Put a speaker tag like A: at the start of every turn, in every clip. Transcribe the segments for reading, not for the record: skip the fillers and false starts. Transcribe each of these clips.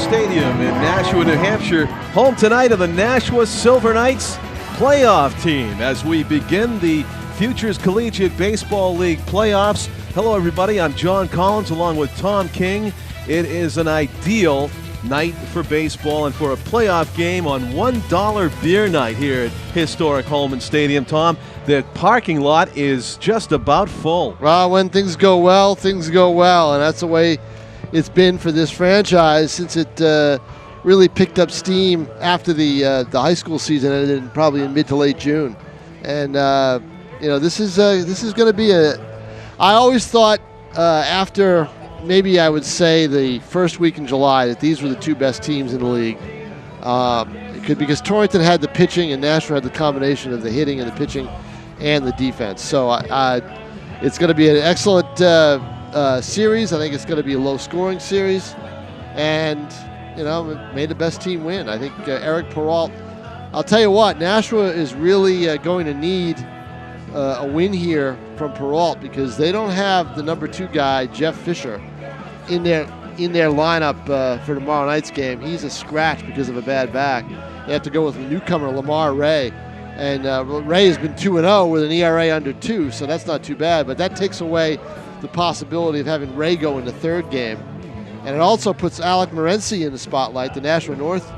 A: Stadium in Nashua, New Hampshire, home tonight of the Nashua Silver Knights playoff team as we begin the Futures Collegiate Baseball League playoffs. Hello, everybody. I'm John Collins along with Tom King. It is an ideal night for baseball and for a playoff game on $1 beer night here at historic Holman Stadium. Tom, the parking lot is just about full.
B: Well, when things go well, things go well, and that's the way it's been for this franchise since it really picked up steam after the high school season ended probably in mid to late June. And this is going to be I always thought after maybe I would say the first week in July that these were the two best teams in the league. Because Torrington had the pitching and Nashua had the combination of the hitting and the pitching and the defense. So it's going to be an excellent series. I think it's going to be a low-scoring series, and may the best team win. I think Eric Perrault. I'll tell you what, Nashua is really going to need a win here from Perrault because they don't have the number 2 guy, Jeff Fisher, in their lineup for tomorrow night's game. He's a scratch because of a bad back. They have to go with the newcomer, Lamar Ray. And Ray has been 2-0 with an ERA under 2, so that's not too bad. But that takes away the possibility of having Ray go in the third game. And it also puts Alec Moraney in the spotlight, the Nashua North,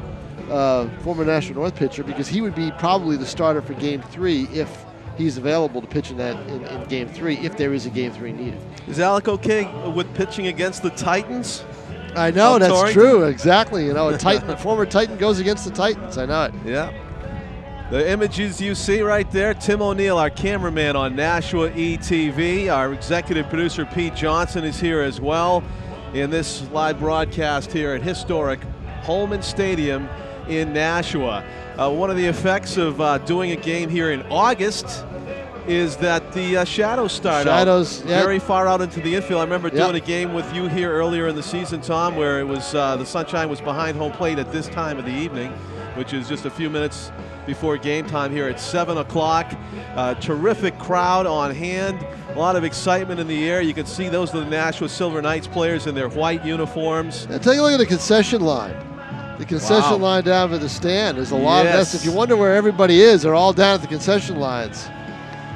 B: former Nashua North pitcher, because he would be probably the starter for Game 3 if he's available to pitch in Game 3, if there is a Game 3 needed.
A: Is Alec okay with pitching against the Titans?
B: I know, that's
A: Torrington?
B: true, exactly. A former Titan goes against the Titans, I know it.
A: Yeah. The images you see right there, Tim O'Neill, our cameraman on Nashua ETV. Our executive producer, Pete Johnson, is here as well in this live broadcast here at historic Holman Stadium in Nashua. One of the effects of doing a game here in August is that the shadows start out very far out into the infield. I remember doing a game with you here earlier in the season, Tom, where it was the sunshine was behind home plate at this time of the evening, which is just a few minutes before game time here at 7 o'clock. Terrific crowd on hand, a lot of excitement in the air. You can see those are the Nashua Silver Knights players in their white uniforms.
B: Now take a look at the concession line. The concession line down for the stand. There's a lot of this. If you wonder where everybody is, they're all down at the concession lines.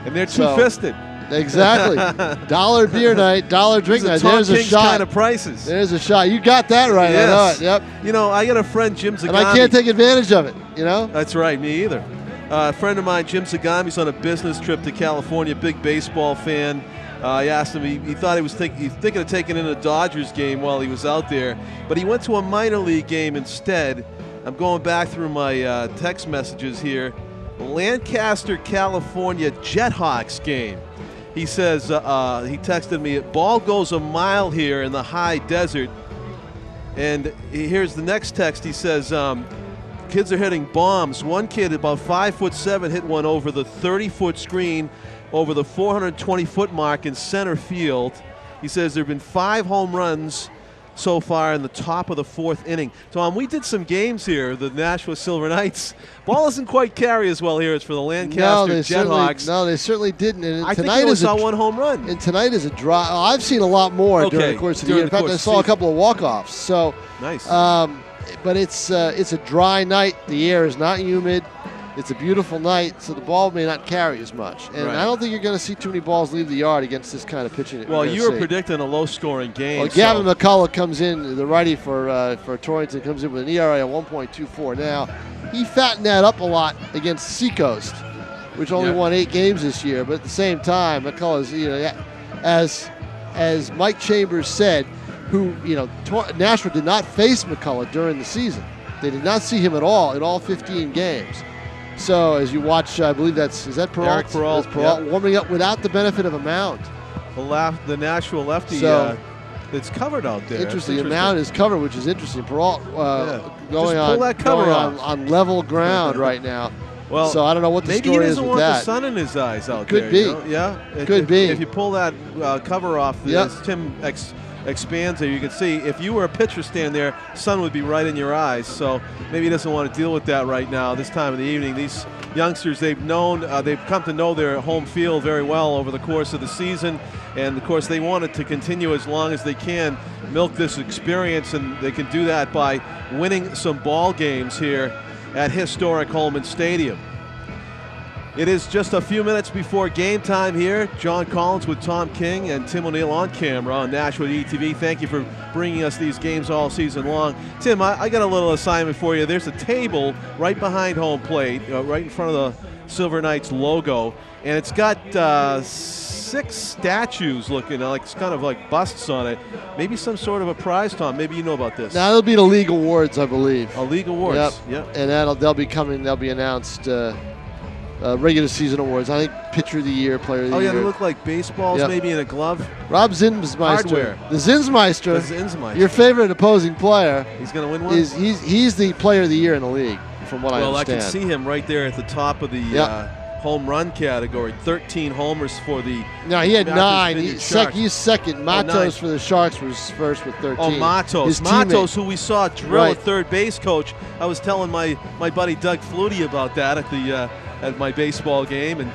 A: And they're two-fisted.
B: Exactly. $1 beer night, $1 drink night. There's a shot.
A: Kind of prices.
B: There's a shot. You got that right.
A: Yes.
B: I know it. Yep.
A: I got a friend, Jim Zagami.
B: And I can't take advantage of it,
A: That's right, me either. A friend of mine, Jim Zagami's on a business trip to California, big baseball fan. I asked him, he thought he was thinking of taking in a Dodgers game while he was out there, but he went to a minor league game instead. I'm going back through my text messages here. Lancaster, California Jethawks game. He says, he texted me, ball goes a mile here in the high desert. And here's the next text. He says, kids are hitting bombs. One kid, about 5'7", hit one over the 30-foot screen over the 420-foot mark in center field. He says there have been 5 home runs so far in the top of the 4th inning. Tom, we did some games here, the Nashua Silver Knights. Ball doesn't quite carry as well here. It's for the Lancaster Jethawks.
B: No, they certainly didn't. And
A: I think we only saw one home run.
B: And tonight is a dry. I've seen a lot more during the course of the year. In fact, I saw a couple of walk-offs. So
A: nice.
B: But it's a dry night. The air is not humid. It's a beautiful night, so the ball may not carry as much. And I don't think you're going to see too many balls leave the yard against this kind of pitching.
A: Well, you were predicting a low-scoring game.
B: Well, Gavin McCullough comes in, the righty for Torrington, comes in with an ERA of 1.24. Now, he fattened that up a lot against Seacoast, which only won 8 games this year. But at the same time, McCullough's, as Mike Chambers said, Nashua did not face McCullough during the season. They did not see him at all in all 15 games. So as you watch, I believe is that Perrault?
A: Eric Perrault.
B: That's Perrault warming up without the benefit of a mound.
A: The Nashua lefty that's covered out there.
B: Interesting. The mound is covered, which is interesting. Perrault going on level ground right now. Well, so I don't know what the story is with that.
A: Maybe he doesn't want the sun in his eyes out there.
B: Could be.
A: Yeah.
B: Could be.
A: If you pull that cover off, as Tim expands there. You can see if you were a pitcher standing there, sun would be right in your eyes. So maybe he doesn't want to deal with that right now, this time of the evening. These youngsters, they've come to know their home field very well over the course of the season. And, of course, they want it to continue as long as they can, milk this experience, and they can do that by winning some ball games here at historic Holman Stadium. It is just a few minutes before game time here. John Collins with Tom King and Tim O'Neill on camera on Nashua ETV. Thank you for bringing us these games all season long. Tim, I got a little assignment for you. There's a table right behind home plate, right in front of the Silver Knights logo, and it's got 6 statues looking like it's kind of like busts on it. Maybe some sort of a prize, Tom. Maybe you know about this.
B: Now, it'll be the league awards, I believe.
A: League awards.
B: Yep. And they'll be announced. Regular season awards. I think pitcher of the year, player of the year.
A: Oh yeah, they look like baseballs, maybe in a glove.
B: Rob Zinsmeister.
A: Hardware.
B: The Zinsmeister. Your favorite opposing player.
A: He's going to win one.
B: He's the player of the year in the league, from what I understand.
A: Well, I can see him right there at the top of the home run category. 13 homers for the.
B: No, he had 9. He's second. Matos for the Sharks was first with 13.
A: Oh, Matos, who we saw drill at third base coach. I was telling my buddy Doug Flutie about that at my baseball game, and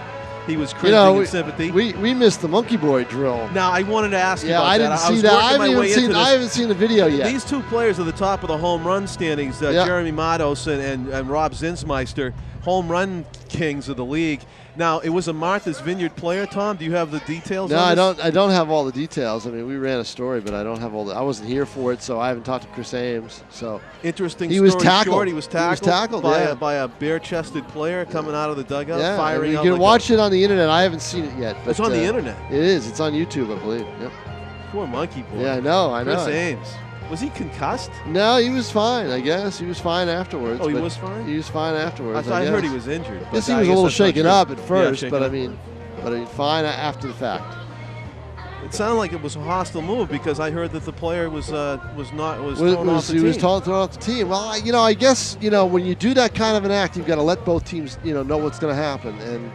A: he was cringing in sympathy.
B: We missed the Monkey Boy drill.
A: Now, I wanted to ask you about
B: that.
A: I
B: didn't see that. I haven't seen the video yet.
A: These 2 players at the top of the home run standings, Jeremy Matos and Rob Zinsmeister, home run kings of the league. Now, it was a Martha's Vineyard player, Tom. Do you have the details?
B: No, I don't have all the details. I mean, we ran a story, but I don't have all I wasn't here for it, so I haven't talked to Chris Ames. So
A: interesting.
B: He was tackled.
A: Short. He was tackled by a bare-chested player coming out of the dugout, firing out.
B: You can watch it on the internet. I haven't seen it yet. But,
A: it's on the internet.
B: It is. It's on YouTube, I believe. Yep.
A: Poor Monkey Boy.
B: Yeah, I know.
A: Chris Ames. Was he concussed?
B: No, he was fine, I guess. He was fine afterwards.
A: Oh, he was fine?
B: He was fine afterwards.
A: I heard he was injured.
B: I guess he was a little shaken up at first, but I mean, fine after the fact.
A: It sounded like it was a hostile move because I heard that the player was thrown off the team.
B: He was thrown off the team. Well, I guess when you do that kind of an act, you've got to let both teams know what's going to happen. And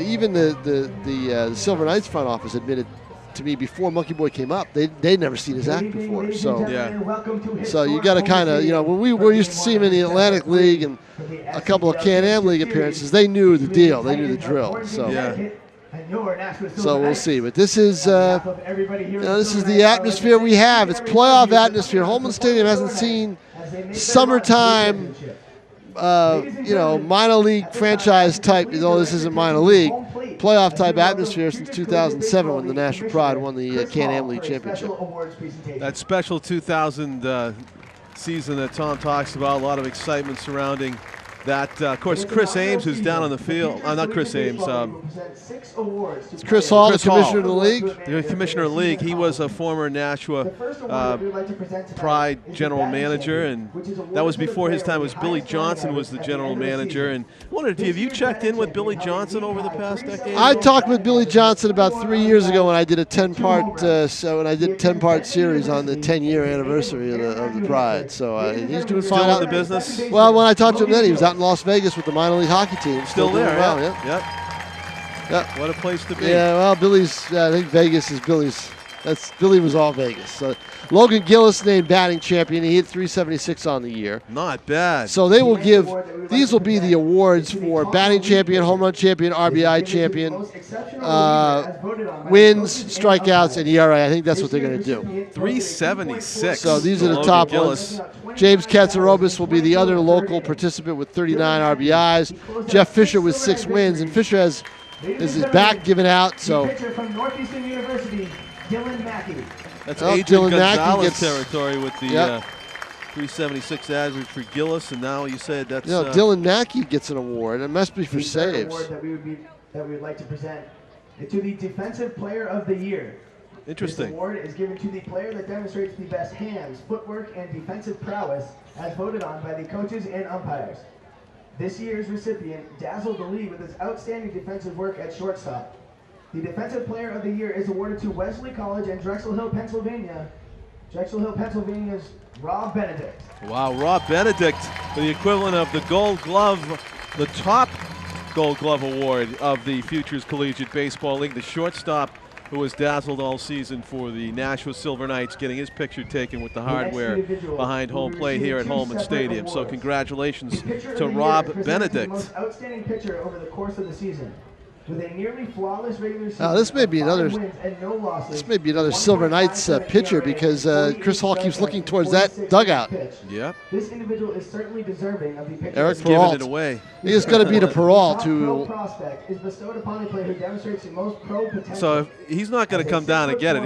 B: even the Silver Knights front office admitted to me before Monkey Boy came up, they'd never seen his act before. So you got to kind of when we were used to see him in the Atlantic League and a couple of Can-Am League appearances, they knew the deal, they knew the drill. So we'll see. But this is this is the atmosphere we have. It's playoff atmosphere. Holman Stadium hasn't seen summertime. Minor league franchise type, though this isn't minor league, playoff type atmosphere since 2007 when the National Pride won the Can-Am League championship.
A: That special 2000 season that Tom talks about, a lot of excitement surrounding that. Of course, Chris Ames, who's down on the field. Not Chris Ames.
B: It's Chris Hall, the commissioner of the league.
A: The commissioner of the league. He was a former Nashua Pride general manager, and that was before his time. It was Billy Johnson was the general manager. And I wondered, have you checked in with Billy Johnson over the past decade?
B: I talked with Billy Johnson about 3 years ago when I did a 10-part series on the 10-year anniversary of the Pride. So he's doing fine
A: out in the business.
B: Well, when I talked to him then, he was out in Las Vegas with the minor league hockey team.
A: Still there,
B: well,
A: Yep. What a place to be.
B: Yeah, well, I think Vegas is Billy's. Billy was all Vegas. So Logan Gillis named batting champion. He hit .376 on the year.
A: Not bad.
B: So these will be the awards for batting champion, home run champion, RBI champion, wins, strikeouts, and ERA. I think that's what they're going to do.
A: .376.
B: So these are the top ones. James Katsarobis will be the other local participant with 39 RBIs. Jeff Fisher with 6 wins, and Fisher has his back given out. So
C: from Northeastern University, Dylan Mackey.
A: That's Adrian Gonzalez territory with the .376 average for Gillis, and now you said that's
B: Dylan Mackey gets an award. It must be for saves.
C: Award that we would like to present to the Defensive Player of the Year.
A: Interesting.
C: This award is given to the player that demonstrates the best hands, footwork, and defensive prowess, as voted on by the coaches and umpires. This year's recipient dazzled the league with his outstanding defensive work at shortstop. The Defensive Player of the Year is awarded to Wesley College in Drexel Hill, Pennsylvania. Drexel Hill, Pennsylvania's Rob Benedict.
A: Wow, Rob Benedict, the equivalent of the Gold Glove, the top Gold Glove award of the Futures Collegiate Baseball League. The shortstop who has dazzled all season for the Nashua Silver Knights, getting his picture taken with the hardware behind home plate here at Holman Stadium. So congratulations to Rob Benedict.
C: Most outstanding pitcher over the course of the season. With a nearly flawless regular season.
B: Now this may be another. This may be another Silver Knights pitcher because Chris Hall keeps looking towards that dugout.
A: Yep.
C: This individual is certainly deserving of the pitcher.
B: Eric
A: Giving
B: Perrault.
A: it away.
B: He is going to be the Perrault
C: Pro
B: who.
C: prospect is bestowed upon a player who demonstrates the most pro potential.
A: So if he's not going to come down and get it.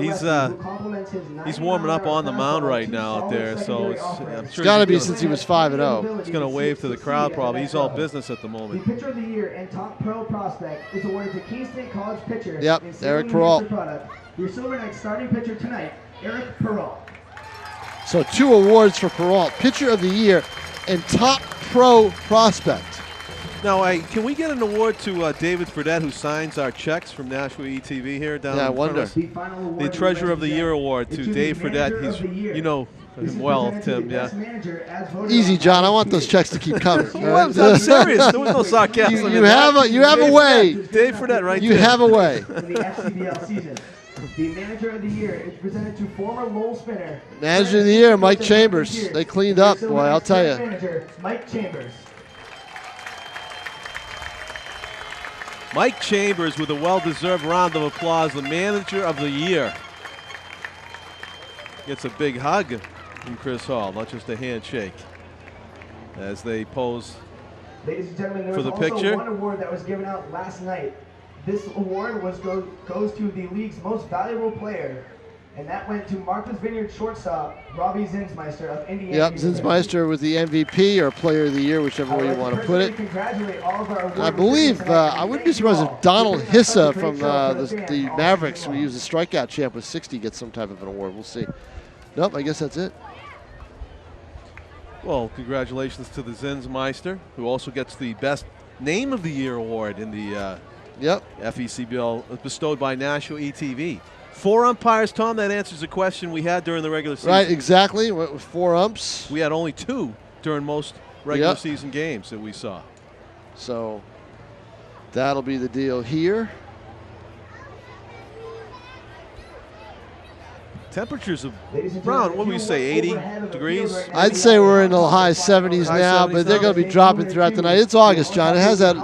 A: He's warming up on the mound right now out there. So I'm sure
B: It's got to be since he was 5-0.
A: he's going to wave to the crowd probably. He's all business at the moment.
C: The pitcher of the year and top pro prospect is awarded to Keene State College pitcher.
B: Yep,
C: in
B: Eric
C: New
B: Perrault.
C: Hampshire product. Your Silver Knights starting pitcher tonight, Eric Perrault.
B: So 2 awards for Perrault, pitcher of the year and top pro prospect.
A: Now, can we get an award to David Fredette, who signs our checks from Nashua ETV here down
B: Yeah, I
A: in front of
B: wonder.
A: us?
C: The final award
A: The Treasure of the Year award to
C: is the
A: Dave
C: Manager
A: Fredette.
C: of the Year.
A: You know
C: This is
A: him well,
C: presented to
A: Tim.
C: the
A: Yeah.
C: best manager as voted
B: Easy,
C: on
B: John.
C: by
B: I want those checks to keep coming.
A: Well, I'm serious. There was no sarcasm.
B: You
A: in that.
B: have a way.
A: Dave Fredette, right
B: You
A: there.
B: have a way.
C: in the FCBL season. The Manager of the Year is presented to former Lowell spinner.
B: Manager of the year, Mike Chambers. They cleaned up, boy, I'll tell you.
C: Manager Mike Chambers.
A: Mike Chambers with a well-deserved round of applause, the Manager of the Year. Gets a big hug from Chris Hall, not just a handshake, as they pose.
C: Ladies and gentlemen, there
A: For
C: was
A: the
C: also
A: picture.
C: one award that was given out last night. This award goes to the league's most valuable player, and that went to Martha's Vineyard shortstop Robbie Zinsmeister of Indiana.
B: Yep, Zinsmeister with the MVP or player of the year, whichever way you want to put it.
C: Congratulate all of our award
B: I believe,
C: recipients
B: I
C: tonight.
B: wouldn't be
C: Thank you
B: surprised
C: all.
B: if Donald
C: This is
B: Hissa
C: such a
B: from
C: great show for the
B: the
C: fans all
B: Mavericks,
C: season
B: who
C: long.
B: used the strikeout champ with 60, gets some type of an award. We'll see. Nope, I guess that's it.
A: Well, congratulations to the Zinsmeister, who also gets the Best Name of the Year award in the
B: Yep.
A: FECBL, bestowed by Nashua ETV. 4 umpires, Tom. That answers a question we had during the regular season.
B: Right, exactly. Went with 4 umps.
A: We had only 2 during most regular
B: Yep.
A: season games that we saw.
B: So that'll be the deal here.
A: Temperatures of
C: Ladies and
A: around,
C: gentlemen,
A: what do we
C: if you
A: say,
C: look
A: 80
C: overhead of the
A: degrees?
C: field right now,
B: I'd say we're in the high 70s
A: High
B: now,
A: 70s
B: but they're
A: now.
B: going to be dropping throughout the night. It's August, John. It has that.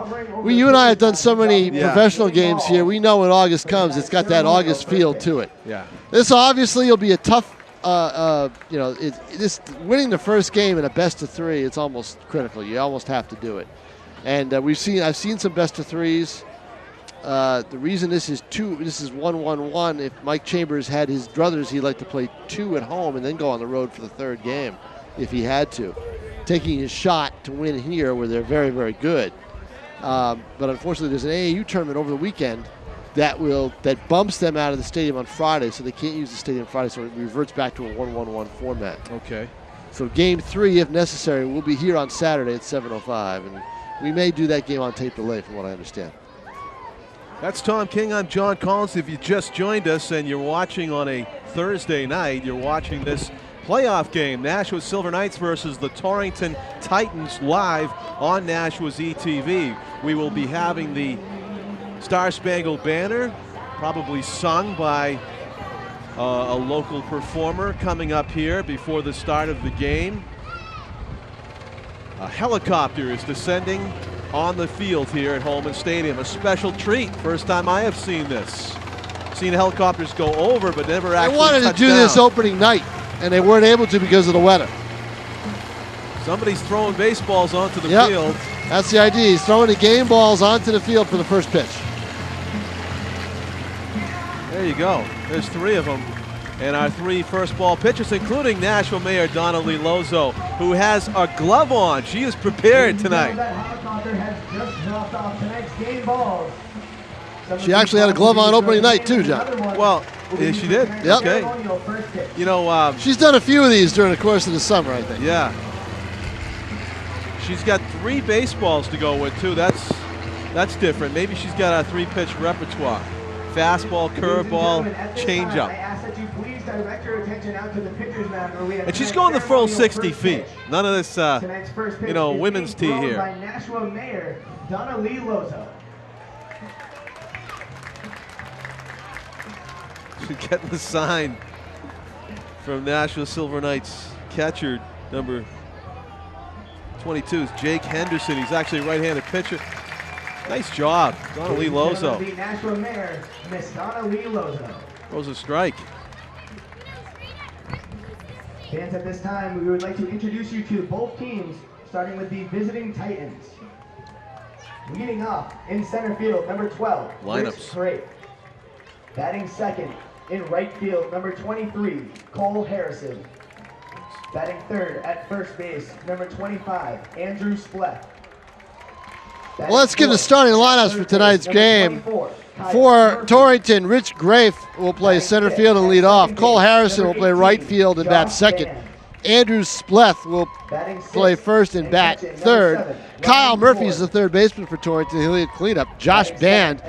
B: You and I have done so many
A: Yeah.
B: professional games here. We know when August comes, it's got that August feel to it.
A: Yeah.
B: This obviously will be a tough. This winning the first game in a best of 3. It's almost critical. You almost have to do it. And I've seen some best of 3s. The reason this is 1-1-1. If Mike Chambers had his druthers, he'd like to play 2 at home and then go on the road for the 3rd game if he had to, taking his shot to win here where they're very, very good. But unfortunately, there's an AAU tournament over the weekend that bumps them out of the stadium on Friday, so they can't use the stadium Friday, so it reverts back to a 1-1-1 format.
A: Okay.
B: So game 3, if necessary, will be here on Saturday at 7:05, and we may do that game on tape delay, from what I understand.
A: That's Tom King. I'm John Collins. If you just joined us and you're watching on a Thursday night, you're watching this playoff game, Nashua Silver Knights versus the Torrington Titans, live on Nashua's ETV. We will be having the Star Spangled Banner, probably sung by a local performer, coming up here before the start of the game. A helicopter is descending on the field here at Holman Stadium. A special treat. First time I have seen this. Seen helicopters go over, but never actually
B: They wanted to
A: touch
B: do
A: down.
B: this opening night, and they weren't able to because of the weather.
A: Somebody's throwing baseballs onto the
B: Yep.
A: field.
B: That's the idea. He's throwing the game balls onto the field for the first pitch.
A: There you go. There's 3 of them. And our 3 first ball pitchers, including Nashua Mayor Donna Lee Lozo, who has a glove on. She is prepared tonight.
C: That helicopter has just dropped off tonight's game balls.
B: She actually had a glove on opening night, too, John.
A: Well, yeah, she did.
B: Yep.
A: Okay. You know,
B: She's done a few of these during the course of the summer, I think.
A: yeah. She's got 3 baseballs to go with, too. That's different. Maybe she's got a 3-pitch repertoire. Fastball, curveball, changeup.
C: I ask that you please direct your attention out to the pitcher's mound where we have
A: And she's
C: tonight's
A: going the full
C: ceremonial
A: 60
C: first
A: feet.
C: pitch.
A: None of this,
C: Tonight's first pitch
A: you know,
C: is
A: women's
C: being
A: tee
C: thrown
A: here.
C: by Nashua Mayor Donna Lee Lozo.
A: getting the sign from Nashua Silver Knights catcher number 22 is Jake Henderson. He's actually a right-handed pitcher. Nice job, Donna Lee Lozo.
C: The Nashua Mayor, Miss Donna Lee Lozo.
A: Throws a strike.
C: Fans, at this time, we would like to introduce you to both teams, starting with the visiting Titans. Leading off in center field, number 12,
A: lineups.
C: Craig. Batting second in right field, number 23, Cole Harrison. Batting third at first base, number 25, Andrew Splett.
B: Well, let's give the starting lineups for tonight's game. For Torrington, Rich Grafe will play center field and lead off. Cole Harrison will play right field and bat second. Andrew Spleth will play first and bat third. Kyle Murphy is the third baseman for Torrington. He'll hit cleanup. Josh Band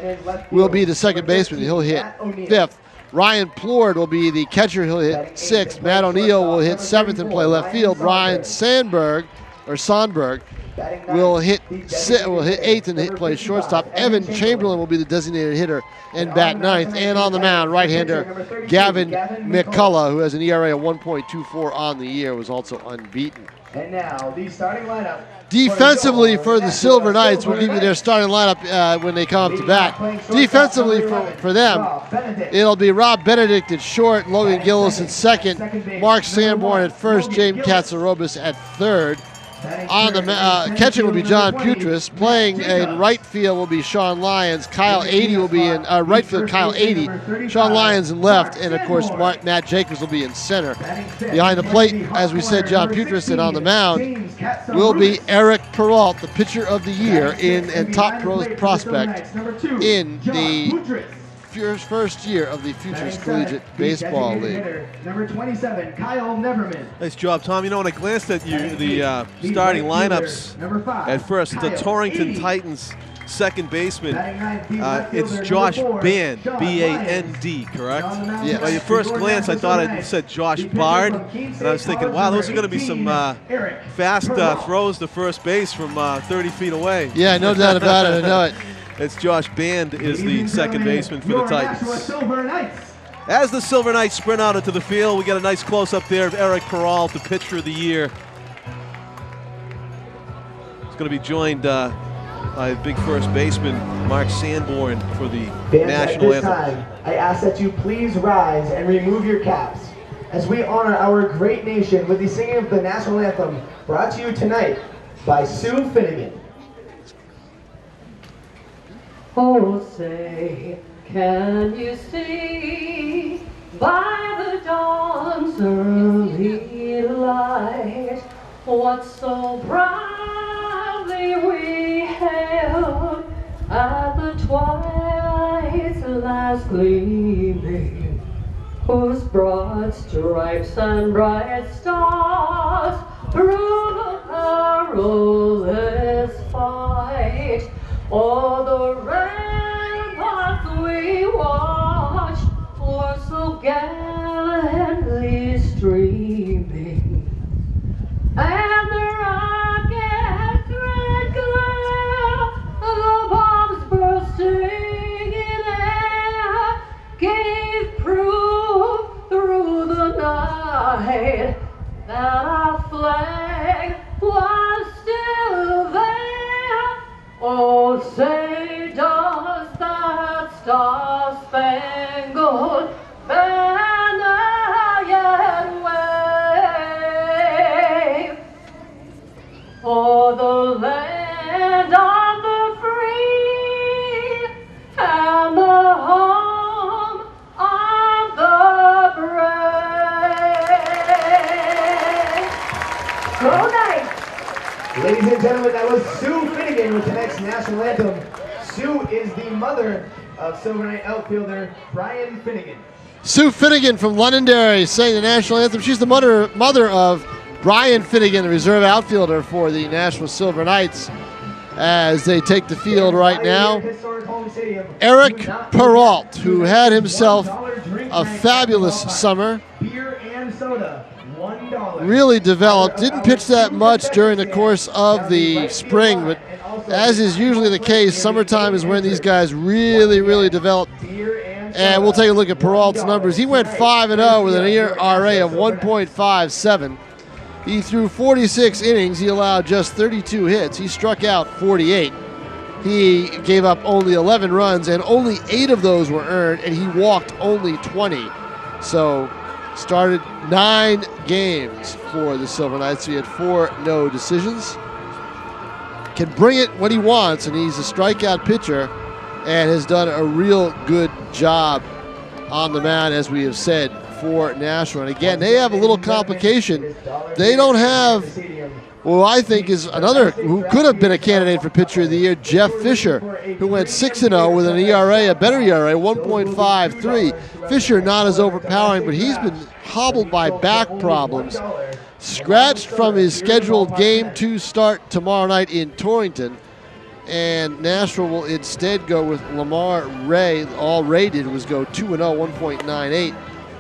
B: will be the second baseman. He'll hit fifth. Ryan Plord will be the catcher. He'll hit sixth. Matt O'Neill will hit seventh and play left field. Ryan Sandberg will hit eighth and play shortstop. Evan Chamberlain will be the designated hitter and bat ninth. And on the mound, right-hander Gavin McCullough, who has an ERA of 1.24 on the year, was also unbeaten.
C: And now the starting lineup.
B: Defensively for the Silver Knights, we'll give you their starting lineup when they come up to bat. Defensively for them, it'll be Rob Benedict at short, Logan Gillis at second, Mark Sanborn at first, James Katsarobis at third. On the catching will be John Putris. Playing in right field will be Sean Lyons. Kyle 80 will be in right field. Kyle 80. Sean Lyons in left, and of course Matt Jacobs will be in center. Behind the plate, as we said, John Putris, and on the mound will be Eric Perrault, the pitcher of the year and top prospect in the first year of the Futures Collegiate Baseball League.
C: Number 27, Kyle Neverman.
A: Nice job, Tom. You know, when I glanced at the starting lineups at first, the Torrington Titans second baseman, it's Josh Band, B-A-N-D, correct?
B: Yes.
A: By your first glance, I thought it said Josh Bard, and I was thinking, wow, those are going to be some fast throws to first base from 30 feet away.
B: Yeah, no doubt about it. I know it.
A: It's Josh Band is the second baseman for the Titans.
C: Nashua Silver Knights.
A: As the Silver Knights sprint out into the field, we got a nice close-up there of Eric Perrault, the pitcher of the year. He's going to be joined by big first baseman Mark Sanborn for the national anthem.
C: Time, I ask that you please rise and remove your caps as we honor our great nation with the singing of the national anthem, brought to you tonight by Sue Finnegan.
D: Oh, say, can you see by the dawn's early light what so proudly we hailed at the twilight's last gleaming, whose broad stripes and bright stars through the perilous fight all the ramparts we watched were so gallantly streaming, and the rocket's red glare, the bombs bursting in air, gave proof through the night that our flag was still there. Oh, say does that star-spangled banner yet wave for the land of the free and the home of the brave? Go Knights!
C: Ladies and gentlemen, that was Sue Finnegan with tonight's national anthem. Sue is the mother of Silver Knight outfielder Brian Finnegan.
B: Sue Finnegan from Londonderry sang the national anthem. She's the mother of Brian Finnegan, the reserve outfielder for the Nashua Silver Knights, as they take the field right now. Eric Perrault, who had himself a fabulous summer,
C: Beer and soda, $1.
B: really developed, didn't pitch that much during the course of the spring, but as is usually the case, summertime is when these guys really develop And we'll take a look at Perrault's numbers. He went 5-0 with an ERA of 1.57. He threw 46 innings. He allowed just 32 hits. He struck out 48. He gave up only 11 runs, and only 8 of those were earned, and he walked only 20. So started 9 games for the Silver Knights. He had 4 no decisions. Can bring it when he wants, and he's a strikeout pitcher and has done a real good job on the mound, as we have said, for Nashua. And again, they have a little complication. They don't have, well, I think is another who could have been a candidate for pitcher of the year, Jeff Fisher, who went 6-0 with an ERA, a better ERA, 1.53. Fisher not as overpowering, but he's been hobbled by back problems. Scratched from his scheduled Game 2 start tomorrow night in Torrington. And Nashua will instead go with Lamar Ray. All Ray did was go 2-0, 1.98.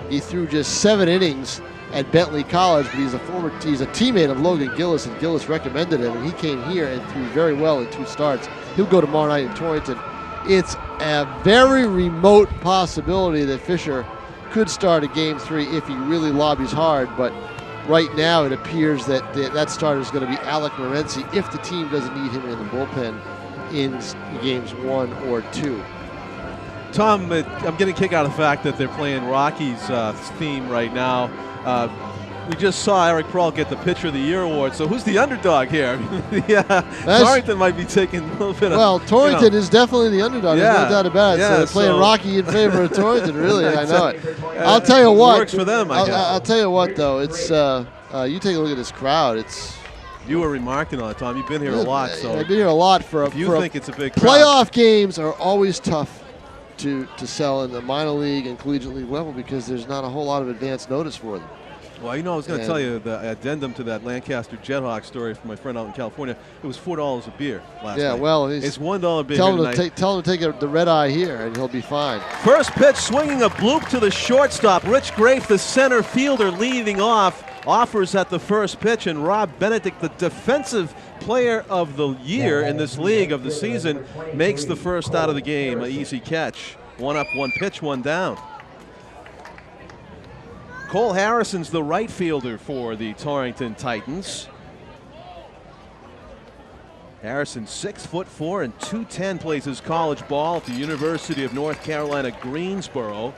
B: He threw just 7 innings at Bentley College, but he's a teammate of Logan Gillis, and Gillis recommended him, and he came here and threw very well in 2 starts. He'll go tomorrow night in Torrington. It's a very remote possibility that Fisher could start a Game 3 if he really lobbies hard, but right now it appears that that starter is going to be Alec Moraney if the team doesn't need him in the bullpen in Games 1 or 2.
A: Tom, I'm getting a kick out of the fact that they're playing Rocky's theme right now. We just saw Eric Perrault get the Pitcher of the Year award, so who's the underdog here? Torrington might be taking a little bit of...
B: Well, Torrington is definitely the underdog, there's no doubt about it.
A: Yeah,
B: so they're playing Rocky in favor of Torrington, really, I know it. I'll tell you
A: it
B: what.
A: Works for them, I guess.
B: I'll tell you what, though. It's you take a look at this crowd. It's...
A: You were remarking on it, Tom. You've been here a lot. So
B: I've been here a lot for a...
A: If you think it's a big crowd.
B: Playoff games are always tough to sell in the minor league and collegiate league level because there's not a whole lot of advance notice for them.
A: Well, you know, I was going to tell you the addendum to that Lancaster Jethawk story from my friend out in California. It was $4 a beer last night.
B: Yeah, well,
A: it's $1 beer.
B: Tell him to take the red eye here, and he'll be fine.
A: First pitch, swinging a bloop to the shortstop. Rich Grafe, the center fielder, leading off. Offers at the first pitch, and Rob Benedict, the defensive player of the year in this league of the season, makes the first out of the game. An easy catch. 1 up, 1 pitch, 1 down. Cole Harrison's the right fielder for the Torrington Titans. Harrison, 6'4" and 210, plays his college ball at the University of North Carolina, Greensboro.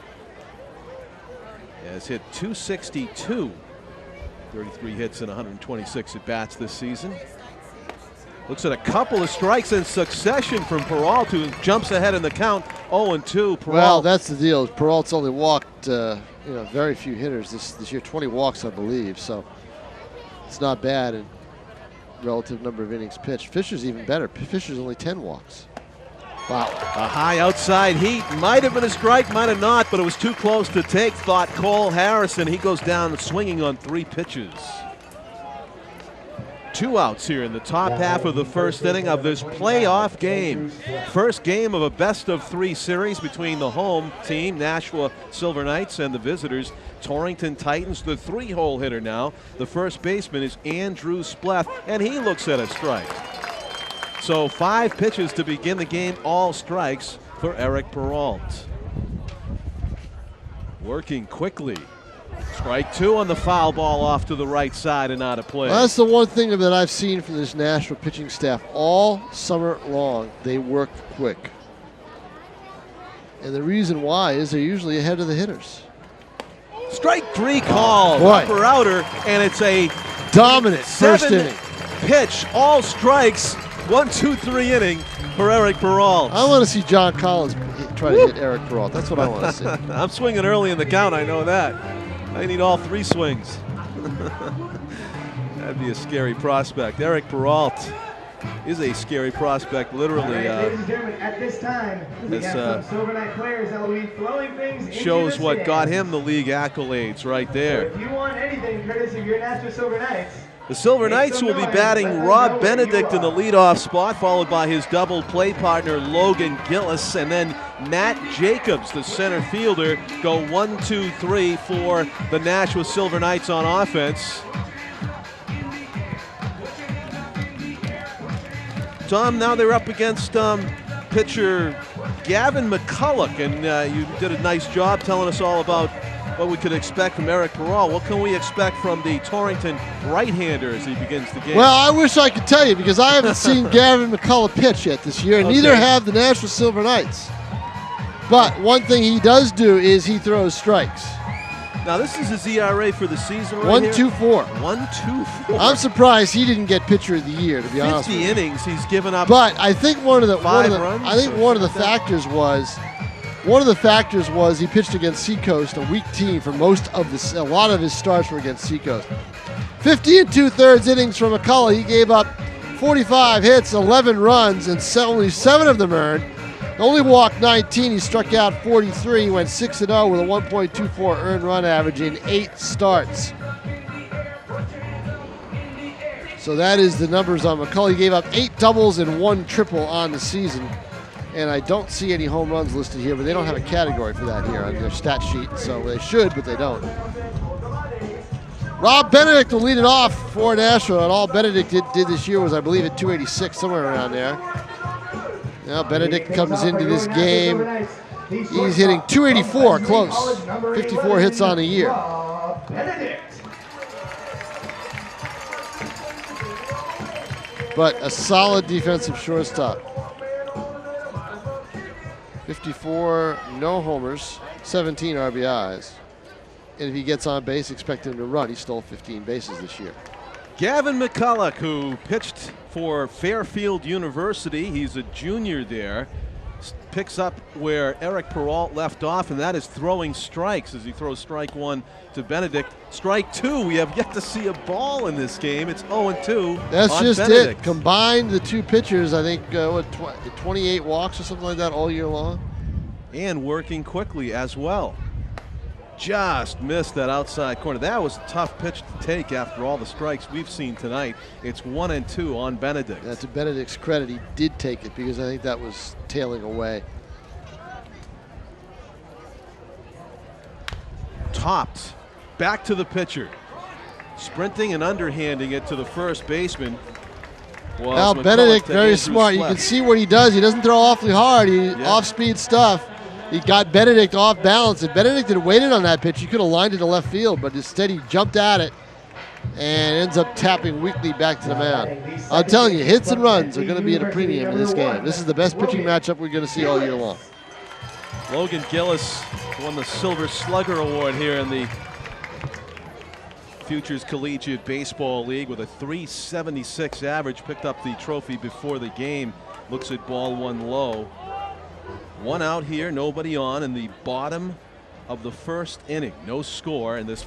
A: Has hit .262. 33 hits and 126 at bats this season. Looks at a couple of strikes in succession from Perrault, who jumps ahead in the count. 0-2. Perrault.
B: Well, that's the deal. Perrault's only walked very few hitters this year, 20 walks, I believe. So it's not bad in relative number of innings pitched. Fisher's even better. Fisher's only 10 walks. Wow.
A: A high outside heat. Might have been a strike, might have not, but it was too close to take, thought Cole Harrison. He goes down swinging on 3 pitches. 2 outs here in the top half of the first inning of this playoff game. First game of a best-of-3 series between the home team, Nashua Silver Knights, and the visitors, Torrington Titans. The 3-hole hitter now. The first baseman is Andrew Spleth, and he looks at a strike. So 5 pitches to begin the game, all strikes for Eric Perrault. Working quickly. Strike 2 on the foul ball off to the right side and out of play.
B: Well, that's the one thing that I've seen from this Nashua pitching staff all summer long. They work quick. And the reason why is they're usually ahead of the hitters.
A: Strike 3 call. Upper outer, and it's a
B: dominant first inning.
A: Pitch, all strikes, 1, 2, 3 inning for Eric Perrault.
B: I want to see John Collins try to hit Eric Perrault. That's what I want to see.
A: I'm swinging early in the count, I know that. I need all 3 swings. That'd be a scary prospect. Eric Perrault is a scary prospect, literally.
C: Ladies and gentlemen, at this time, we have some Silver Knight players that will be throwing things
A: shows
C: into the
A: what
C: stands.
A: got him the league accolades right there.
C: So if you want anything courtesy of your Nashua Silver Knights,
A: the Silver Knights will be batting Rob Benedict in the leadoff spot, followed by his double play partner Logan Gillis, and then Matt Jacobs, the center fielder, go 1, 2, 3 for the Nashua Silver Knights on offense. Tom, now they're up against pitcher Gavin McCulloch, and you did a nice job telling us all about what we could expect from Eric Perrault. What can we expect from the Torrington right-hander as he begins the game?
B: Well, I wish I could tell you because I haven't seen Gavin McCulloch pitch yet this year, and neither have the Nashua Silver Knights. But one thing he does do is he throws strikes.
A: Now, this is his ERA for the season right here?
B: 1.24.
A: 1.24.
B: I'm surprised he didn't get pitcher of the year, to be honest with you.
A: 50 innings, he's given up.
B: But I think one of the factors was he pitched against Seacoast, a weak team for a lot of his starts were against Seacoast. 50 2/3 innings from McCulloch. He gave up 45 hits, 11 runs, and only 7 of them earned. Only walked 19. He struck out 43. He went 6-0 with a 1.24 earned run average in 8 starts. So that is the numbers on McCulloch. He gave up 8 doubles and 1 triple on the season. And I don't see any home runs listed here, but they don't have a category for that here on their stat sheet. So they should, but they don't. Rob Benedict will lead it off for Nashua, and all Benedict did this year was, I believe, at 286, somewhere around there. Now Benedict comes into this game. He's hitting 284, close. 54 hits on the year. But a solid defensive shortstop. 54, no homers, 17 RBIs. And if he gets on base, expect him to run. He stole 15 bases this year.
A: Gavin McCulloch, who pitched for Fairfield University, he's a junior there, picks up where Eric Perrault left off, and that is throwing strikes as he throws strike 1 to Benedict. Strike 2, we have yet to see a ball in this game. It's 0-2.
B: That's just
A: Benedict.
B: it. Combined the two pitchers, I think, 28 walks or something like that all year long.
A: And working quickly as well. Just missed that outside corner. That was a tough pitch to take after all the strikes we've seen tonight. It's 1-2 on Benedict.
B: Yeah, to Benedict's credit, he did take it because I think that was tailing away.
A: Topped. Back to the pitcher. Sprinting and underhanding it to the first baseman.
B: Now Benedict, very smart. You can see what he does. He doesn't throw awfully hard. Off-speed stuff. He got Benedict off balance. If Benedict had waited on that pitch, he could have lined it to left field, but instead he jumped at it and ends up tapping weakly back to the mound. I'm telling you, hits and runs are going to be at a premium in this game. This is the best pitching matchup we're going to see all year long.
A: Logan Gillis won the Silver Slugger Award here in the Futures Collegiate Baseball League with a .376 average. Picked up the trophy before the game. Looks at ball 1 low. 1 out here, nobody on in the bottom of the first inning. No score in this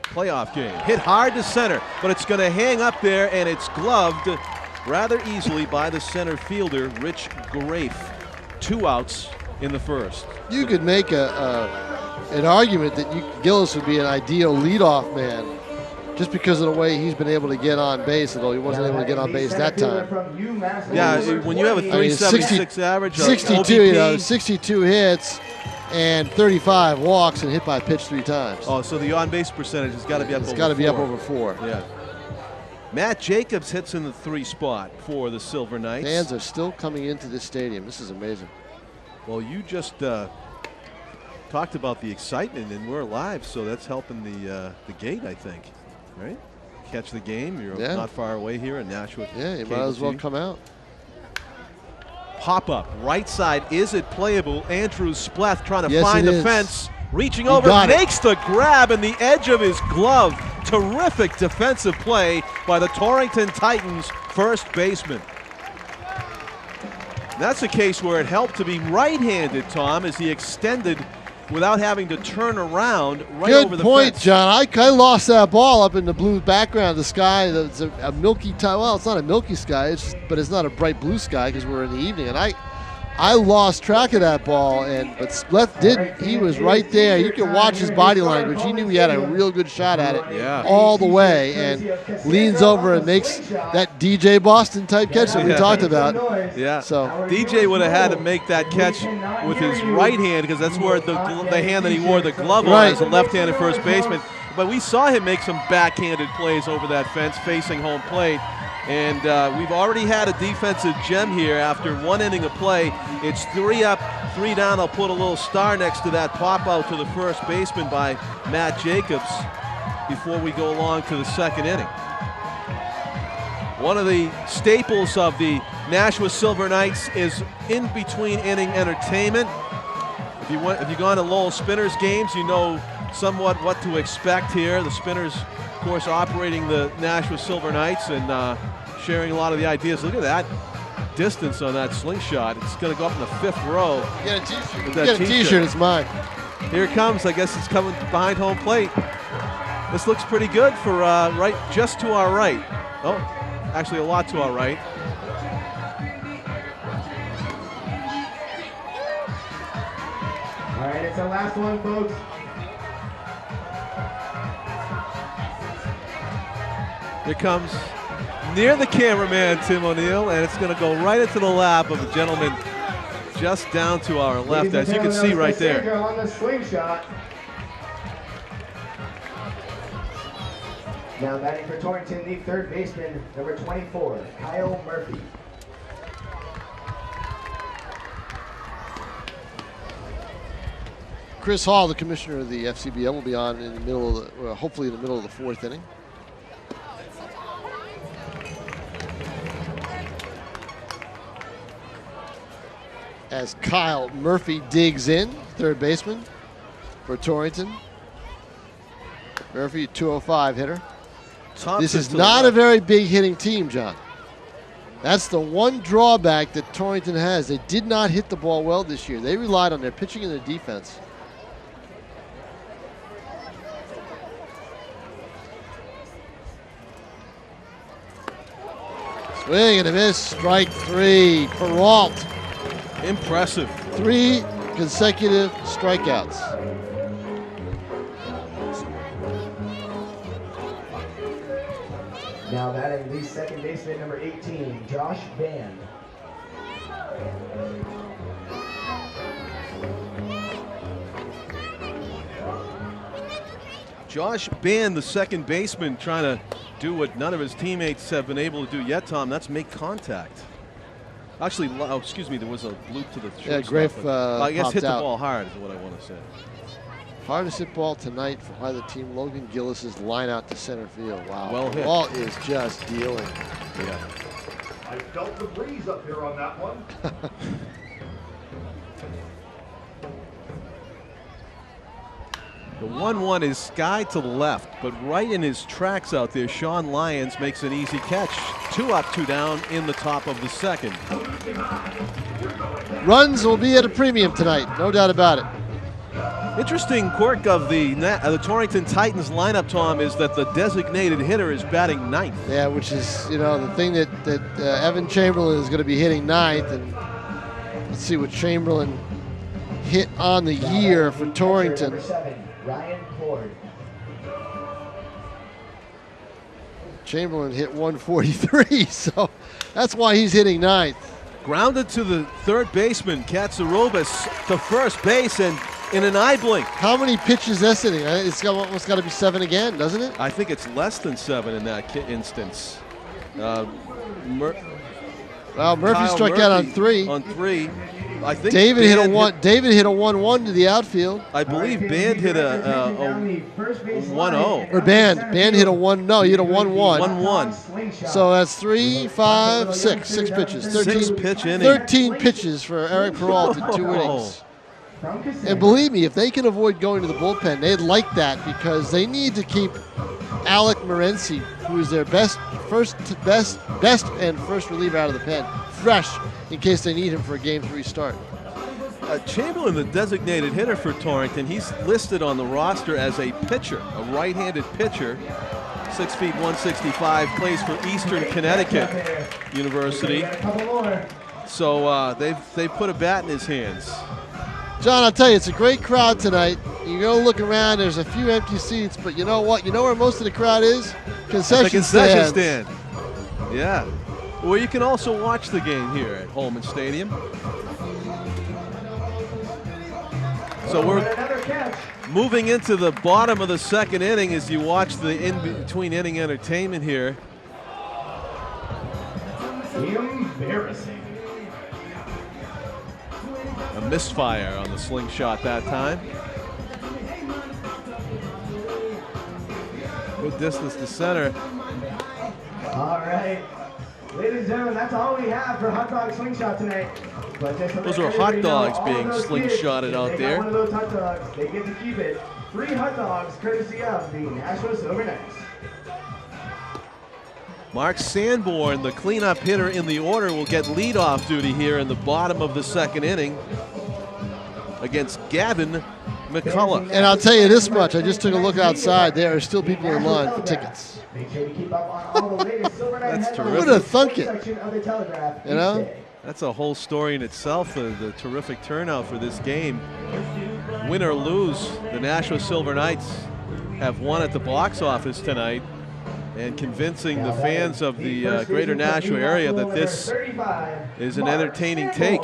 A: playoff game. Hit hard to center, but it's going to hang up there, and it's gloved rather easily by the center fielder, Rich Grafe. 2 outs in the first.
B: You could make an argument that Gillis would be an ideal leadoff man just because of the way he's been able to get on base, although he wasn't able to get on base that time.
A: Yeah, when you have a .376 average,
B: 62, 62 hits and 35 walks and hit by pitch 3 times.
A: Oh, so the on-base percentage has got to be up over 4.
B: It's got to be up over 4.
A: Yeah. Matt Jacobs hits in the 3 spot for the Silver Knights.
B: Fans are still coming into this stadium. This is amazing.
A: Well, you just talked about the excitement, and we're live, so that's helping the gate, I think. Right? Catch the game. You're not far away here in Nashua.
B: Yeah, you might as well come out.
A: Pop up. Right side. Is it playable? Andrew Spleth trying to find the fence. Reaching over. Makes the grab in the edge of his glove. Terrific defensive play by the Torrington Titans first baseman. That's a case where it helped to be right-handed, Tom, as he extended without having to turn around right over the fence. Good point,
B: John. I lost that ball up in the blue background. The sky, it's a milky time. Well, it's not a milky sky, but it's not a bright blue sky because we're in the evening. And I lost track of that ball, but Spleth didn't. He was right there. You could watch his body language. He knew he had a real good shot at it all the way, and leans over and makes that DJ Boston type catch that we talked about.
A: Yeah.
B: So
A: DJ would have had to make that catch with his right hand because that's where the hand that he wore the glove on as a left-handed first baseman. But we saw him make some backhanded plays over that fence facing home plate. And we've already had a defensive gem here after 1 inning of play. It's 3 up, 3 down. I'll put a little star next to that pop out to the first baseman by Matt Jacobs before we go along to the 2nd inning. One of the staples of the Nashua Silver Knights is in between inning entertainment. If you've gone to Lowell Spinners games, you know somewhat what to expect here. The Spinners, of course, operating the Nashua Silver Knights and sharing a lot of the ideas. Look at that distance on that slingshot. It's going to go up in the 5th row.
B: Get a t-shirt. Get a t-shirt. It's mine.
A: Here it comes. I guess it's coming behind home plate. This looks pretty good for just to our right. Oh, actually a lot to our right.
C: All right, it's our last one, folks.
A: Here comes near the cameraman, Tim O'Neill, and it's going to go right into the lap of a gentleman just down to our left, as you can see right there.
C: On the slingshot. Now batting for Torrington, the 3rd baseman, number 24, Kyle Murphy.
B: Chris Hall, the commissioner of the FCBL, will be on in the middle of the, hopefully in the middle of the 4th inning. As Kyle Murphy digs in, 3rd baseman for Torrington. Murphy, 205 hitter. This is not a very big hitting team, John. That's the one drawback that Torrington has. They did not hit the ball well this year. They relied on their pitching and their defense. Swing and a miss, strike 3. Perrault.
A: Impressive.
B: 3 consecutive strikeouts.
C: Now batting the 2nd baseman, number 18, Josh Band.
A: Josh Band, the 2nd baseman, trying to do what none of his teammates have been able to do yet, Tom. That's make contact. Actually, oh, excuse me, there was a loop to the shortstop.
B: Yeah, Grafe
A: I guess hit the
B: out.
A: ball hard is what I want to say.
B: Hardest hit ball tonight for either team. Logan Gillis's line out to center field. Wow.
A: Well hit.
B: The ball is just dealing.
A: Yeah.
E: I felt the breeze up here on that one.
A: The 1-1 is sky to the left, but right in his tracks out there, Sean Lyons makes an easy catch. 2 up, 2 down in the top of the 2nd.
B: Runs will be at a premium tonight, no doubt about it.
A: Interesting quirk of the Torrington Titans lineup, Tom, is that the designated hitter is batting 9th.
B: Yeah, which is, you know, the thing that Evan Chamberlain is going to be hitting 9th. And let's see what Chamberlain hit on the year for Torrington.
C: Number 7, Ryan Ford.
B: Chamberlain hit 143, so that's why he's hitting 9th.
A: Grounded to the 3rd baseman, Katsarobis to first base, and in an eye blink.
B: How many pitches this inning? It's almost got to be 7 again, doesn't it?
A: I think it's less than 7 in that instance.
B: Well, Murphy
A: Kyle
B: struck
A: Murphy
B: out on 3.
A: On 3. I think
B: David hit a 1-1 to the outfield.
A: I believe Band hit a 1-0.
B: Or Band hit a 1. No, he hit a 1-1.
A: 1-1.
B: So that's 3, 5, 6. 6 pitches.
A: 6 pitch inning.
B: 13 pitches for Eric Perrault in 2 innings. And believe me, if they can avoid going to the bullpen, they'd like that because they need to keep Alec Moraney, who is their best and first reliever out of the pen, fresh in case they need him for a Game 3 start.
A: Chamberlain, the designated hitter for Torrington, he's listed on the roster as a pitcher, a right-handed pitcher. 6 feet 165, plays for Eastern Connecticut University. So they've put a bat in his hands.
B: John, I'll tell you, it's a great crowd tonight. You go look around, there's a few empty seats, but you know what? You know where most of the crowd is? Concession
A: stand. Yeah. Well, you can also watch the game here at Holman Stadium. So we're moving into the bottom of the 2nd inning as you watch the in-between inning entertainment here.
E: Embarrassing.
A: A misfire on the slingshot that time. Good distance to center.
C: All right. Ladies and gentlemen, that's all we have for hot dog slingshot tonight. But just to
A: Those
C: let
A: are hot
C: everybody know,
A: dogs
C: all
A: being
C: of those kids,
A: slingshotted
C: if
A: out
C: they
A: there.
C: got one of those hot dogs, they get to keep it. 3 hot dogs courtesy of the Nashua Silver Knights.
A: Mark Sanborn, the cleanup hitter in the order, will get leadoff duty here in the bottom of the second inning against Gavin McCullough.
B: And I'll tell you this much, I just took a look outside. There are still people in line for tickets.
C: Make sure you keep up on all the latest Silver Knight
A: That's
C: headlines
A: terrific.
C: in
B: Who'd have
C: the
B: thunk
C: sports
B: it?
C: section of the Telegraph
B: You know?
C: each day.
A: That's a whole story in itself, the terrific turnout for this game. Win or lose, the Nashua Silver Knights have won at the box office tonight, and convincing the fans of the greater Nashua area that this is an entertaining take.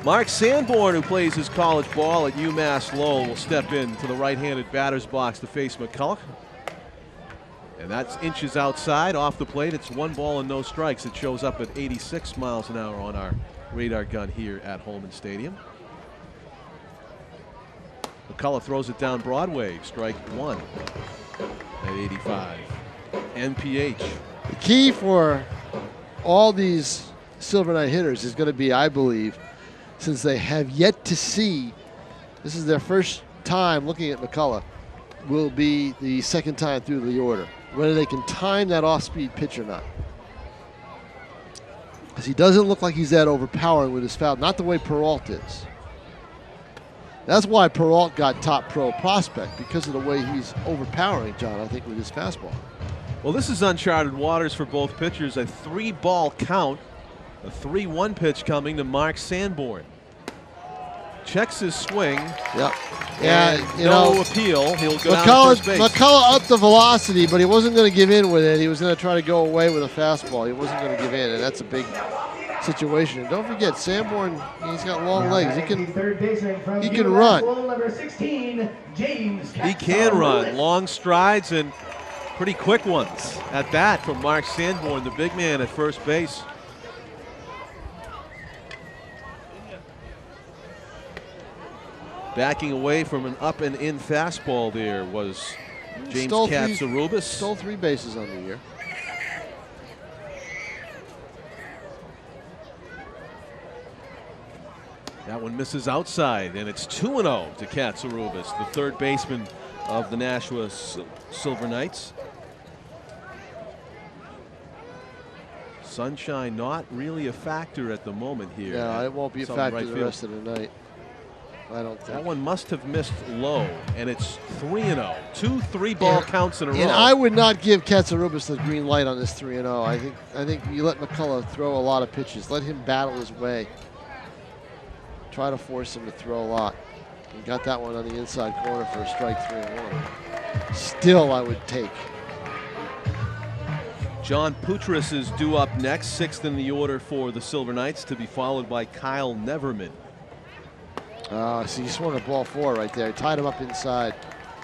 A: Mark Sanborn, who plays his college ball at UMass Lowell, will step in to the right-handed batter's box to face McCulloch. And that's inches outside, off the plate. It's 1 ball and no strikes. It shows up at 86 miles an hour on our radar gun here at Holman Stadium. McCullough throws it down Broadway, strike 1 at 85. NPH.
B: The key for all these Silver Knight hitters is going to be, I believe, since they have yet to see, this is their first time looking at McCullough, will be the second time through the order. Whether they can time that off-speed pitch or not. Because he doesn't look like he's that overpowering with his foul, not the way Perrault is. That's why Perrault got top pro prospect, because of the way he's overpowering, John, I think, with his fastball.
A: Well, this is uncharted waters for both pitchers. A 3-ball count, a 3-1 pitch coming to Mark Sanborn. Checks his swing.
B: Yep. Yeah, you
A: no
B: know,
A: appeal. He'll go down to first base.
B: McCullough upped the velocity, but he wasn't going to give in with it. He was going to try to go away with a fastball. He wasn't going to give in, and that's a big situation. And don't forget, Sanborn, he's got long legs. He can run.
C: Number 16, James
A: He can run long strides and pretty quick ones at that from Mark Sanborn, the big man at first base. Backing away from an up and in fastball there was James Katsarubis.
B: Stole 3 bases on the year.
A: That one misses outside, and it's 2-0 to Katsarubis, the third baseman of the Nashua Silver Knights. Sunshine not really a factor at the moment here.
B: Yeah, it won't be a factor the rest of the night. I don't think.
A: That one must have missed low, and it's 3-0. 2 3-ball counts in a row.
B: And I would not give Katsarubis the green light on this 3-0. I think you let McCullough throw a lot of pitches. Let him battle his way. Try to force him to throw a lot. He got that one on the inside corner for a strike 3-1. Still, I would take.
A: John Putras is due up next, 6th in the order for the Silver Knights, to be followed by Kyle Neverman.
B: See, he swung a ball 4 right there. He tied him up inside.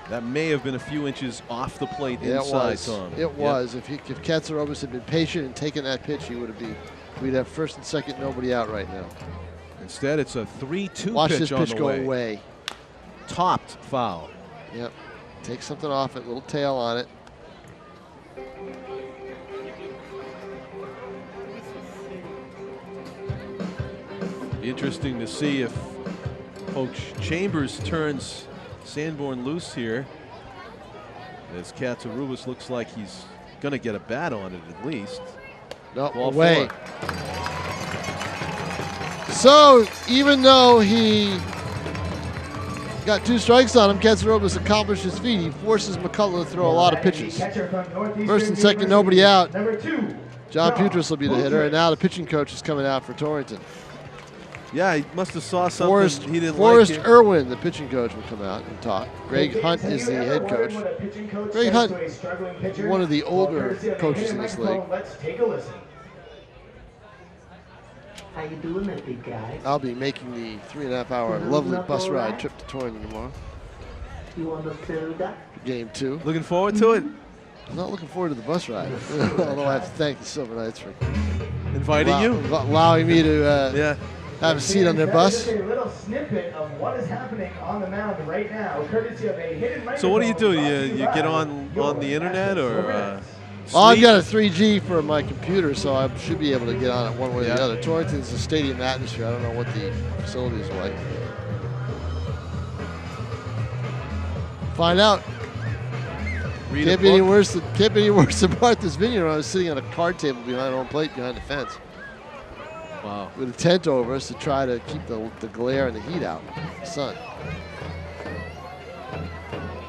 A: That may have been a few inches off the plate inside, Tom.
B: It was. If Katsarubis had been patient and taken that pitch, we'd have first and second, nobody out right now.
A: Instead, it's a 3-2
B: Watch
A: pitch
B: this
A: on
B: pitch
A: the
B: go
A: way.
B: away.
A: Topped foul.
B: Yep. Take something off it, little tail on it.
A: Be interesting to see if Coach Chambers turns Sanborn loose here, as Katsarubis looks like he's going to get a bat on it at least.
B: No,
A: Ball
B: away.
A: 4.
B: So even though he got 2 strikes on him, Katsarubis accomplished his feat. He forces McCullough to throw a lot of pitches. First and second, nobody out. John Putras will be the hitter, and now the pitching coach is coming out for Torrington.
A: Yeah, he must have saw something he didn't
B: Forrest
A: like.
B: Irwin, the pitching coach, will come out and talk. Greg Hunt is the head coach. Greg Hunt, one of the older coaches in this league.
C: Let's take a listen.
F: How you doing, that big guy?
B: I'll be making the 3.5-hour lovely bus ride trip to Torrington tomorrow.
F: You want a soda?
B: Game 2.
A: Looking forward to it.
B: I'm not looking forward to the bus ride. Although I have to thank the Silver Knights for
A: Inviting you?
B: allowing me to
A: Yeah.
B: have a seat on their bus.
C: That is a little snippet of what is happening on the mound right now, courtesy of a hidden microphone.
A: So what do you do?
C: brought to
A: You get
C: by
A: on
C: your
A: the internet
C: Nashua Silver
A: or
C: Knights.
B: Well, I've
A: sleep?
B: got a 3G for my computer, so I should be able to get on it one way or
A: Yeah.
B: the other. Torrington's a stadium atmosphere. I don't know what the facilities are like. Find out.
A: Read a
B: Can't be any
A: book?
B: worse than Martha's Vineyard. I was sitting on a card table behind home plate behind the fence
A: Wow.
B: with a tent over us to try to keep the glare and the heat out. The sun.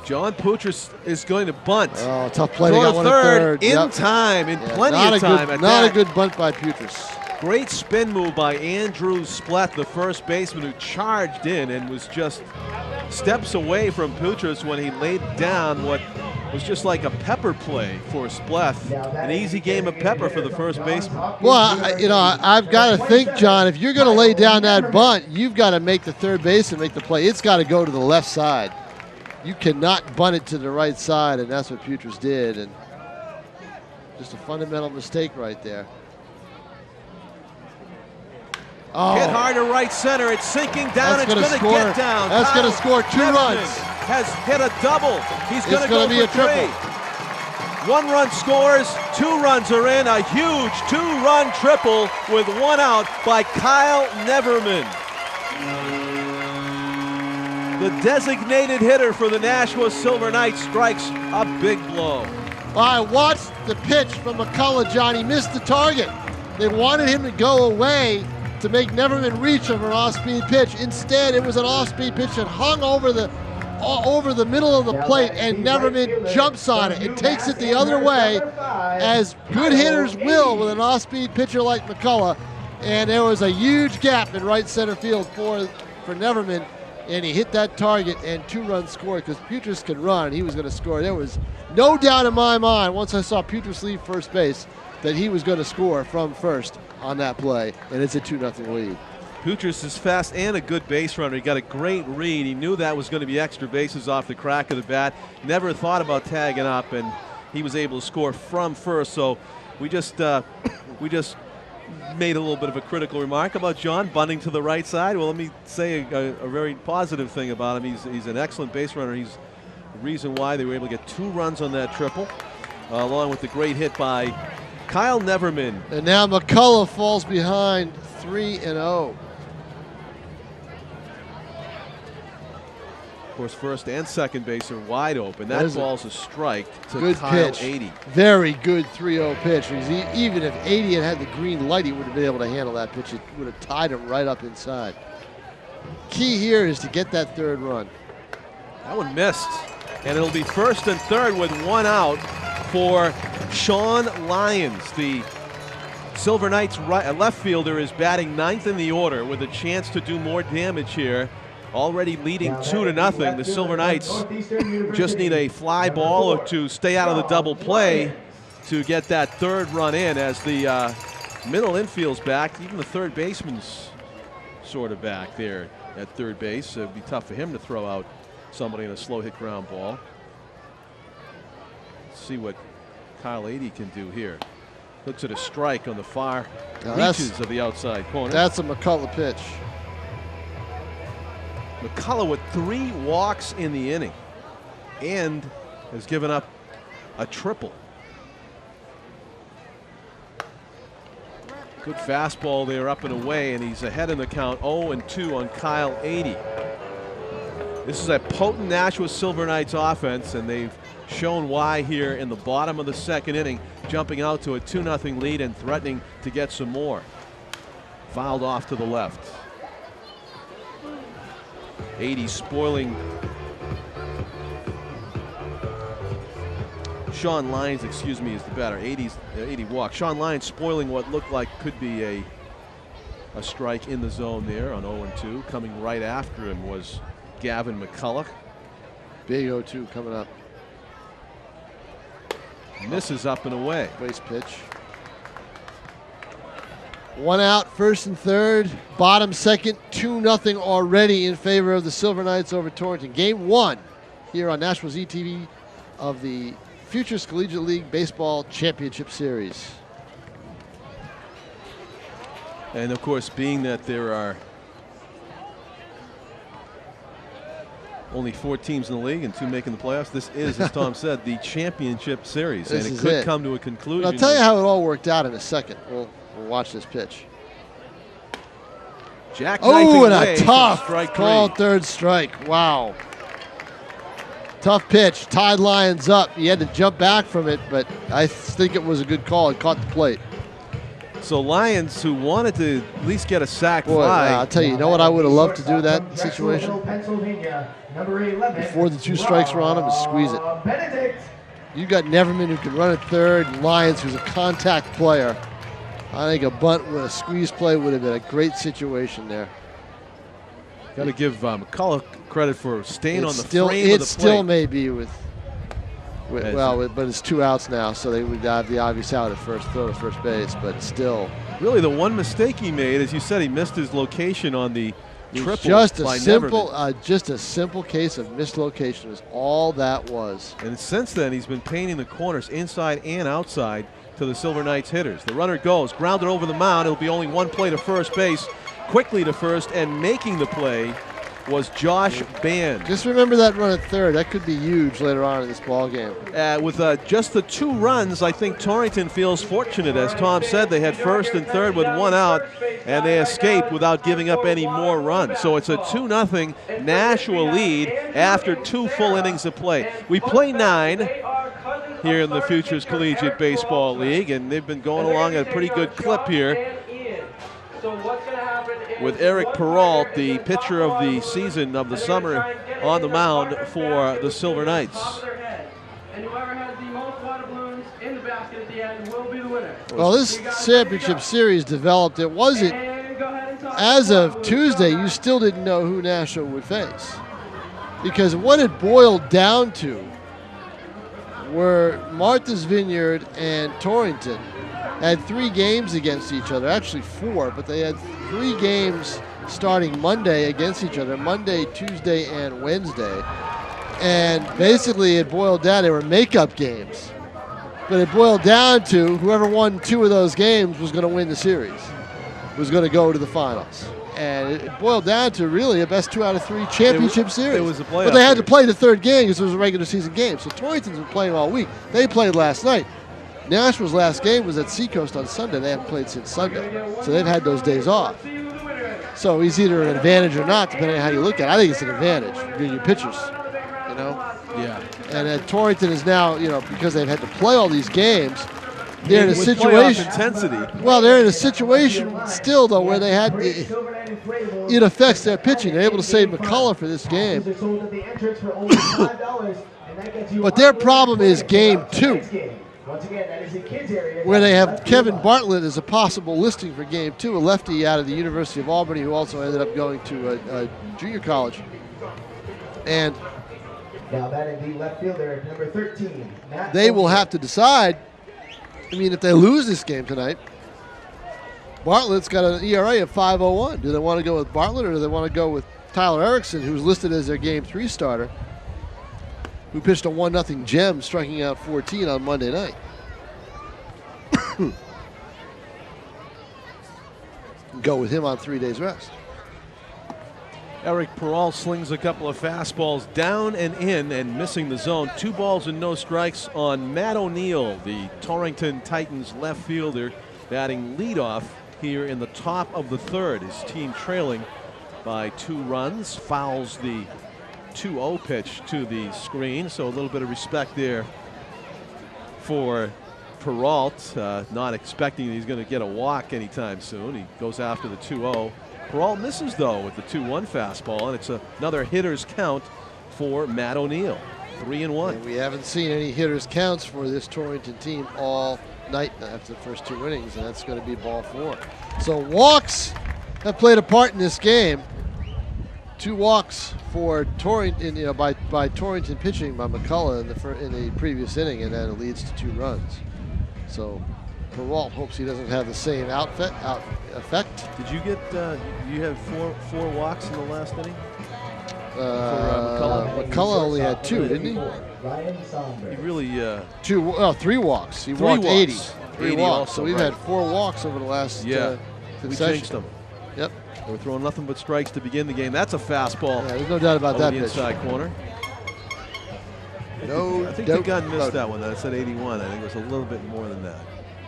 A: John Futures is going to bunt.
B: Oh, tough play. They
A: Throw
B: got
A: to
B: one at
A: third in
B: Yep.
A: time, in
B: Yeah,
A: plenty
B: not
A: of
B: a
A: time
B: good,
A: at
B: not
A: that.
B: a good bunt by Futures.
A: Great spin move by Andrew Splett, the first baseman who charged in and was just steps away from Futures when he laid down what was just like a pepper play for Splett. An easy game of pepper for the first baseman.
B: Well, I've got to think, John, if you're going to lay down that bunt, you've got to make the third base and make the play. It's got to go to the left side. You cannot bunt it to the right side, and that's what Futures did. And just a fundamental mistake right there. Oh,
A: Hit hard to right center. It's sinking down.
B: That's
A: It's
B: gonna
A: going to
B: score.
A: get down.
B: That's gonna
A: Kyle
B: score 2
A: Neverman
B: runs.
A: Has hit a double. He's going to
B: gonna
A: go
B: be a
A: for
B: triple.
A: 3. 1 run scores. 2 runs are in. A huge 2-run triple with 1 out by Kyle Neverman. The designated hitter for the Nashua Silver Knights strikes a big blow.
B: I watched the pitch from McCullough, John. He missed the target. They wanted him to go away to make Neverman reach for an off-speed pitch. Instead, it was an off-speed pitch that hung over the middle of the plate, and Neverman jumps on it and takes it the other way, as good hitters will with an off-speed pitcher like McCullough. And there was a huge gap in right center field for Neverman, and he hit that target and 2 runs scored because Futures could run. He was going to score. There was no doubt in my mind once I saw Futures leave first base that he was going to score from first on that play, and it's a 2-0 lead.
A: Futures is fast and a good base runner. He got a great read. He knew that was going to be extra bases off the crack of the bat. Never thought about tagging up, and he was able to score from first. So we just made a little bit of a critical remark about John bunting to the right side. Well, let me say a very positive thing about him. He's an excellent base runner. He's the reason why they were able to get 2 runs on that triple, along with the great hit by Kyle Neverman.
B: And now McCullough falls behind 3-0.
A: Of course, first and second base are wide open. That ball's a strike to
B: Good
A: Kyle
B: pitch.
A: 80.
B: Very good 3-0 pitch. Because even if 80 had the green light, he would have been able to handle that pitch. It would have tied him right up inside. Key here is to get that 3rd run.
A: That one missed. And it'll be first and third with 1 out for Sean Lyons. The Silver Knights left fielder is batting 9th in the order with a chance to do more damage here. Already leading 2-0. The Silver Knights just need a fly ball or to stay out of the double play to get that 3rd run in, as the middle infield's back. Even the third baseman's sort of back there at third base. It'd be tough for him to throw out somebody in a slow hit ground ball. Let's see what Kyle 80 can do here. Looks at a strike on the far reaches of the outside corner.
B: That's a McCullough pitch.
A: McCullough with 3 walks in the inning and has given up a triple. Good fastball there up and away, and he's ahead in the count 0-2 on Kyle 80. This is a potent Nashua Silver Knights offense, and they've shown why here in the bottom of the 2nd inning, jumping out to a 2-0 lead and threatening to get some more. Fouled off to the left. 80 spoiling Sean Lyons, excuse me, is the batter. 80 walk. Sean Lyons spoiling what looked like could be a strike in the zone there on 0-2. Coming right after him was Gavin McCullough.
B: Big 0-2 coming up.
A: Misses up and away.
B: Base pitch. 1 out, 1st and 3rd. Bottom 2nd, 2-0 already in favor of the Silver Knights over Torrington. Game 1 here on Nashua's ETV of the Futures Collegiate League Baseball Championship Series.
A: And of course, being that there are only 4 teams in the league and 2 making the playoffs, this is, as Tom said, the championship series.
B: This
A: and it
B: is
A: could
B: it.
A: come to a conclusion.
B: But I'll tell you how it all worked out in a second. We'll watch this pitch.
A: Jackknifing
B: And
A: away
B: a
A: from
B: tough
A: strike
B: call,
A: 3.
B: third strike. Wow. Tough pitch. Tied Lions up. He had to jump back from it, but I think it was a good call. It caught the plate.
A: So Lions, who wanted to at least get a sack
B: Boy,
A: fly.
B: I'll tell you, what I would have loved to do that situation?
C: Pennsylvania, number 11,
B: Before the 2 strikes were on him, is squeeze it.
C: Benedict.
B: You got Neverman who can run at third, and Lyons who's a contact player. I think a bunt with a squeeze play would have been a great situation there.
A: Got to give McCullough credit for staying on the
B: still,
A: frame of the
B: it
A: plate.
B: still may be but it's 2 outs now, so they would have the obvious out at first, throw to first base, but still.
A: Really, the one mistake he made, as you said, he missed his location on the triple.
B: Just a
A: by
B: simple,
A: Neverman.
B: just a simple case of mislocation is all that was.
A: And since then, he's been painting the corners inside and outside to the Silver Knights hitters. The runner goes, grounded over the mound. It'll be only one play to first base. Quickly to first, and making the play was Josh Band.
B: Just remember that run at third. That could be huge later on in this ball game.
A: With just the 2 runs, I think Torrington feels fortunate. As Tom said, they had first and third with 1 out, and they escaped without giving up any more runs. So it's a 2-0 Nashua lead after 2 full innings of play. We play 9 here in the Futures Collegiate Baseball League, and they've been going along at a pretty good clip here. With Eric Perrault, the pitcher of the season, of the summer, on the mound for the Silver Knights.
B: Well, this championship series developed. It wasn't, as of Tuesday, you still didn't know who Nashua would face. Because what it boiled down to were Martha's Vineyard and Torrington had 3 games against each other, actually 4, but they had 3 games starting Monday against each other, Monday, Tuesday, and Wednesday. And basically it boiled down, they were makeup games. But it boiled down to whoever won 2 of those games was going to win the series, was going to go to the finals. And it boiled down to really a best 2 out of 3 championship series.
A: It was a playoff
B: but they had to
A: series.
B: play the 3rd game because it was a regular season game. So Torrington's been playing all week. They played last night. Nashua's last game was at Seacoast on Sunday. They haven't played since Sunday. So they've had those days off. So he's either an advantage or not, depending on how you look at it. I think it's an advantage for your pitchers, you know?
A: Yeah.
B: And Torrington is now, because they've had to play all these games, they're in a
A: With
B: situation.
A: playoff intensity.
B: Well, they're in a situation still, though, where they had, it affects their pitching. They're able to save McCullough for this game. But their problem is game 2. Where they have Kevin Bartlett as a possible listing for game 2, a lefty out of the University of Albany who also ended up going to a junior college. And
C: Now batting the left fielder, number 13.
B: they will have to decide. I mean, if they lose this game tonight, Bartlett's got an ERA of 5.01. Do they want to go with Bartlett or do they want to go with Tyler Erickson, who's listed as their game 3 starter, who pitched a 1-0 gem, striking out 14 on Monday night? Go with him on 3 days rest.
A: Eric Perrault slings a couple of fastballs down and in and missing the zone. 2 balls and no strikes on Matt O'Neill, the Torrington Titans left fielder, batting leadoff here in the top of the 3rd. His team trailing by 2 runs, fouls the 2-0 pitch to the screen, so a little bit of respect there for Perrault, not expecting he's going to get a walk anytime soon. He goes after the 2-0. Perrault misses, though, with the 2-1 fastball, and it's another hitter's count for Matt O'Neill. 3-1.
B: And we haven't seen any hitter's counts for this Torrington team all night after the first 2 innings, and that's going to be ball 4. So walks have played a part in this game. 2 walks for Torrington, by Torrington pitching by McCullough in the previous inning, and then it leads to 2 runs. So Perrault hopes he doesn't have the same effect.
A: Did you get? You had four walks in the last inning.
B: McCullough only had 2, didn't he?
C: Ryan
A: He really
B: 3 walks. He
A: 3
B: walked
A: walks.
B: 80. 3
A: 80
B: walks.
A: also,
B: So we've
A: right.
B: had 4 walks over the last
A: we
B: concession.
A: jinxed them.
B: Yep.
A: They were throwing nothing but strikes to begin the game. That's a fastball.
B: Yeah, there's no doubt about
A: over
B: that
A: the
B: pitch.
A: inside corner.
B: No
A: I think
B: doubt
A: the gun
B: about
A: missed
B: it.
A: that one. That said 81. I think it was a little bit more than that.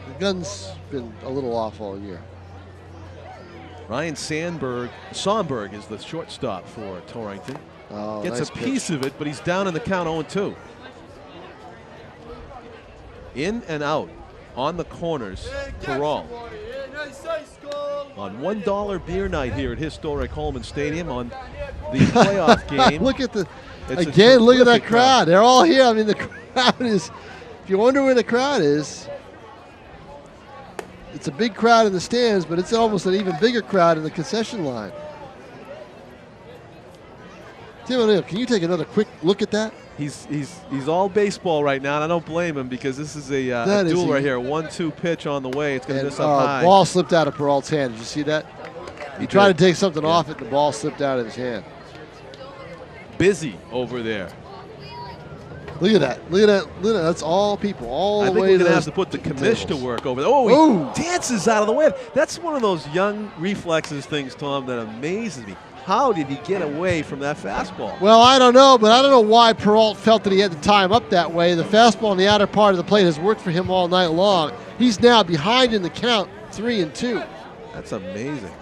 B: The gun's been a little off all year.
A: Ryan Sonberg is the shortstop for Torrington.
B: Oh,
A: Gets
B: nice
A: a piece of it, but he's down in the count 0-2. In and out on the corners, Perrault. On $1 beer night here at historic Holman Stadium on the playoff game.
B: Look at the
A: It's a
B: again. Look at that
A: terrific
B: crowd. They're all here. I mean, the crowd is. If you wonder where the crowd is, it's a big crowd in the stands, but it's almost an even bigger crowd in the concession line. Tim O'Neill, can you take another quick look at that?
A: He's all baseball right now, and I don't blame him because this is a duel right here. 1-2 pitch on the way. It's going to miss up high.
B: Ball slipped out of Perrault's hand. Did you see that? He tried to take something off it, and the ball slipped out of his hand.
A: Busy over there.
B: Look at that. Look at that. Look at that. That's all people. All the
A: I think
B: way
A: we're
B: to
A: going to have
B: those
A: to put the commish to
B: tables.
A: work over there. Oh,
B: Ooh.
A: he dances out of the way. That's one of those young reflexes things, Tom, that amazes me. How did he get away from that fastball?
B: Well, I don't know, but I don't know why Perrault felt that he had to tie him up that way. The fastball on the outer part of the plate has worked for him all night long. He's now behind in the count, 3-2.
A: That's amazing.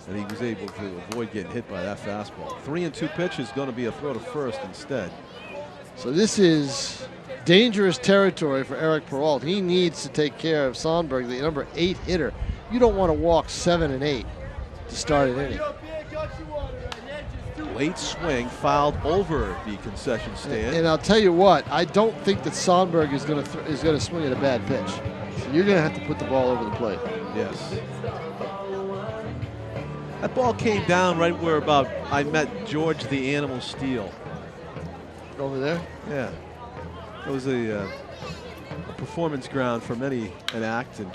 A: And he was able to avoid getting hit by that fastball. 3-2 pitch is going to be a throw to first instead.
B: So this is dangerous territory for Eric Perrault. He needs to take care of Sonberg, the number 8 hitter. You don't want to walk 7 and 8 to start an inning.
A: Late swing fouled over the concession stand.
B: And I'll tell you what, I don't think that Sonberg is going to swing at a bad pitch. So you're going to have to put the ball over the plate.
A: Yes. That ball came down right where about I met George the Animal Steele.
B: Over there?
A: Yeah. It was a performance ground for many an act. And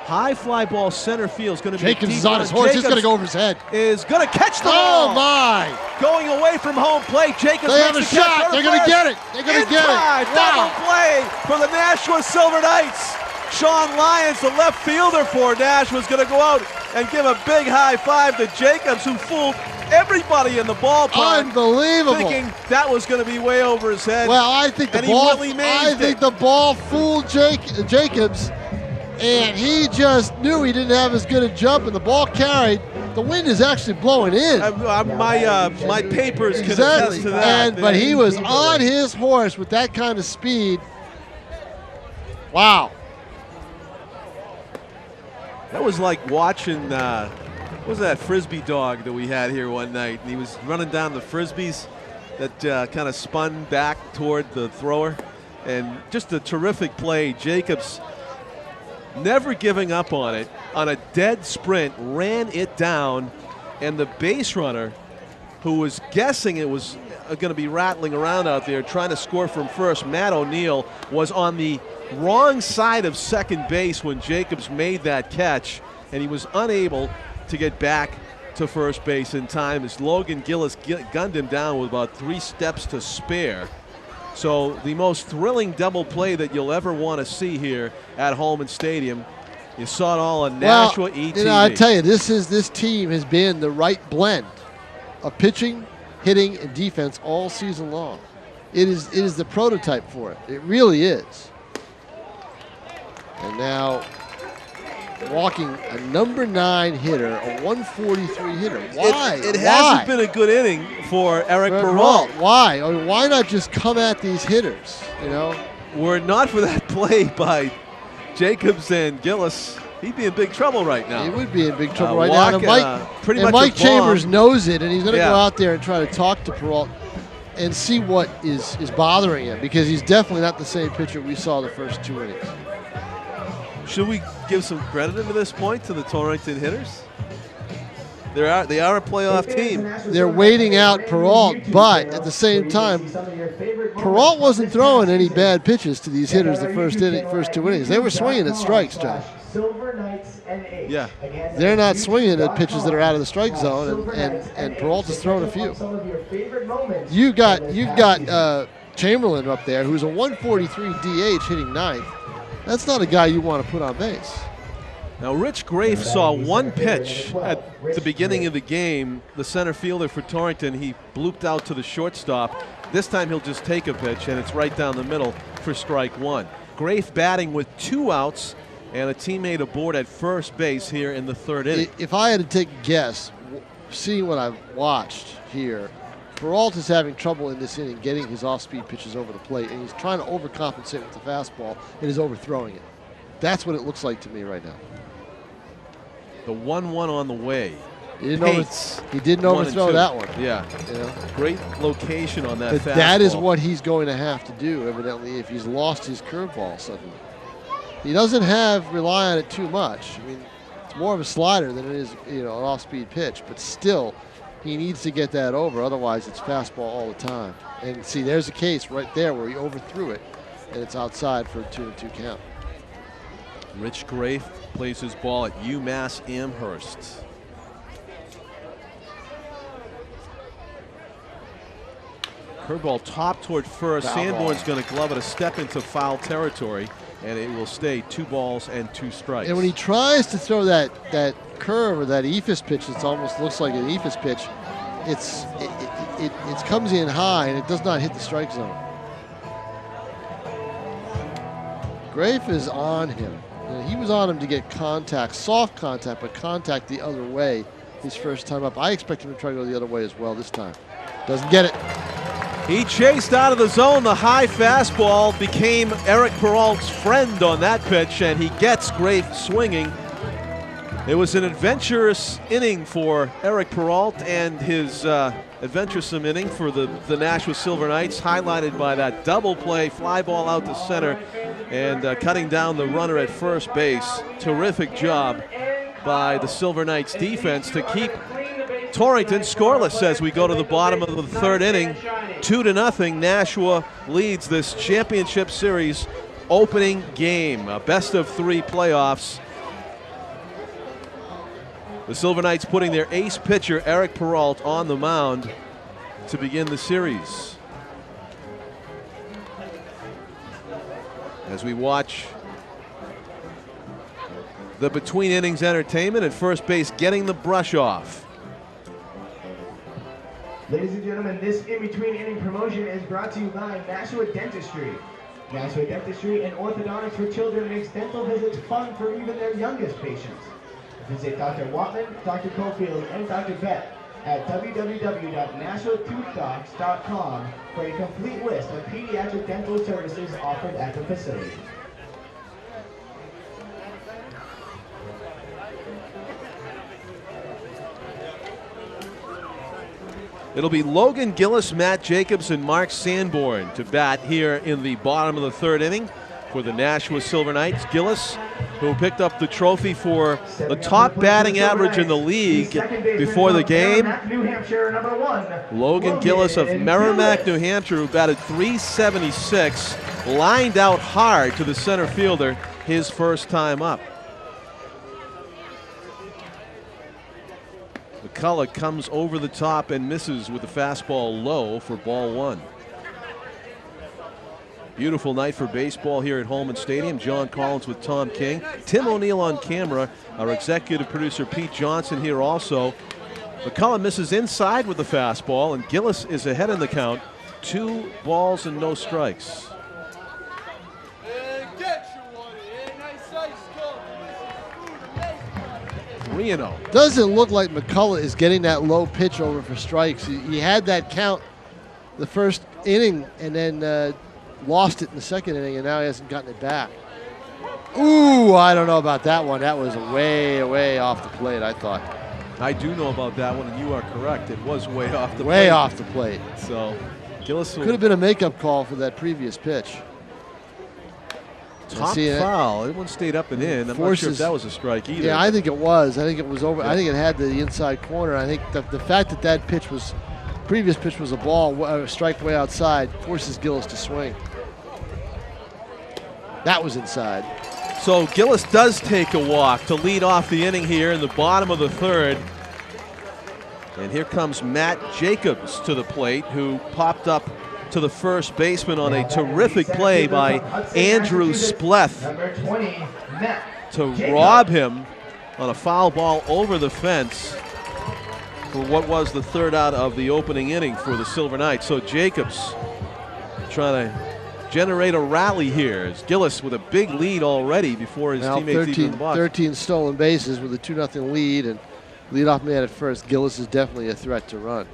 A: high fly ball center field is going to be
B: Jacobs
A: deep
B: is on his horse. He's going to go over his head.
A: Is going to catch the
B: Oh,
A: ball.
B: my.
A: Going away from home plate. Jacobs
B: They have a
A: makes the catch.
B: shot. They're going to get it. They're going to get it.
A: Double
B: Wow.
A: play for the Nashua Silver Knights. Sean Lyons, the left fielder for Nashua, is going to go out and give a big high five to Jacobs, who fooled everybody in the ballpark.
B: Unbelievable.
A: Thinking that was going to be way over his head.
B: Well, I think the
A: And he
B: ball.
A: Willie
B: I
A: Mays
B: think
A: it.
B: the ball fooled Jacobs, and he just knew he didn't have as good a jump, and the ball carried. The wind is actually blowing in.
A: My papers can
B: Exactly.
A: attest to that.
B: But he was on his horse with that kind of speed. Wow.
A: That was like watching, what was that Frisbee dog that we had here one night? And he was running down the Frisbees that kind of spun back toward the thrower. And just a terrific play. Jacobs never giving up on it. On a dead sprint, ran it down. And the base runner, who was guessing it was going to be rattling around out there trying to score from first, Matt O'Neill, was on the wrong side of second base when Jacobs made that catch, and he was unable to get back to first base in time as Logan Gillis gunned him down with about 3 steps to spare. So the most thrilling double play that you'll ever want to see here at Holman Stadium. You saw it all on Nashua ETV.
B: You know, I tell you, this team has been the right blend of pitching, hitting, and defense all season long. It is the prototype for it. It really is. And now walking a number 9 hitter, a 143 hitter. Why?
A: It
B: Why?
A: hasn't been a good inning for Eric Perrault.
B: Why? I mean, why not just come at these hitters? You know.
A: Were it not for that play by Jacobs and Gillis, he'd be in big trouble right now.
B: He would be in big trouble right
A: Walk,
B: now. And
A: much
B: Mike
A: a
B: Chambers
A: bomb.
B: knows it, and he's going to
A: Yeah.
B: go out there and try to talk to Perrault and see what is bothering him, because he's definitely not the same pitcher we saw the first 2 innings.
A: Should we give some credit at this point to the Torrington hitters? They are a playoff team.
B: They're waiting out Perrault, but at the same time, Perrault wasn't throwing any bad pitches to these hitters the first 2 innings. They were swinging at strikes, Josh.
A: Yeah.
B: They're not swinging at pitches that are out of the strike zone, and Perrault is throwing a few. You've got Chamberlain up there, who's a 143 DH hitting ninth. That's not a guy you want to put on base.
A: Now, Rich Grafe saw one pitch at the beginning of the game. The center fielder for Torrington, he blooped out to the shortstop. This time he'll just take a pitch, and it's right down the middle for strike one. Grafe batting with 2 outs and a teammate aboard at first base here in the 3rd inning.
B: If I had to take a guess, seeing what I've watched here, Perrault is having trouble in this inning getting his off-speed pitches over the plate, and he's trying to overcompensate with the fastball and is overthrowing it. That's what it looks like to me right now.
A: The 1-1 on the way.
B: He didn't overthrow that one.
A: Yeah.
B: You know?
A: Great location on that
B: but
A: fastball.
B: that is what he's going to have to do, evidently, if he's lost his curveball suddenly. He doesn't rely on it too much. I mean, it's more of a slider than it is, an off-speed pitch, but still, he needs to get that over. Otherwise, it's fastball all the time. And see, there's a case right there where he overthrew it, and it's outside for a 2-2 count.
A: Rich Grafe plays his ball at UMass Amherst. Curveball top toward first. Sanborn's going to glove it, a step into foul territory, and it will stay 2 balls and 2 strikes.
B: And when he tries to throw that curve or that eephus pitch, it almost looks like an eephus pitch. It comes in high and it does not hit the strike zone. Grafe is on him. He was on him to get contact, soft contact, but contact the other way his first time up. I expect him to try to go the other way as well this time. Doesn't get it.
A: He chased out of the zone. The high fastball became Eric Perrault's friend on that pitch, and he gets Grafe swinging. It was an adventurous inning for Eric Perrault and his adventuresome inning for the Nashua Silver Knights, highlighted by that double play, fly ball out to center, and cutting down the runner at first base. Terrific job by the Silver Knights defense to keep Torrington scoreless as we go to the bottom of the 3rd inning. 2-0, Nashua leads this championship series opening game, a best-of-3 playoffs. The Silver Knights putting their ace pitcher, Eric Perrault, on the mound to begin the series. As we watch the between innings entertainment, at first base getting the brush off.
C: Ladies and gentlemen, this in-between inning promotion is brought to you by Nashua Dentistry. Nashua Dentistry and Orthodontics for Children makes dental visits fun for even their youngest patients. Visit Dr. Watman, Dr. Cofield, and Dr. Bett at www.nashuatoothdocs.com for a complete list of pediatric dental services offered at the facility.
A: It'll be Logan Gillis, Matt Jacobs, and Mark Sanborn to bat here in the bottom of the 3rd inning for the Nashua Silver Knights. Gillis, who picked up the trophy for the top batting average in the league before the game. Logan Gillis of Merrimack, New Hampshire, who batted .376, lined out hard to the center fielder his first time up. McCullough comes over the top and misses with the fastball low for ball 1. Beautiful night for baseball here at Holman Stadium. John Collins with Tom King. Tim O'Neill on camera. Our executive producer Pete Johnson here also. McCullough misses inside with the fastball, and Gillis is ahead in the count. 2 balls and no strikes. Reno.
B: Doesn't look like McCullough is getting that low pitch over for strikes. He had that count the first inning and then lost it in the 2nd inning, and now he hasn't gotten it back. Ooh, I don't know about that one. That was way, way off the plate, I thought.
A: I do know about that one, and you are correct. It was way off the plate.
B: Way off the plate.
A: So Gillis
B: could have been a makeup call for that previous pitch.
A: Top foul. It one stayed up and in. I'm not sure if that was a strike either.
B: Yeah, I think it was. I think it was over. Yeah. I think it had the inside corner. I think the fact that that pitch was, previous pitch was a ball, a strike way outside, forces Gillis to swing. That was inside.
A: So Gillis does take a walk to lead off the inning here in the bottom of the third. And here comes Matt Jacobs to the plate, who popped up to the first baseman on a terrific play by Andrew Spleth to rob him on a foul ball over the fence for what was the third out of the opening inning for the Silver Knights. So Jacobs trying to generate a rally here. As Gillis with a big lead already before his teammates even in the box.
B: 13 stolen bases with a 2-0 lead, and leadoff man at first. Gillis is definitely a threat to run.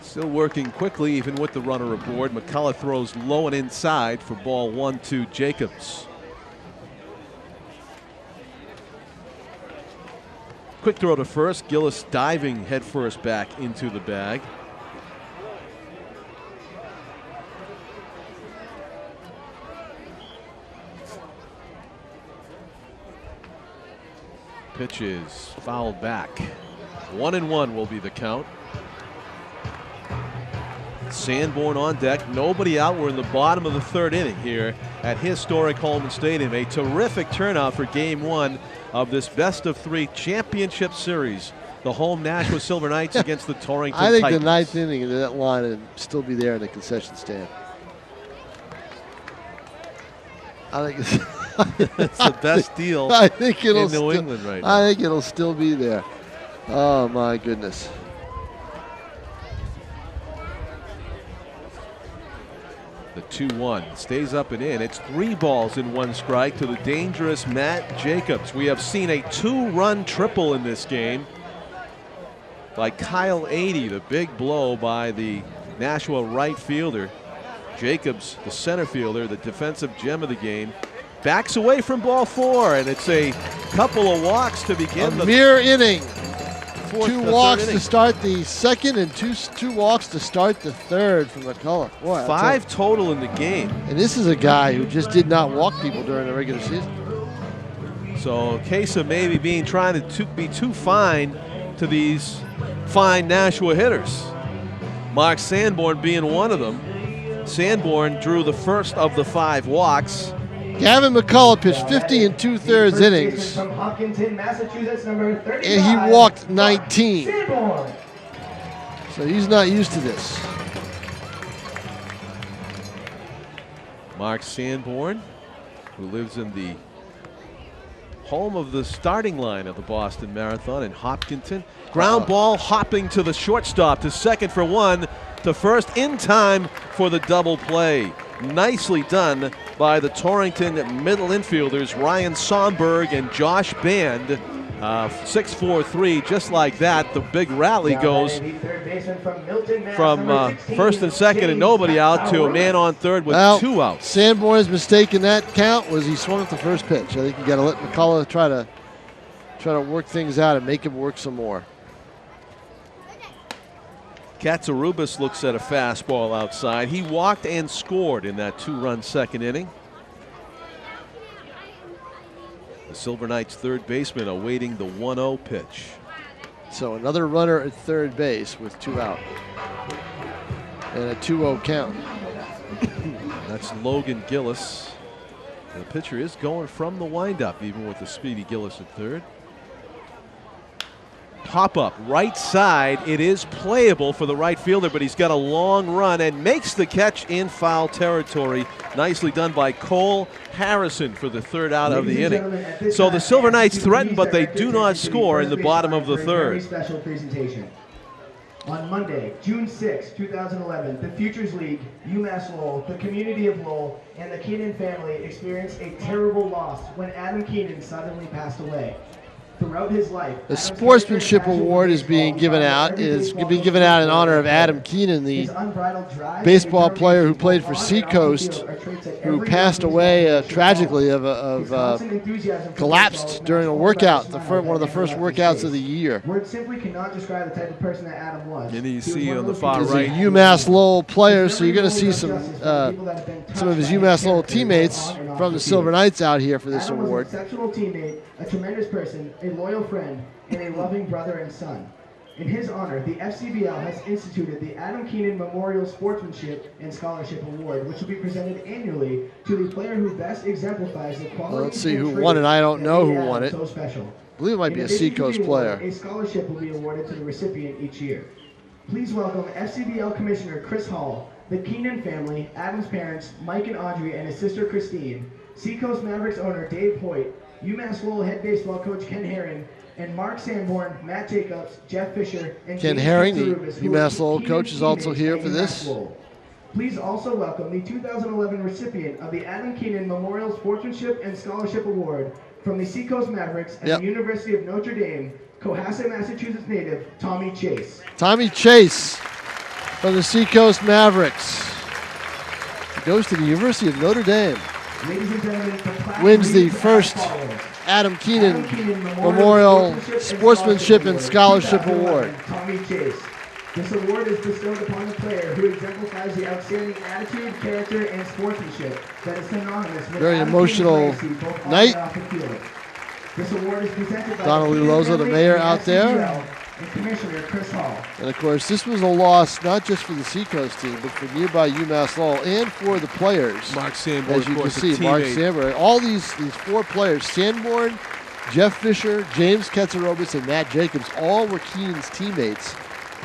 A: Still working quickly even with the runner aboard. McCullough throws low and inside for ball 1 to Jacobs. Quick throw to first. Gillis diving headfirst back into the bag. Pitch is fouled back. 1-1 will be the count. Sanborn on deck, nobody out. We're in the bottom of the third inning here at historic Holman Stadium. A terrific turnout for game 1 of this best-of-3 championship series. The home Nashua Silver Knights against the Torrington Titans.
B: I think the 9th inning of that line would still be there in the concession stand. I think
A: it's the best deal
B: I think it'll
A: in New England right now.
B: I think it'll still be there. Oh, my goodness.
A: The 2-1 stays up and in. It's 3 balls and 1 strike to the dangerous Matt Jacobs. We have seen a 2-run triple in this game by Kyle 80, the big blow by the Nashua right fielder. Jacobs, the center fielder, the defensive gem of the game, backs away from ball 4, and it's a couple of walks to begin
B: the mere inning. 2 walks to start the second and two walks to start the third from McCullough. Boy,
A: 5 total in the game.
B: And this is a guy who just did not walk people during the regular season.
A: So a case of maybe trying to be too fine to these fine Nashua hitters. Mark Sanborn being one of them. Sanborn drew the first of the 5 walks.
B: Gavin McCullough pitched 50 2/3 innings,
C: from Hopkinton, Massachusetts, number 35,
B: and he walked 19.
C: Sanborn.
B: So he's not used to this.
A: Mark Sanborn, who lives in the home of the starting line of the Boston Marathon in Hopkinton. Ground ball hopping to the shortstop, to second for 1, to first in time for the double play. Nicely done by the Torrington middle infielders, Ryan Somberg and Josh Band. 6-4-3, just like that. The big rally goes from first and second and nobody out to a man on third with 2 outs.
B: Sanborn's mistake in that count was he swung at the first pitch. I think you got to let McCullough try to work things out and make him work some more.
A: Katsarubis looks at a fastball outside. He walked and scored in that 2-run second inning. The Silver Knights third baseman awaiting the 1-0 pitch.
B: So another runner at third base with 2 out. And a 2-0 count.
A: That's Logan Gillis. The pitcher is going from the windup, even with the speedy Gillis at third. Pop up right side. It is playable for the right fielder, but he's got a long run and makes the catch in foul territory. Nicely done by Cole Harrison for the third out of the inning. So the Silver Knights threaten, but they do not score in the bottom of the third.
C: Special presentation. On Monday, June 6, 2011, the Futures League, UMass Lowell, the community of Lowell, and the Keenan family experienced a terrible loss when Adam Keenan suddenly passed away. Throughout his life,
B: The Sportsmanship Award is being given out. It's being given out in honor of Adam Keenan, the baseball player who played for Seacoast, who passed away tragically collapsed during a workout, one of the first workouts of the year.
C: Words simply cannot describe the type of person that Adam was.
A: And you see on the far
B: He's
A: right,
B: a UMass Lowell player, so you're going to see some of his UMass Lowell teammates from the Silver Knights out here for this
C: Adam was
B: award.
C: an exceptional teammate, a tremendous person, a loyal friend, and a loving brother and son. In his honor, the FCBL has instituted the Adam Keenan Memorial Sportsmanship and Scholarship Award, which will be presented annually to the player who best exemplifies the quality.
B: Well, let's see who won it. I don't know who won it.
C: So special.
B: I believe it might be a Seacoast player.
C: A scholarship will be awarded to the recipient each year. Please welcome FCBL Commissioner Chris Hall, the Keenan family, Adam's parents, Mike and Audrey, and his sister Christine, Seacoast Mavericks owner Dave Hoyt, UMass Lowell head baseball coach Ken Herring, and Mark Sanborn, Matt Jacobs, Jeff Fisher, and
B: Ken
C: James
B: Herring, the
C: Katsarubis, who
B: UMass
C: are
B: Lowell
C: Keenan
B: coach, is also
C: teammates
B: here
C: at
B: for this.
C: UMass Lowell. Please also welcome the 2011 recipient of the Adam Keenan Memorial Sportsmanship and Scholarship Award from the Seacoast Mavericks and the University of Notre Dame, Cohasset, Massachusetts native, Tommy Chase.
B: Tommy Chase from the Seacoast Mavericks. He goes to the University of Notre Dame.
C: Ladies and gentlemen,
B: Wins the first Adam Keenan Memorial Sportsmanship and Scholarship Award.
C: Tommy Chase. This award is bestowed upon a player who exemplifies the outstanding attitude, character, and sportsmanship that is synonymous with
B: Very
C: Adam
B: emotional
C: Keenan's legacy, both on
B: night.
C: and off the field. This award is presented by
B: Donnelly
C: the
B: Loza, the
C: family
B: mayor,
C: and
B: out there.
C: FCBL and Commissioner Chris Hall.
B: And of course, this was a loss not just for the Seacoast team, but for nearby UMass Lowell and for the players.
A: Mark Sanborn,
B: as you
A: of
B: can
A: course, a
B: see, Mark
A: teammate.
B: Sanborn. All these four players, Sanborn, Jeff Fisher, James Katsarubis, and Matt Jacobs, all were Keenan's teammates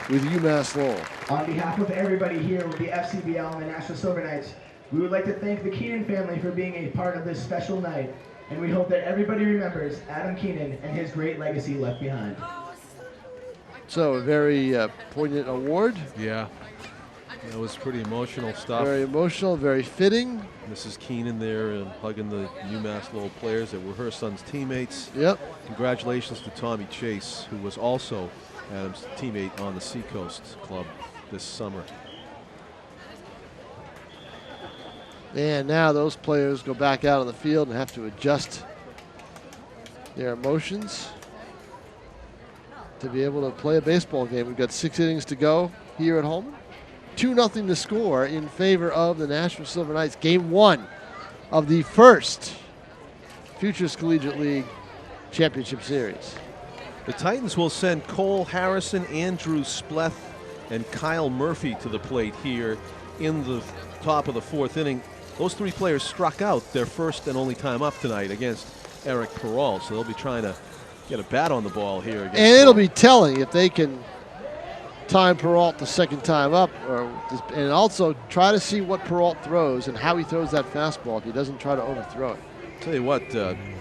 B: with UMass Lowell.
C: On behalf of everybody here with the FCBL and the Nashua Silver Knights, we would like to thank the Keenan family for being a part of this special night, and we hope that everybody remembers Adam Keenan and his great legacy left behind.
B: So a very poignant award.
A: Yeah, that was pretty emotional stuff.
B: Very emotional, very fitting.
A: Mrs. Keenan there and hugging the UMass Lowell players that were her son's teammates.
B: Yep.
A: Congratulations to Tommy Chase, who was also Adam's teammate on the Seacoast Club this summer.
B: And now those players go back out on the field and have to adjust their emotions to be able to play a baseball game. We've got 6 innings to go here at Holman. 2-0 to score in favor of the Nashua Silver Knights. Game 1 of the first Futures Collegiate League Championship Series.
A: The Titans will send Cole Harrison, Andrew Spleth, and Kyle Murphy to the plate here in the top of the 4th inning. Those 3 players struck out their first and only time up tonight against Eric Perrault, so they'll be trying to get a bat on the ball here.
B: And it'll be telling if they can time Perrault the second time up, and also try to see what Perrault throws and how he throws that fastball if he doesn't try to overthrow it.
A: Tell you what,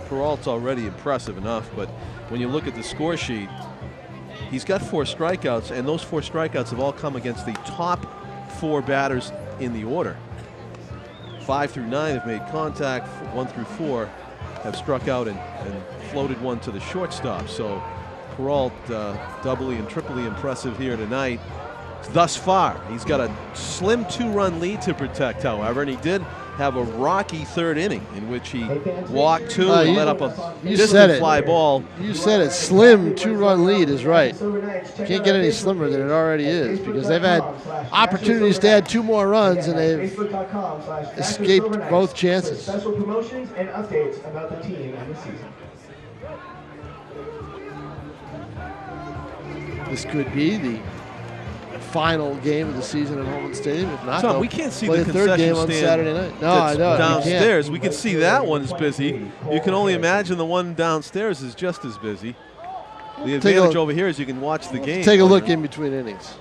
A: Perrault's already impressive enough, but when you look at the score sheet, he's got 4 strikeouts, and those 4 strikeouts have all come against the top 4 batters in the order. 5 through 9 have made contact, 1 through 4 have struck out and floated one to the shortstop. So Perrault doubly and triply impressive here tonight. Thus far, he's got a slim 2-run lead to protect, however, and he did have a rocky 3rd inning in which he walked 2 and let up a distant fly ball.
B: You said it. Slim 2-run lead is right. Can't get any slimmer than it already is, because they've had opportunities to add 2 more runs and they've escaped both chances.
C: Special promotions and updates about the team and the season.
B: This could be the final game of the season at Holman Stadium. If not,
A: Tom, we can't see
B: play
A: the
B: a 3rd game
A: concession
B: on
A: stand
B: Saturday night. No, I know.
A: downstairs. We can see that one's busy. You can only imagine the one downstairs is just as busy. The advantage over here is you can watch the game.
B: Take a look in between innings.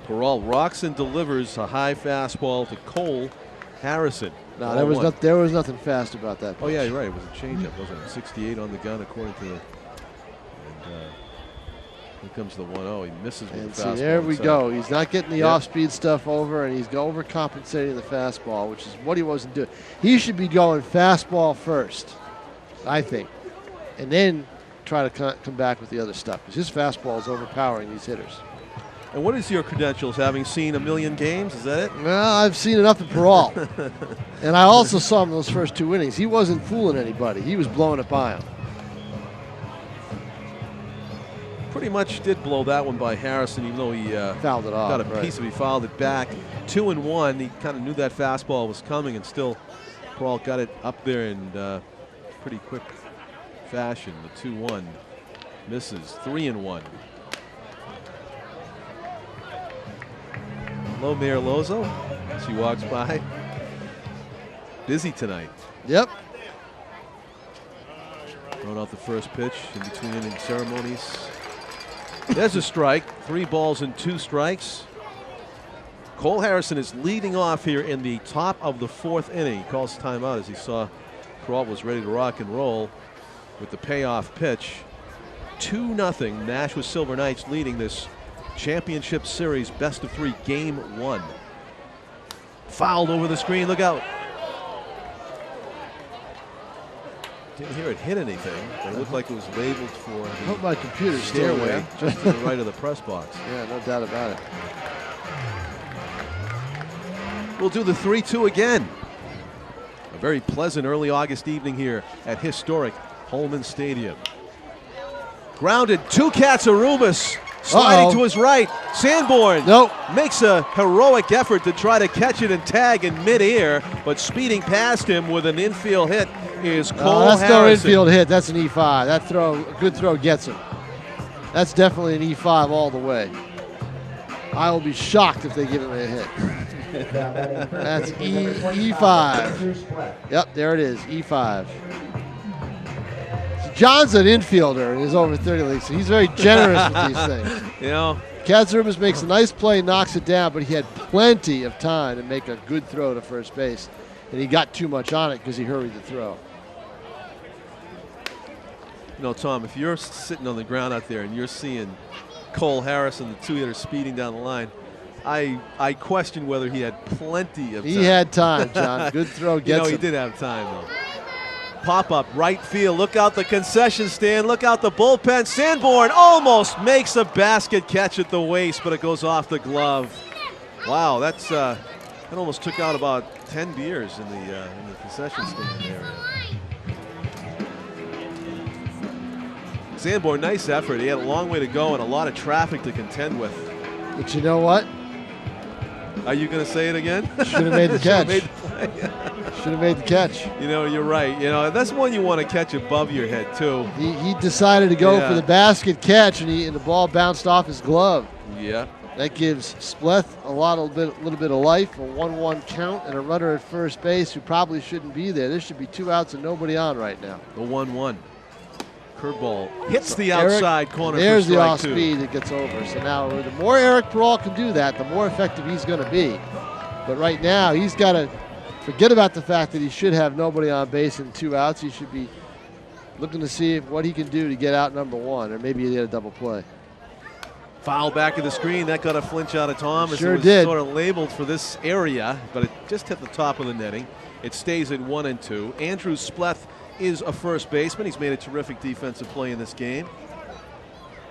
A: Perrault rocks and delivers a high fastball to Cole Harrison.
B: No, there was nothing fast about that pitch.
A: Oh yeah, you're right. It was a changeup, wasn't it? 68 on the gun, according to the. Here comes the 1-0. He misses with
B: And
A: the
B: see,
A: fastball.
B: there we
A: inside.
B: go. He's not getting the
A: Yep.
B: off-speed stuff over, and he's overcompensating the fastball, which is what he wasn't doing. He should be going fastball first, I think, and then try to come back with the other stuff, because his fastball is overpowering these hitters.
A: And what is your credentials, having seen a million games? Is that it?
B: Well, I've seen enough of Perrault. And I also saw him those first 2 innings. He wasn't fooling anybody. He was blowing it by him.
A: Pretty much did blow that one by Harrison, even though he
B: Fouled it off.
A: got a
B: right.
A: piece of it. He fouled it back. 2-1. He kind of knew that fastball was coming, and still Perrault got it up there in pretty quick fashion. The 2-1 misses. 3-1. Hello, Mayor Lozo, as he walks by. Busy tonight.
B: Yep.
A: Throwing out the first pitch in between inning ceremonies. There's a strike. 3 balls and 2 strikes. Cole Harrison is leading off here in the top of the 4th inning. He calls timeout as he saw Perrault was ready to rock and roll with the payoff pitch. 2-0. Nashua Silver Knights leading this championship series best of 3 game 1. Fouled over the screen. Look out. Didn't hear it hit anything, but it looked like it was labeled for
B: I hope my
A: the
B: computer's still
A: stairway
B: there.
A: just to the right of the press box.
B: Yeah, no doubt about it.
A: We'll do the 3-2 again. A very pleasant early August evening here at historic Holman Stadium. Grounded, 2 cats Arumas sliding to his right. Sanborn makes a heroic effort to try to catch it and tag in midair, but speeding past him with an infield hit is Cole
B: That's
A: Harrison.
B: no infield hit. That's an E5. That throw, a good throw gets him. That's definitely an E5 all the way. I will be shocked if they give him a hit. That's E5. Yep, there it is, E5. So John's an infielder in his over 30 league, so he's very generous with these things.
A: You know,
B: Kazurumas makes a nice play, knocks it down, but he had plenty of time to make a good throw to first base, and he got too much on it because he hurried the throw.
A: You know, Tom, if you're sitting on the ground out there and you're seeing Cole Harrison, the 2 hitters speeding down the line, I question whether he had plenty of time.
B: He had time, John. Good throw gets
A: he
B: him.
A: did have time, though. Pop up, right field. Look out the concession stand. Look out the bullpen. Sanborn almost makes a basket catch at the waist, but it goes off the glove. Wow, that almost took out about 10 beers in the concession stand area. Sanborn, nice effort. He had a long way to go and a lot of traffic to contend with.
B: But you know what?
A: Are you going to say it again?
B: Should have made the catch.
A: Should
B: have made the catch.
A: You know, you're right. You know, that's one you want to catch above your head, too.
B: He decided to go for the basket catch, and the ball bounced off his glove.
A: Yeah.
B: That gives Spleth a little bit of life, a 1-1 count, and a runner at first base who probably shouldn't be there. There should be 2 outs and nobody on right now.
A: The 1-1. Curveball hits the outside corner.
B: There's
A: for
B: the
A: strike
B: off
A: 2.
B: speed that gets over. So now the more Eric Perrault can do that, the more effective he's going to be. But right now, he's got to forget about the fact that he should have nobody on base and 2 outs. He should be looking to see what he can do to get out number 1, or maybe he get a double play.
A: Foul back of the screen. That got a flinch out of Tom.
B: Sure
A: it was
B: did.
A: sort of labeled for this area, but it just hit the top of the netting. It stays at 1-2. Andrew Spleth is a first baseman. He's made a terrific defensive play in this game.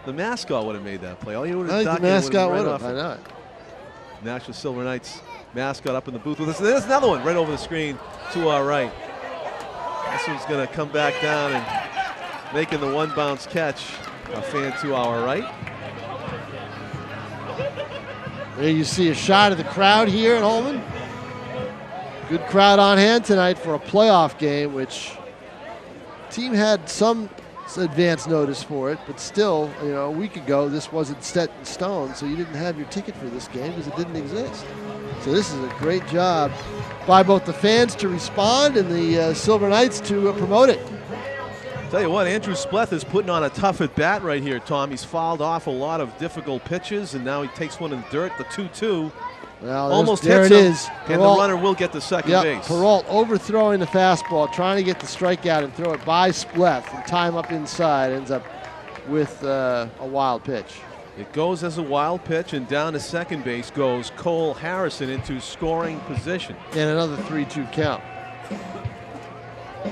A: The mascot would have made that play. All you would have
B: I think the mascot would have. Why not?
A: Nashua Silver Knights mascot up in the booth with us. There's another one right over the screen to our right. This one's going to come back down and making the 1 bounce catch. A fan to our right.
B: There you see a shot of the crowd here at Holman. Good crowd on hand tonight for a playoff game, which team had some advance notice for it, but still, a week ago this wasn't set in stone, so you didn't have your ticket for this game because it didn't exist. So this is a great job by both the fans to respond and the Silver Knights to promote it.
A: Tell you what, Andrew Spleth is putting on a tough at bat right here, Tom. He's fouled off a lot of difficult pitches, and now he takes one in the dirt. The 2-2
B: well,
A: almost
B: there
A: hits
B: it
A: him,
B: is.
A: and the runner will get to second base.
B: Perrault overthrowing the fastball, trying to get the strikeout and throw it by Spleth, and time up inside ends up with a wild pitch.
A: It goes as a wild pitch, and down to second base goes Cole Harrison into scoring position.
B: And another 3-2 count.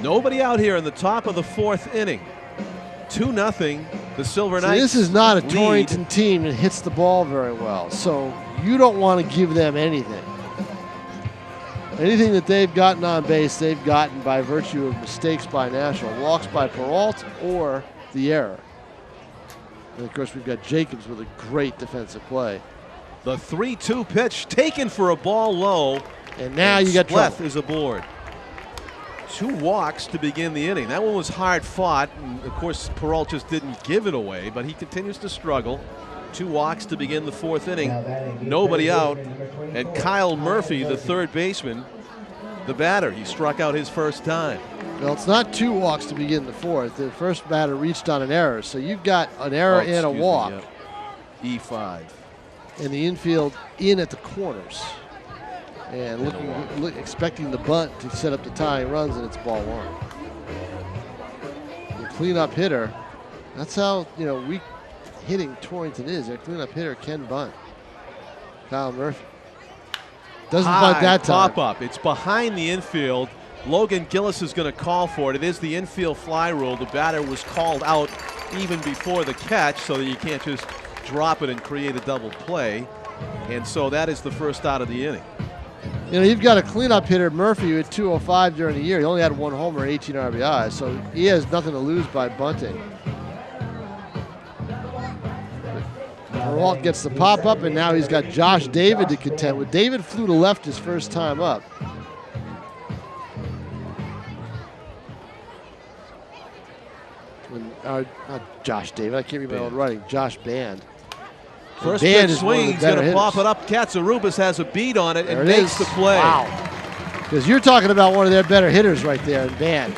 A: Nobody out here in the top of the 4th inning. 2-0. The Silver
B: So
A: Knights.
B: this is not a
A: lead.
B: Torrington team that hits the ball very well. So you don't want to give them anything. Anything that they've gotten on base, they've gotten by virtue of mistakes by Nashua, walks by Perrault, or the error. And of course, we've got Jacobs with a great defensive play.
A: The 3-2 pitch taken for a ball low.
B: And now you got
A: Spleth
B: trouble.
A: is aboard. 2 walks to begin the inning. That one was hard fought. And of course, Perrault just didn't give it away, but he continues to struggle. 2 walks to begin the 4th inning. Nobody out. And Kyle Murphy, the third baseman, the batter. He struck out his first time.
B: Well, it's not 2 walks to begin the 4th. The first batter reached on an error. So you've got an error and a
A: excuse me,
B: walk.
A: yep. E5.
B: And the infield in at the corners. And expecting the bunt to set up the tying runs, and it's ball 1. The cleanup hitter, that's how weak hitting Torrington is. Their cleanup hitter can bunt. Kyle Murphy doesn't bunt that time.
A: Pop up. It's behind the infield. Logan Gillis is going to call for it. It is the infield fly rule. The batter was called out even before the catch, so that you can't just drop it and create a double play. And so that is the first out of the inning.
B: You've got a cleanup hitter, Murphy, with 205 during the year. He only had 1 homer and 18 RBIs, so he has nothing to lose by bunting. Perrault gets the pop-up, and now he's got Josh David to contend with. David flew to left his first time up. Not Josh David, I can't read my own writing. Josh Band.
A: First
B: Band
A: pitch
B: is one of the
A: swing, he's
B: better
A: going to pop
B: hitters.
A: it up. Katsarubis has a beat on it
B: There
A: and
B: it
A: makes
B: is.
A: the play.
B: Wow. Because you're talking about one of their better hitters right there in Band.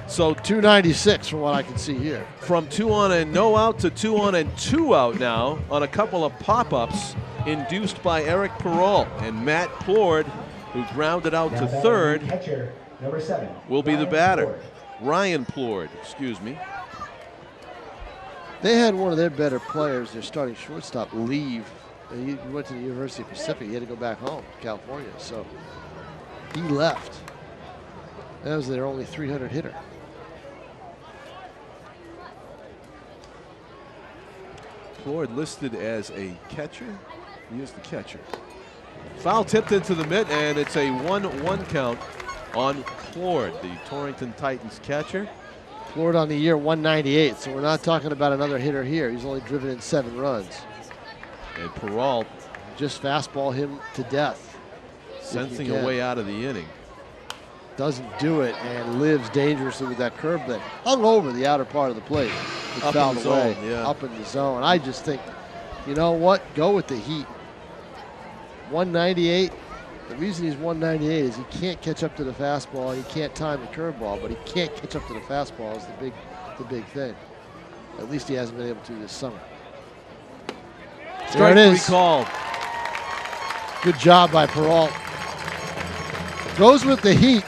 A: So
B: 296 from what I can see here.
A: from 2 on and no out to 2 on and 2 out now on a couple of pop-ups induced by Eric Perrault. And Matt Plord, who grounded out to third,
C: Catcher, number 7.
A: will be the
C: Ryan
A: batter.
C: Ford.
A: Ryan Plord, excuse me.
B: They had one of their better players, their starting shortstop, leave. He went to the University of Pacific. He had to go back home to California. So he left. That was their only 300 hitter.
A: Plord listed as a catcher. He is the catcher. Foul tipped into the mitt, and it's a 1-1 count on Plord, the Torrington Titans catcher.
B: Plord on the year 198, so we're not talking about another hitter here. He's only driven in 7 runs.
A: And Perrault
B: Just fastball him to death.
A: sensing a way out of the inning.
B: Doesn't do it and lives dangerously with that curve that hung over the outer part of the plate. It
A: Up
B: fouled
A: in the
B: away,
A: zone, yeah.
B: up in the zone. I just think, you know what? Go with the heat. 198. The reason he's 198 is he can't catch up to the fastball. He can't time the curveball, but he can't catch up to the fastball is the big thing. At least he hasn't been able to this summer.
A: Strike
B: there it
A: 3
B: is.
A: called.
B: Good job by Perrault. Goes with the heat.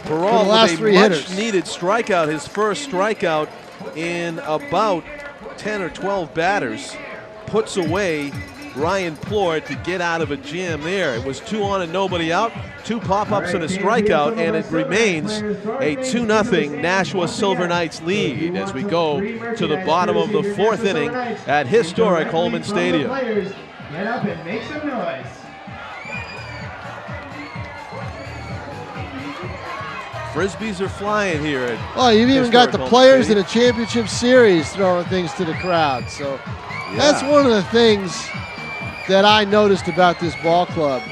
A: Perrault
B: last
A: with a
B: 3 hitters.
A: much-needed strikeout, his first strikeout in about 10 or 12 batters, puts away Ryan Plord to get out of a jam there. It was 2 on and nobody out, 2 pop-ups and a strikeout, and it remains a 2-0 Nashua Silver Knights lead as we go to the bottom of the 4th inning at historic Holman Stadium.
C: Get up and make some noise.
A: Frisbees are flying here at
B: Oh, you've even got the
A: historic
B: players in
A: Holman
B: a championship series throwing things to the crowd. So that's one of the things that I noticed about this ball club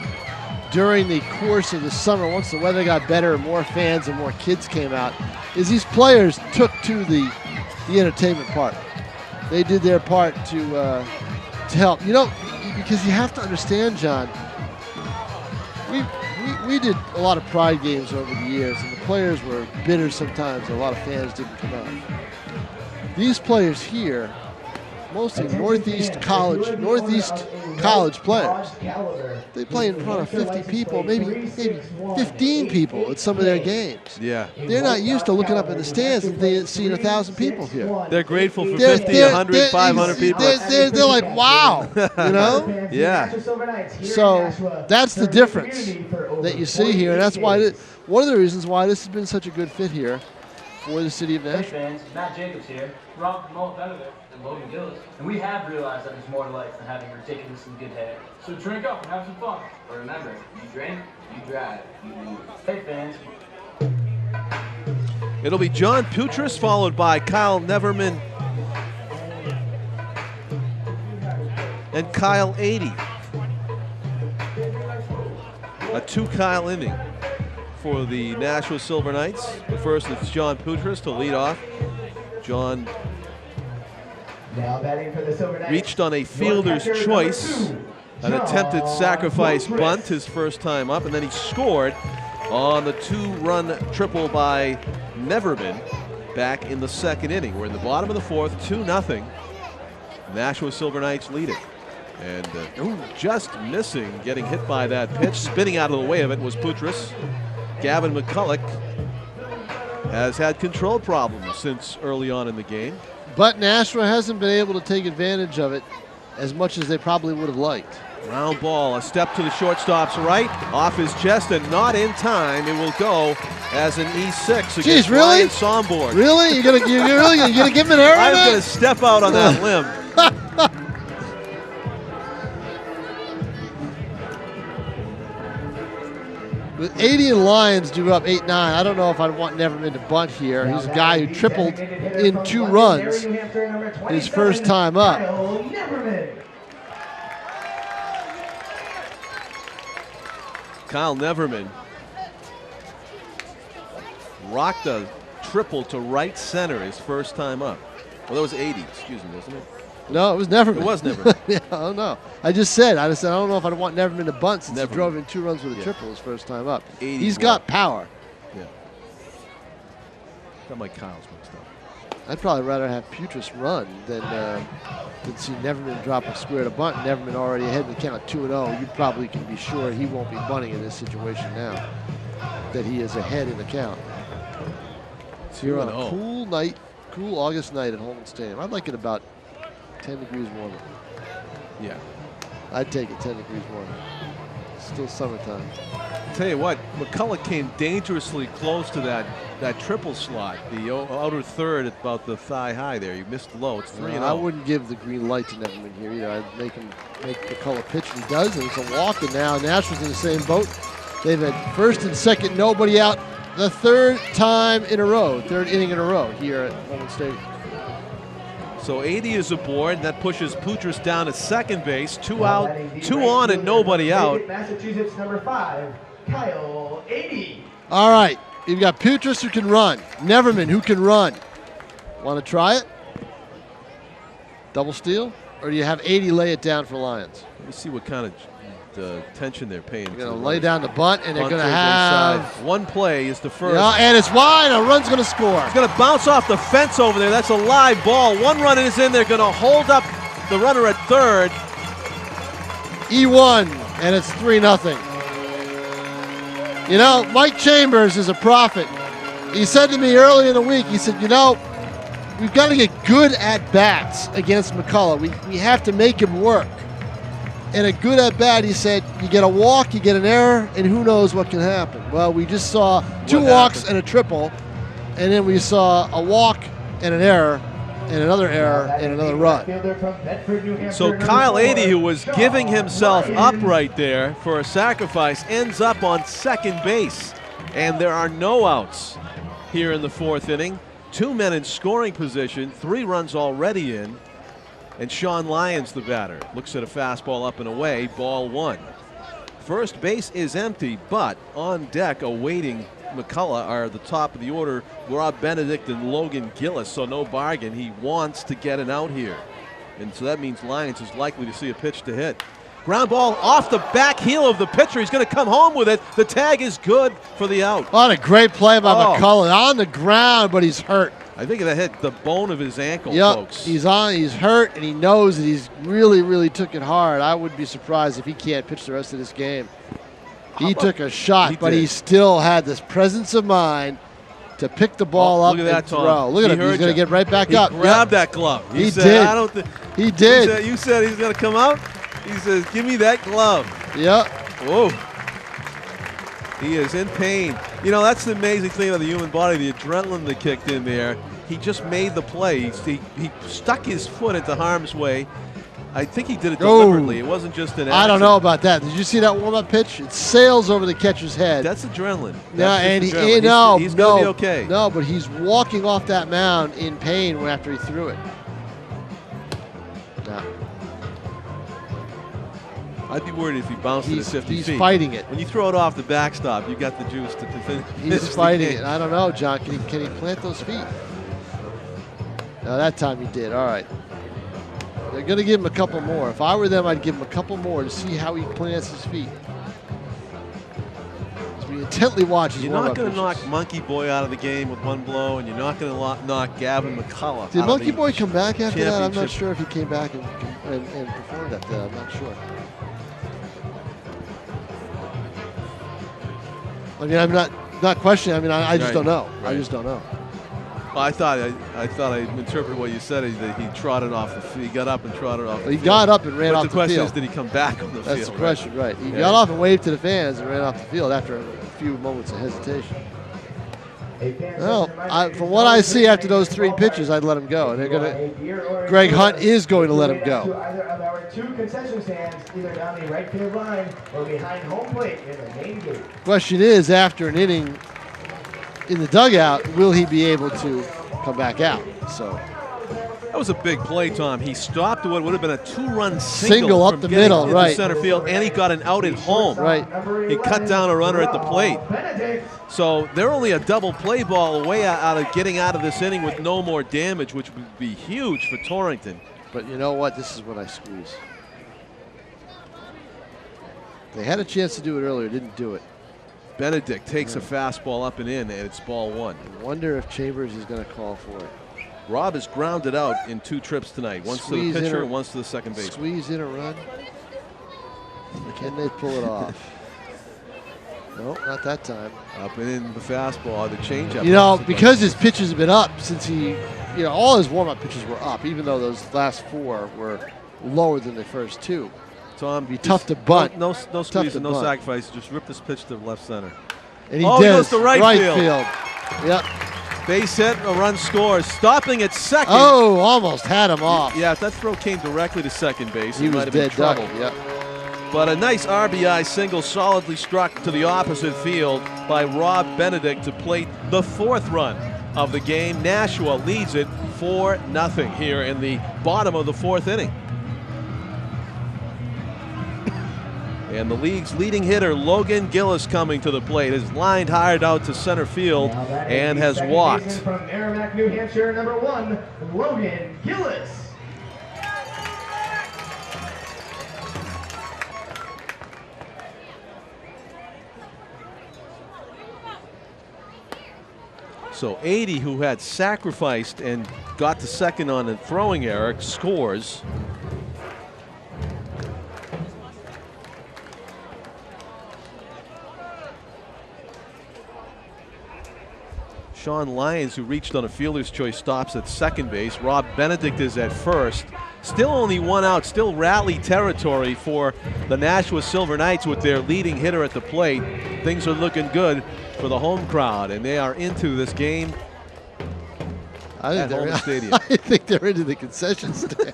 B: during the course of the summer, once the weather got better and more fans and more kids came out, is these players took to the entertainment part. They did their part to help. You know, because you have to understand, John, we did a lot of pride games over the years, and the players were bitter sometimes. A lot of fans didn't come out. These players here mostly Northeast college players. They play in front of 50 people, maybe 15 people at some of their games.
A: Yeah.
B: They're not used to looking up in the stands and seeing 1,000 people here.
A: They're grateful for 50, 100, 500 people.
B: They're like, wow, you know?
A: Yeah.
B: So that's the difference that you see here, and that's why one of the reasons why this has been such a good fit here for the city of Nashua.
G: Hey fans, Matt Jacobs here. Rob Mo Benedict and Logan Gillis. And we have realized that there's more to life than having ridiculously good hair. So drink up and have some fun. But remember, you drink, you drive, you lose. Hey fans.
A: It'll be John Putris followed by Kyle Neverman and Kyle 80. A 2-Kyle inning for the Nashua Silver Knights. But first, it's John Putris to lead off. John reached on a fielder's choice, an attempted sacrifice bunt his first time up, and then he scored on the 2-run triple by Neverman back in the second inning. We're in the bottom of the fourth, 2-0. Nashua Silver Knights lead it. And just missing, getting hit by that pitch, spinning out of the way of it was Putris. Gavin McCulloch has had control problems since early on in the game.
B: But Nashua hasn't been able to take advantage of it as much as they probably would have liked.
A: Ground ball, a step to the shortstop's right, off his chest and not in time. It will go as an E6 against Ryan Somborg.
B: Really? You're gonna give him an error?
A: I'm going to step out on that limb.
B: With 80 and Lions due up 8-9, I don't know if I'd want Neverman to bunt here. He's a guy who tripled in 2 runs his first time up.
A: Kyle Neverman rocked a triple to right center his first time up. Well, that was 80, excuse me, wasn't it?
B: No, it was Neverman.
A: It was Neverman.
B: Yeah, I don't know. I said, I don't know if I'd want Neverman to bunt since he drove in 2 runs with a triple his first time up. He's got power.
A: Yeah. Got my Kyle's mixed up.
B: I'd probably rather have Putris run than see Neverman drop a square to bunt. Neverman already ahead in the count 2-0. You probably can be sure he won't be bunting in this situation now that he is ahead in the count. So you're on a cool night, cool August night at Holman Stadium. I'd like it about 10 degrees warmer.
A: Yeah.
B: I'd take it 10 degrees warmer. Still summertime.
A: I'll tell you what, McCulloch came dangerously close to that triple slot, the outer third at about the thigh high there. You missed low. It's 3-0.
B: I wouldn't give the green light to Neverman here either. I'd make McCulloch pitch, and he does, and it's a walk, and now Nashua's in the same boat. They've had first and second, nobody out the third inning in a row here at Holman Stadium.
A: So 80 is aboard, and that pushes Putris down at second base. 2 out, 2 on, and nobody out.
C: Massachusetts number 5, Kyle 80.
B: All right, you've got Putris who can run, Neverman who can run. Want to try it? Double steal? Or do you have 80 lay it down for Lions?
A: Let me see what kind of attention they're paying.
B: They're going to lay down the bunt, and they're going to have...
A: One play is the first.
B: Yeah, and it's wide. A run's going to score.
A: It's going to bounce off the fence over there. That's a live ball. 1 run is in. They're going to hold up the runner at third.
B: E1, and it's 3-0. You know, Mike Chambers is a prophet. He said to me early in the week, he said, you know, we've got to get good at-bats against McCulloch. We have to make him work. And a good at-bat, he said, you get a walk, you get an error, and who knows what can happen. Well, we just saw 2 walks and a triple, and then we saw a walk and an error, and another error, and another run.
A: So Kyle 80, who was giving himself up right there for a sacrifice, ends up on second base. And there are no outs here in the 4th inning. 2 men in scoring position, 3 runs already in. And Sean Lyons, the batter, looks at a fastball up and away, ball 1. First base is empty, but on deck awaiting McCulloch are the top of the order, Rob Benedict and Logan Gillis, so no bargain. He wants to get an out here. And so that means Lyons is likely to see a pitch to hit. Ground ball off the back heel of the pitcher. He's going to come home with it. The tag is good for the out.
B: What a great play by McCulloch. On the ground, but he's hurt.
A: I think that hit the bone of his ankle,
B: Yep,
A: folks.
B: he's hurt, and he knows that he's really, really took it hard. I would be surprised if he can't pitch the rest of this game. He took a shot, but he still had this presence of mind to pick the ball up
A: look at
B: and
A: that, Tom.
B: throw. Look at him. He's going to get right back up.
A: He grabbed that glove.
B: He
A: said,
B: did.
A: I don't think
B: He did.
A: You said he's going to come out? He says, give me that glove.
B: Yep.
A: Whoa. He is in pain. You know, that's the amazing thing about the human body, the adrenaline that kicked in there. He just made the play. He stuck his foot into harm's way. I think he did it deliberately. It wasn't just an accident.
B: I don't know about that. Did you see that warm-up pitch? It sails over the catcher's head.
A: That's adrenaline.
B: Yeah, and
A: he's
B: going
A: to be okay.
B: No, but he's walking off that mound in pain after he threw it. No.
A: I'd be worried if he bounced it at 50 feet.
B: He's fighting it.
A: When you throw it off the backstop, you got the juice to finish.
B: He's fighting it. I don't know, John. Can he plant those feet? No, that time he did. All right. They're going to give him a couple more. If I were them, I'd give him a couple more to see how he plants his feet. As we intently watch his
A: You're not going to
B: pitches.
A: knock Monkey Boy out of the game with one blow, and you're not going to knock Gavin McCullough
B: Did
A: out
B: Monkey
A: of the
B: Boy come back after that? I'm not
A: championship.
B: sure if he came back and performed after that. I'm not sure. I mean, I'm not questioning. I mean, I just don't know. I just don't know.
A: Well, I thought I interpreted what you said, that he trotted off the field. He got up and trotted off the field.
B: He got up and ran off the field.
A: The question is, did he come back on the field?
B: That's the question, right. He got off and waved to the fans and ran off the field after a few moments of hesitation. Well, from what I see after those 3 pitches, I'd let him go. And they're gonna. Greg Hunt is going to let him go.
C: Either of our 2 concession stands, either down the right field line or behind home plate in the main gate.
B: Question is, after an inning in the dugout, will he be able to come back out? So
A: that was a big play, Tom. He stopped what would have been a 2-run single
B: up
A: from
B: the
A: getting
B: middle,
A: into
B: right?
A: Center field, and he got an out at home.
B: Right.
A: He cut down a runner at the plate. So they're only a double play ball away out of getting out of this inning with no more damage, which would be huge for Torrington.
B: But you know what? This is what I squeeze. They had a chance to do it earlier, didn't do it.
A: Benedict takes a fastball up and in, and it's ball 1.
B: I wonder if Chambers is going to call for it.
A: Rob is grounded out in 2 trips tonight. Once to the pitcher and once to the second base.
B: Squeeze in a run. Can they pull it off? No, not that time.
A: Up and in the fastball, the changeup.
B: You know, because his pitches have been up since all his warm-up pitches were up, even though those last 4 were lower than the first 2.
A: Tom,
B: be tough to bunt.
A: No squeeze and no sacrifice. Just rip this pitch to left center.
B: And he
A: he goes to right field.
B: Yep.
A: Base hit, a run scores. Stopping at second.
B: Oh, almost had him off.
A: Yeah, if that throw came directly to second base,
B: he
A: might
B: was
A: have been
B: dead
A: trouble.
B: duck. Yep.
A: But a nice RBI single solidly struck to the opposite field by Rob Benedict to plate the 4th run of the game. Nashua leads it 4-0 here in the bottom of the 4th inning. And the league's leading hitter, Logan Gillis, coming to the plate, is lined hard out to center field and has walked.
C: From Merrimack, New Hampshire, number 1, Logan Gillis.
A: So 80, who had sacrificed and got to second on a throwing error, scores. Sean Lyons, who reached on a fielder's choice, stops at second base. Rob Benedict is at first. Still only 1 out, still rally territory for the Nashua Silver Knights with their leading hitter at the plate. Things are looking good for the home crowd, and they are into this game at Holman Stadium.
B: I think they're into the concession stand.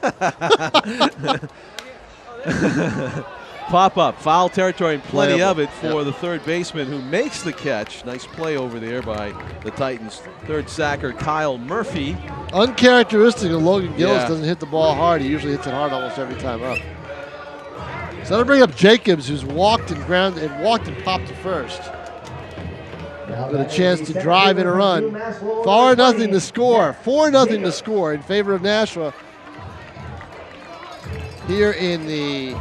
A: Pop-up, foul territory, and plenty
B: Playable.
A: of it for the third baseman who makes the catch. Nice play over there by the Titans. Third sacker, Kyle Murphy.
B: Uncharacteristic of Logan Gillis, doesn't hit the ball hard. He usually hits it hard almost every time up. So that'll bring up Jacobs, who's walked and popped to first. With a chance to drive in a run. 4-0 to score. 4-0 to score in favor of Nashua. Here in the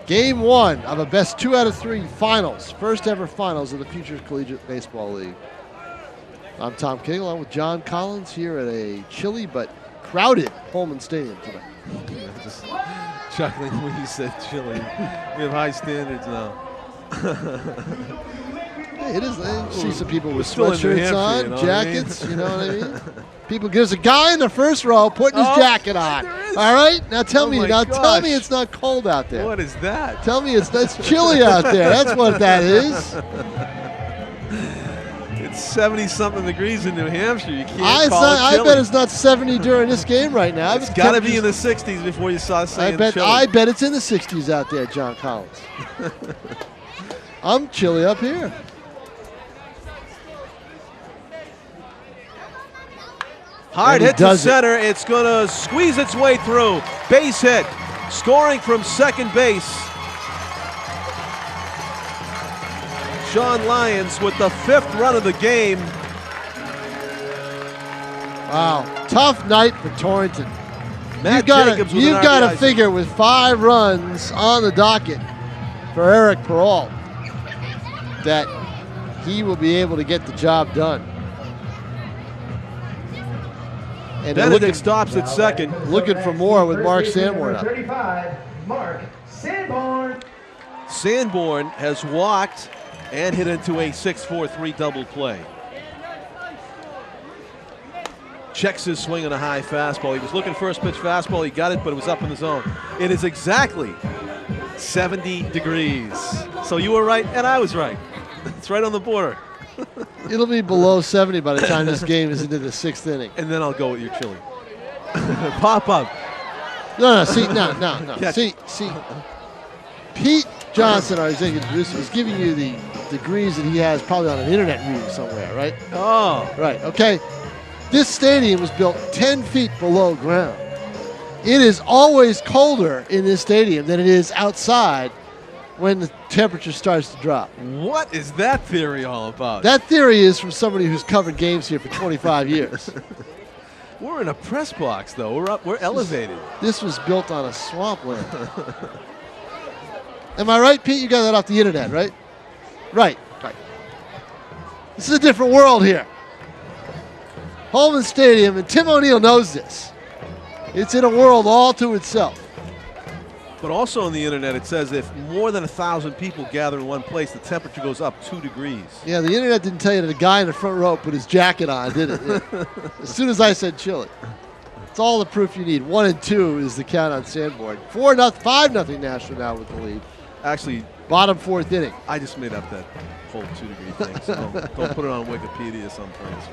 B: Game 1 of a best 2 out of 3 finals. First ever finals of the Futures Collegiate Baseball League. I'm Tom King, along with John Collins here at a chilly but crowded Holman Stadium today.
A: Just chuckling when you said chilly. We have high standards now.
B: Hey, it is. I see some people with
A: still in New
B: sweatshirts
A: Hampshire,
B: on,
A: you know what I mean?
B: jackets. You know what I mean? People, there's a guy in the first row putting his jacket on.
A: there is.
B: All right, now tell
A: Oh
B: me.
A: my
B: Now tell me
A: gosh.
B: it's not cold out there.
A: What is that?
B: Tell me it's chilly out there. That's what that is.
A: It's 70-something degrees in New Hampshire. You can't
B: I
A: call it chilly.
B: bet it's not 70 during this game right now.
A: It's got to be in the 60s before you saw saying chilly.
B: I bet it's in the 60s out there, John Collins. I'm chilly up here.
A: Hard
B: And he
A: hit to
B: does it.
A: center. It's going to squeeze its way through. Base hit. Scoring from second base. Sean Lyons with the 5th run of the game.
B: Wow, tough night for Torrington.
A: Matt Jacobs with
B: You've
A: an
B: got to
A: RBI.
B: figure with 5 runs on the docket for Eric Perrault that he will be able to get the job done. And they're
A: Benedict stops at second.
B: looking for more with Mark Sanborn up.
C: 35, Mark Sanborn.
A: Sanborn has walked and hit into a 6-4-3 double play. Checks his swing on a high fastball. He was looking first pitch fastball. He got it, but it was up in the zone. It is exactly 70 degrees. So you were right, and I was right. It's right on the border.
B: It'll be below 70 by the time this game is into the 6th inning.
A: And then I'll go with your chili. Pop up.
B: No.
A: Catch.
B: See. Pete Johnson, our executive producer, is giving you the degrees that he has probably on an internet reading somewhere, right?
A: Oh.
B: Right, okay. This stadium was built 10 feet below ground. It is always colder in this stadium than it is outside when the temperature starts to drop.
A: What is that theory all about?
B: That theory is from somebody who's covered games here for 25 years.
A: We're in a press box, though. We're up. We're elevated.
B: This was built on a swampland. Am I right, Pete? You got that off the internet, right? Right. This is a different world here. Holman Stadium, and Tim O'Neill knows this. It's in a world all to itself.
A: But also on the internet, it says if more than 1,000 people gather in one place, the temperature goes up 2 degrees.
B: Yeah, the internet didn't tell you that the guy in the front row put his jacket on, did it? Yeah. As soon as I said chilly. It's all the proof you need. 1 and 2 is the count on Sanborn. 5-0 Nashua now with the lead.
A: Actually,
B: bottom 4th inning.
A: I just made up that whole 2-degree thing. So don't put it on Wikipedia someplace.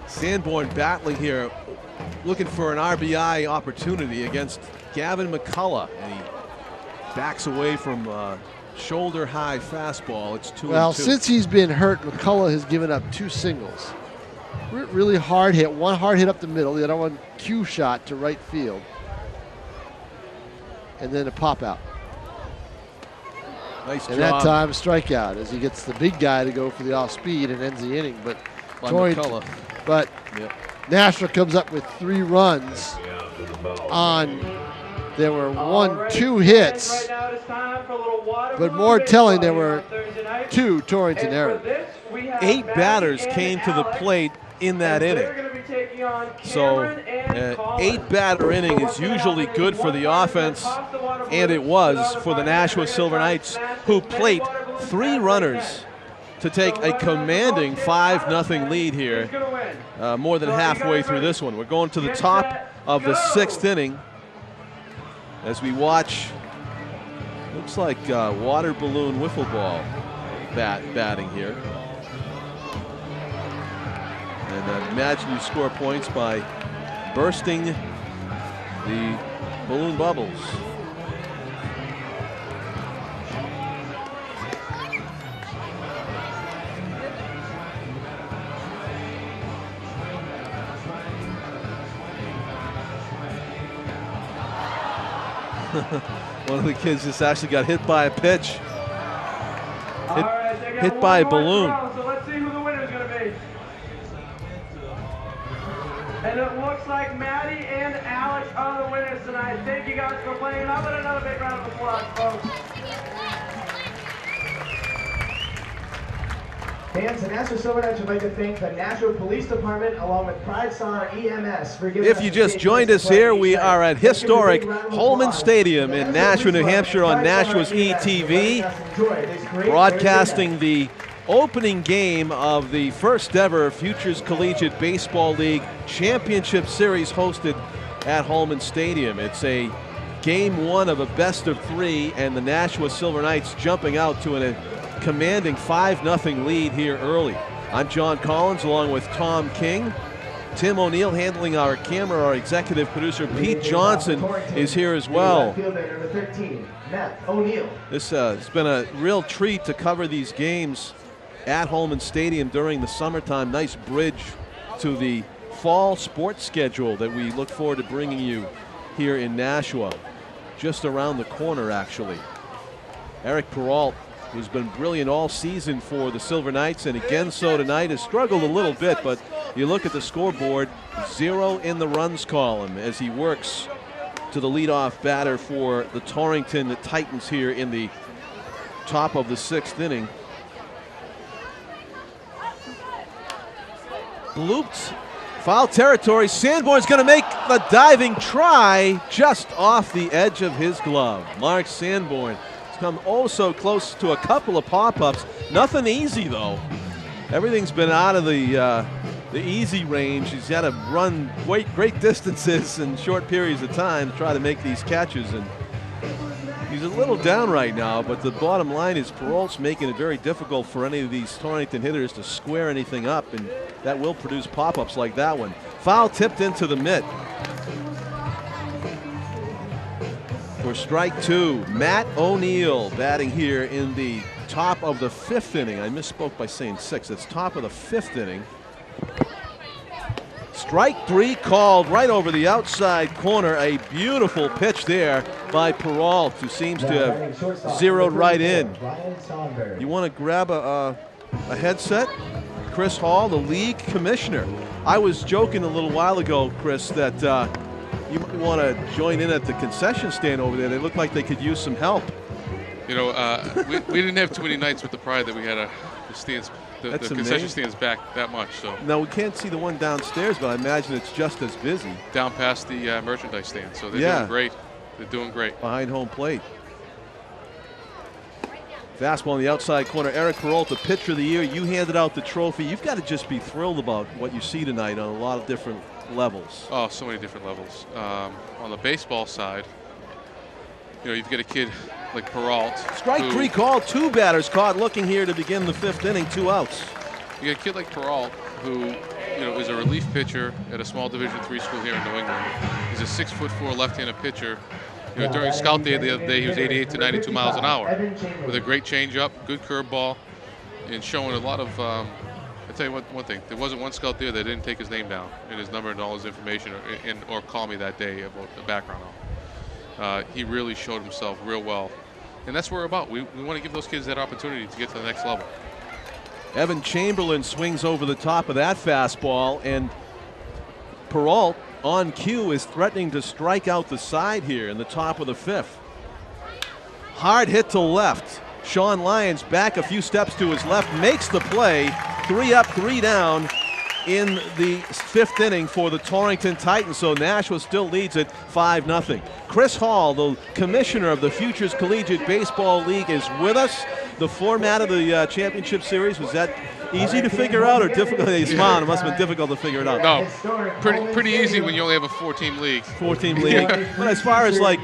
A: Sanborn battling here, looking for an RBI opportunity against Gavin McCullough, and he backs away from shoulder-high fastball. It's 2-2.
B: Well, since he's been hurt, McCullough has given up 2 singles. Really hard hit. One hard hit up the middle, the other one cue shot to right field, and then a pop out.
A: Nice
B: and
A: job.
B: that time a strikeout as he gets the big guy to go for the off speed and ends the inning. But
A: McCullough.
B: But
A: Yep.
B: Nashua comes up with 3 runs on. There were 2 hits, but more telling, there were 2 Torrington errors.
A: 8 batters came to the plate in that inning. So 8-batter inning is usually good for the offense, and it was for the Nashua Silver Knights, who plate 3 runners to take a commanding 5-0 lead here, more than halfway through this one. We're going to the top of the 6th inning as we watch, looks like water balloon wiffle ball batting here. And imagine you score points by bursting the balloon bubbles. One of the kids just actually got hit by a pitch. Hit by a balloon.
H: So let's see who the winner is going to be. And it looks like Maddie and Alec are the winners tonight. Thank you guys for playing. How about another big round of applause, folks?
C: Fans, the Nashua Silver Knights would like to thank the Nashua Police Department along with Pride Star EMS for giving us
A: If you
C: the
A: just
C: stage
A: joined
C: to
A: us
C: play
A: here,
C: each
A: we
C: night.
A: are at
C: Let's give a big
A: historic
C: round of
A: Holman
C: applause
A: Stadium
C: to the
A: in
C: Nashua
A: Nashua, New
C: Police
A: Hampshire
C: Department
A: on
C: and Pride Star
A: Nashua's
C: EMS for
A: ETV,
C: letting us enjoy this great
A: broadcasting
C: Thursday night.
A: the opening game of the first ever Futures Collegiate Baseball League Championship Series hosted at Holman Stadium. It's a game one of a best of three, and the Nashua Silver Knights jumping out to a commanding 5-0 lead here early. I'm John Collins along with Tom King. Tim O'Neill handling our camera. Our executive producer Pete Johnson is here as well.
C: Left fielder, number 13, Matt O'Neill.
A: This has been a real treat to cover these games at Holman Stadium during the summertime. Nice bridge to the fall sports schedule that we look forward to bringing you here in Nashua. Just around the corner, actually. Eric Perrault, who's been brilliant all season for the Silver Knights, and again so tonight, has struggled a little bit, but you look at the scoreboard, 0 in the runs column as he works to the leadoff batter for the Torrington Titans here in the top of the 6th inning. Blooped. Foul territory. Sanborn's going to make the diving try just off the edge of his glove. Mark Sanborn has come oh so close to a couple of pop-ups. Nothing easy, though. Everything's been out of the easy range. He's had to run great distances in short periods of time to try to make these catches, and he's a little down right now, but the bottom line is Perrault's making it very difficult for any of these Torrington hitters to square anything up, and that will produce pop-ups like that one. Foul tipped into the mitt. For strike 2, Matt O'Neill batting here in the top of the 5th inning. I misspoke by saying 6th. It's top of the 5th inning. Strike 3 called right over the outside corner. A beautiful pitch there by Perrault, who seems to have zeroed right in. You want to grab a headset? Chris Hall, the league commissioner. I was joking a little while ago, Chris, that you might want to join in at the concession stand over there. They look like they could use some help.
I: You know, we didn't have too many nights with the Pride that we had the stands. The concession stands back that much. So
A: now we can't see the one downstairs, but I imagine it's just as busy.
I: Down past the merchandise stand. So they're doing great. They're doing great.
A: Behind home plate. Fastball on the outside corner. Eric Perrault, the pitcher of the year. You handed out the trophy. You've got to just be thrilled about what you see tonight on a lot of different levels.
I: Oh, so many different levels. On the baseball side, you know, you've got a kid like Perrault.
A: Strike 3 called. 2 batters caught looking here to begin the 5th inning. 2 outs.
I: You got a kid like Perrault who, you know, is a relief pitcher at a small Division III school here in New England. He's a 6'4" left-handed pitcher. You know, during scout day the other day, he was 88 to 92 miles an hour with a great changeup, good curveball, and showing a lot of. I'll tell you one thing: there wasn't one scout there that didn't take his name down and his number and all his information, or call me that day about the background on him. He really showed himself real well, and that's what we're about. We want to give those kids that opportunity to get to the next level.
A: Evan Chamberlain swings over the top of that fastball, and Perrault on cue is threatening to strike out the side here in the top of the 5th. Hard hit to left. Sean Lyons back a few steps to his left, makes the play. 3 up, 3 down in the 5th inning for the Torrington Titans. So Nashua still leads it 5-0. Chris Hall, the commissioner of the Futures Collegiate Baseball League, is with us. The format of the championship series, was that easy to figure out or difficult? He smiled. It must have been difficult to figure it out.
I: No, pretty easy when you only have a 4-team league.
A: 4-team league. But as far as like,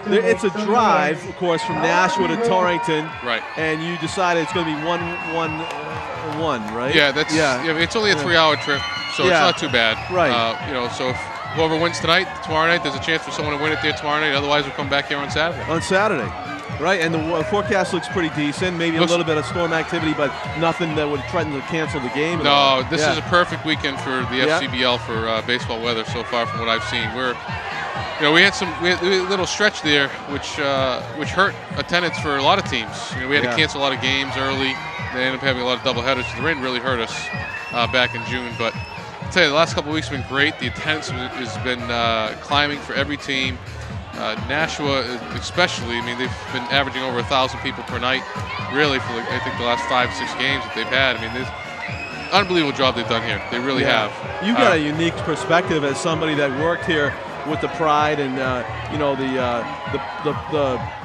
A: it's a drive, of course, from Nashua to Torrington.
I: Right.
A: And you decided it's going to be 1-1, right?
I: Yeah, that's. Yeah, it's only a 3-hour trip, so it's not too bad.
A: Right.
I: You know, so if whoever wins tonight, tomorrow night, there's a chance for someone to win it there tomorrow night. Otherwise, we'll come back here on Saturday.
A: On Saturday. Right, and the forecast looks pretty decent. Maybe a little bit of storm activity, but nothing that would threaten to cancel the game.
I: No, this is a perfect weekend for the FCBL for baseball weather so far, from what I've seen. We had a little stretch there, which hurt attendance for a lot of teams. You know, we had to cancel a lot of games early. They ended up having a lot of doubleheaders. The rain really hurt us back in June, but I'll tell you, the last couple of weeks have been great. The attendance has been climbing for every team. Nashua, especially, I mean, they've been averaging over 1,000 people per night, really, for I think the last 5-6 games that they've had. I mean, there's unbelievable job they've done here. They really have.
A: You've got a unique perspective as somebody that worked here with the Pride and the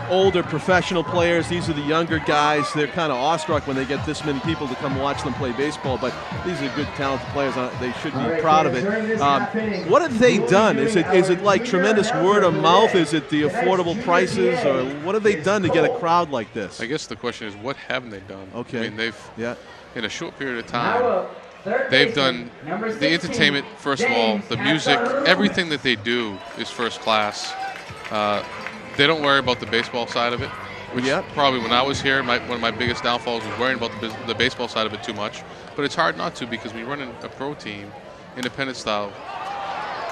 A: older professional players. These are the younger guys. They're kind of awestruck when they get this many people to come watch them play baseball. But these are good, talented players. They should be proud of it. What have they done? Is it like tremendous word of mouth? Is it the affordable prices, or what have they done to get a crowd like this?
I: I guess the question is, what haven't they done?
A: Okay.
I: I mean, they've in a short period of time. They've done the entertainment, first of all, the music, everything that they do is first class. They don't worry about the baseball side of it, which probably when I was here, one of my biggest downfalls was worrying about the baseball side of it too much. But it's hard not to, because we run a pro team, independent style.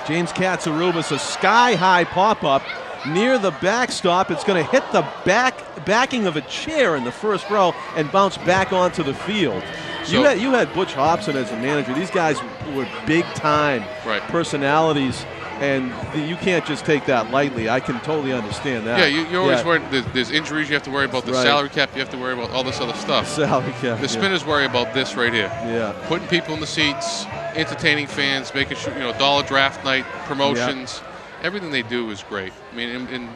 A: James Katsarubis, a sky-high pop-up near the backstop. It's going to hit the backing of a chair in the first row and bounce back onto the field. So, you had Butch Hobson as a manager. These guys were big-time personalities, and you can't just take that lightly. I can totally understand that.
I: Yeah, you're always worried. There's injuries you have to worry about. The salary cap, you have to worry about all this other stuff.
A: Salary cap.
I: The Spinners worry about this right here.
A: Yeah.
I: Putting people in the seats, entertaining fans, making sure, dollar draft night, promotions. Everything they do is great. I mean, and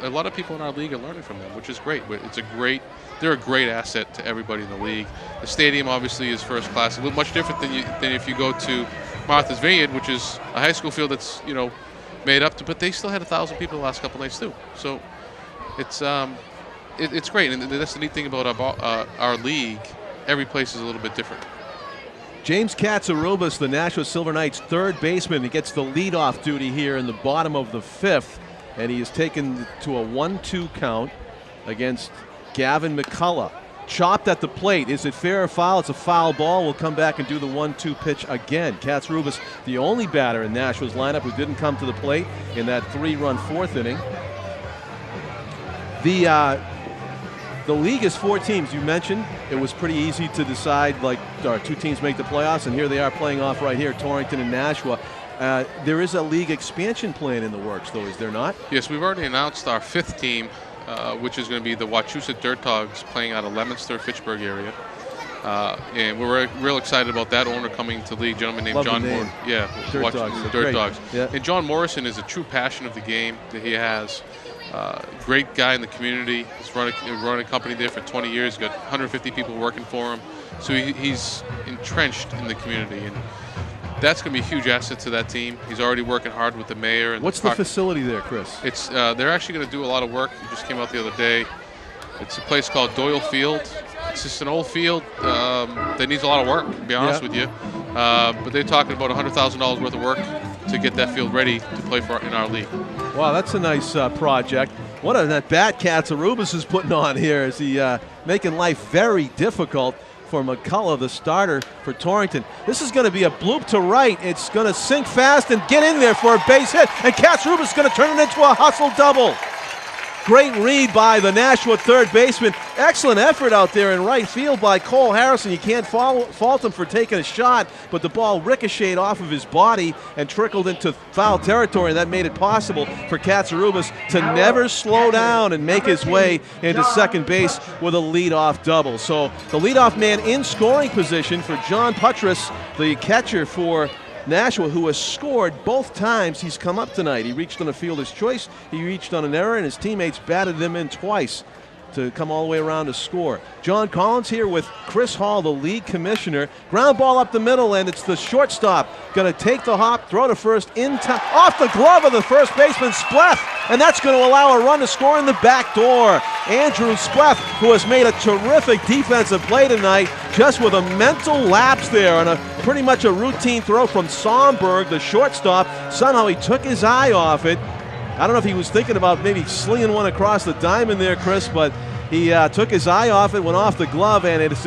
I: a lot of people in our league are learning from them, which is great. They're a great asset to everybody in the league. The stadium obviously is first class. A little much different than if you go to Martha's Vineyard, which is a high school field that's made up to, but they still had 1,000 people the last couple nights too. So it's great, and that's the neat thing about our league. Every place is a little bit different.
A: James Katsarubis, the Nashua Silver Knights' third baseman, he gets the leadoff duty here in the bottom of the fifth, and he is taken to a 1-2 count against Gavin McCullough. Chopped at the plate. Is it fair or foul? It's a foul ball. We'll come back and do the 1-2 pitch again. Katsarubis, the only batter in Nashua's lineup who didn't come to the plate in that 3-run fourth inning. The league is 4 teams. You mentioned it was pretty easy to decide, like, our 2 teams make the playoffs, and here they are playing off right here, Torrington and Nashua. There is a league expansion plan in the works, though, is there not?
I: Yes, we've already announced our 5th team, which is going to be the Wachusett Dirt Dogs, playing out of Leominster, Fitchburg area. And we're real excited about that owner coming to the league, a gentleman named John Moore. Yeah, Dirt Dogs. Yeah. And John Morrison is a true passion of the game that he has. Great guy in the community. He's run a company there for 20 years. Got 150 people working for him. So he's entrenched in the community, and that's going to be a huge asset to that team. He's already working hard with the mayor. And
A: what's the facility there, Chris?
I: It's they're actually going to do a lot of work. It just came out the other day. It's a place called Doyle Field. It's just an old field that needs a lot of work, to be honest with you. But they're talking about $100,000 worth of work to get that field ready to play for in our league.
A: Wow, that's a nice project. What that bat Katsarubis is putting on here is he making life very difficult for McCullough, the starter for Torrington. This is going to be a bloop to right. It's going to sink fast and get in there for a base hit, and Katsarubis is going to turn it into a hustle double. Great read by the Nashua third baseman. Excellent effort out there in right field by Cole Harrison. You can't fault him for taking a shot, but the ball ricocheted off of his body and trickled into foul territory, and that made it possible for Katsarubis to never slow down and make his way into second base with a leadoff double. So the leadoff man in scoring position for John Putras, the catcher for Nashua, who has scored both times he's come up tonight. He reached on a fielder's choice, he reached on an error, and his teammates batted him in twice to come all the way around to score. John Collins here with Chris Hall, the league commissioner. Ground ball up the middle, and it's the shortstop. Going to take the hop, throw to first, off the glove of the first baseman, Spleth, and that's going to allow a run to score in the back door. Andrew Spleth, who has made a terrific defensive play tonight, just with a mental lapse there on a pretty much a routine throw from Somberg, the shortstop. Somehow he took his eye off it. I don't know if he was thinking about maybe slinging one across the diamond there, Chris, but he took his eye off it, went off the glove, and it's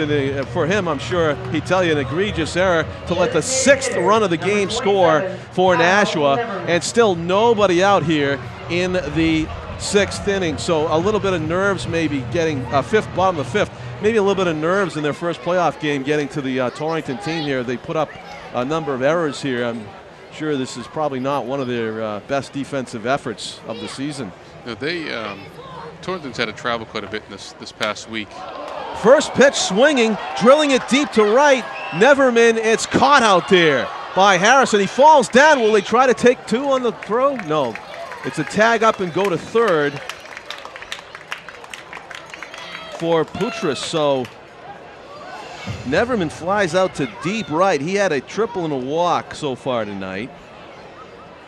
A: for him, I'm sure he'd tell you, an egregious error to let the 6th run of the game score for Nashua, and still nobody out here in the 6th inning. So a little bit of nerves maybe getting bottom of the 5th, maybe a little bit of nerves in their first playoff game getting to the Torrington team here. They put up a number of errors here. sure this is probably not one of their best defensive efforts of the season.
I: You know, Torrington's had to travel quite a bit in this past week.
A: First pitch swinging, drilling it deep to right. Neverman, it's caught out there by Harrison. He falls down. Will they try to take 2 on the throw? No. It's a tag up and go to third for Futures. So Neverman flies out to deep right. He had a triple and a walk so far tonight.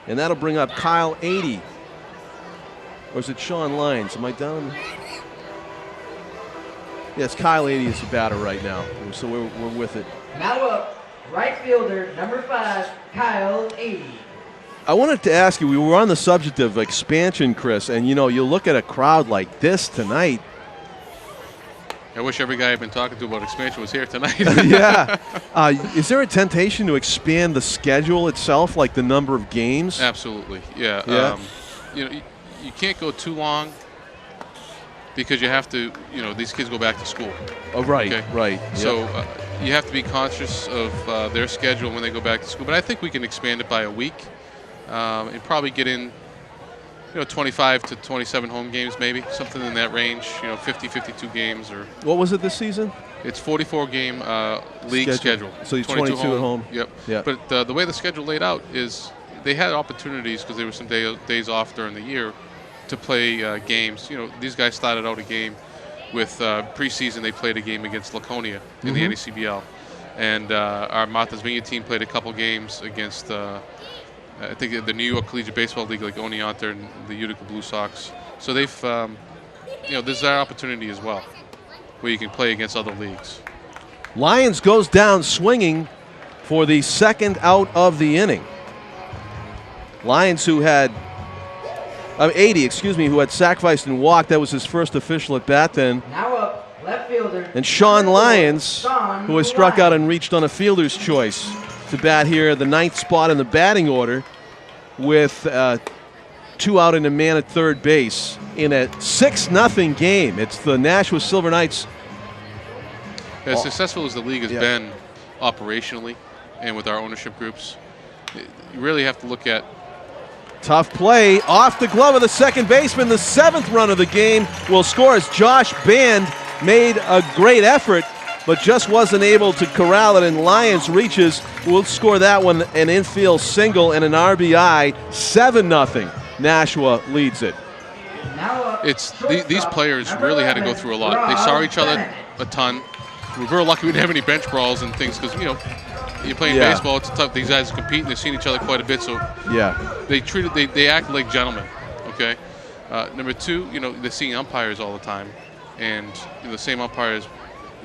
A: And that'll bring up Kyle 80. Or is it Sean Lyons? Am I down? Yes, Kyle 80 is the batter right now. So we're with it.
F: Now up, right fielder, number 5, Kyle 80.
A: I wanted to ask you, we were on the subject of expansion, Chris, and you look at a crowd like this tonight.
I: I wish every guy I've been talking to about expansion was here tonight.
A: Yeah. Is there a temptation to expand the schedule itself, like the number of games?
I: Absolutely, yeah. You can't go too long because you have to, these kids go back to school.
A: Oh, right,
I: okay?
A: Right.
I: So you have to be conscious of their schedule when they go back to school. But I think we can expand it by a week and probably get in, 25 to 27 home games, maybe something in that range. 50, 52 games or.
A: What was it this season?
I: It's 44-game league schedule.
A: So you 22 at home.
I: Yep. But the way the schedule laid out is they had opportunities because there were some days off during the year to play games. These guys started out a game with preseason. They played a game against Laconia in the NACBL, and our Martha's Vineyard team played a couple games against I think the New York Collegiate Baseball League, like Oneonta and the Utica Blue Sox. So they've, there's that opportunity as well, where you can play against other leagues.
A: Lyons goes down swinging for the second out of the inning. Lyons, who had 80, who had sacrificed and walked. That was his first official at bat then.
F: Now up, left fielder.
A: And Sean Lyons, who has struck out and reached on a fielder's choice to bat here, the 9th spot in the batting order, with 2 out and a man at third base in a 6-0 game. It's the Nashua Silver Knights.
I: As successful as the league has been operationally and with our ownership groups, you really have to look at.
A: Tough play off the glove of the second baseman. The 7th run of the game will score as Josh Band made a great effort, but just wasn't able to corral it, and Lyons reaches. Will score that one, an infield single and an RBI. 7-0. Nashua leads it.
I: These players really had to go through a lot. They saw each other a ton. We're very lucky we didn't have any bench brawls and things because, you're playing baseball, it's tough. These guys compete and they've seen each other quite a bit, so they act like gentlemen, okay? Number 2, they're seeing umpires all the time, and the same umpires,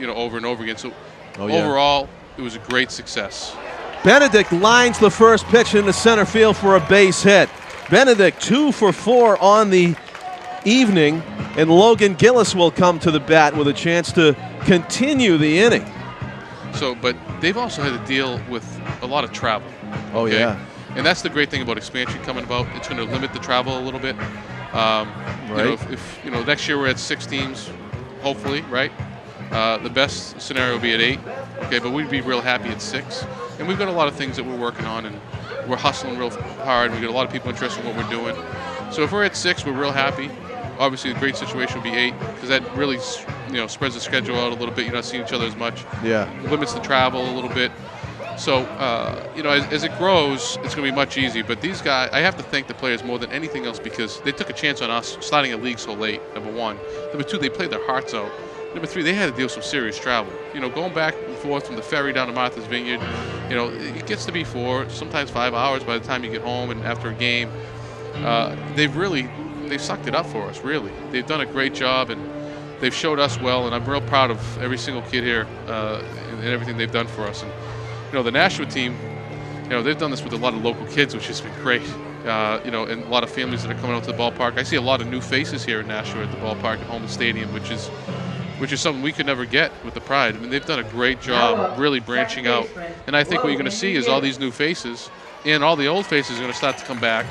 I: over and over again. So overall, it was a great success.
A: Benedict lines the first pitch into center field for a base hit. Benedict 2 for 4 on the evening, and Logan Gillis will come to the bat with a chance to continue the inning.
I: So, but they've also had to deal with a lot of travel.
A: Oh,
I: okay?
A: yeah.
I: And that's the great thing about expansion coming about. It's going to limit the travel a little bit.
A: Right.
I: If next year we're at 6 teams, hopefully, right? The best scenario would be at 8. Okay, but we'd be real happy at 6. And we've got a lot of things that we're working on, and we're hustling real hard. We've got a lot of people interested in what we're doing. So if we're at 6, we're real happy. Obviously, the great situation would be 8 because that really, spreads the schedule out a little bit. You're not seeing each other as much.
A: Yeah.
I: It limits the travel a little bit. So, as it grows, it's going to be much easier. But these guys, I have to thank the players more than anything else because they took a chance on us starting a league so late, number 1. Number 2, they played their hearts out. Number 3, they had to deal with some serious travel. Going back and forth from the ferry down to Martha's Vineyard, it gets to be 4, sometimes 5 hours by the time you get home and after a game. They've sucked it up for us, really. They've done a great job, and they've showed us well, and I'm real proud of every single kid here and everything they've done for us. And, the Nashua team, they've done this with a lot of local kids, which has been great. And a lot of families that are coming out to the ballpark. I see a lot of new faces here in Nashua at the ballpark at Holman Stadium, which is something we could never get with the Pride. I mean, they've done a great job really branching out. And I think what you're going to see is all these new faces, and all the old faces are going to start to come back.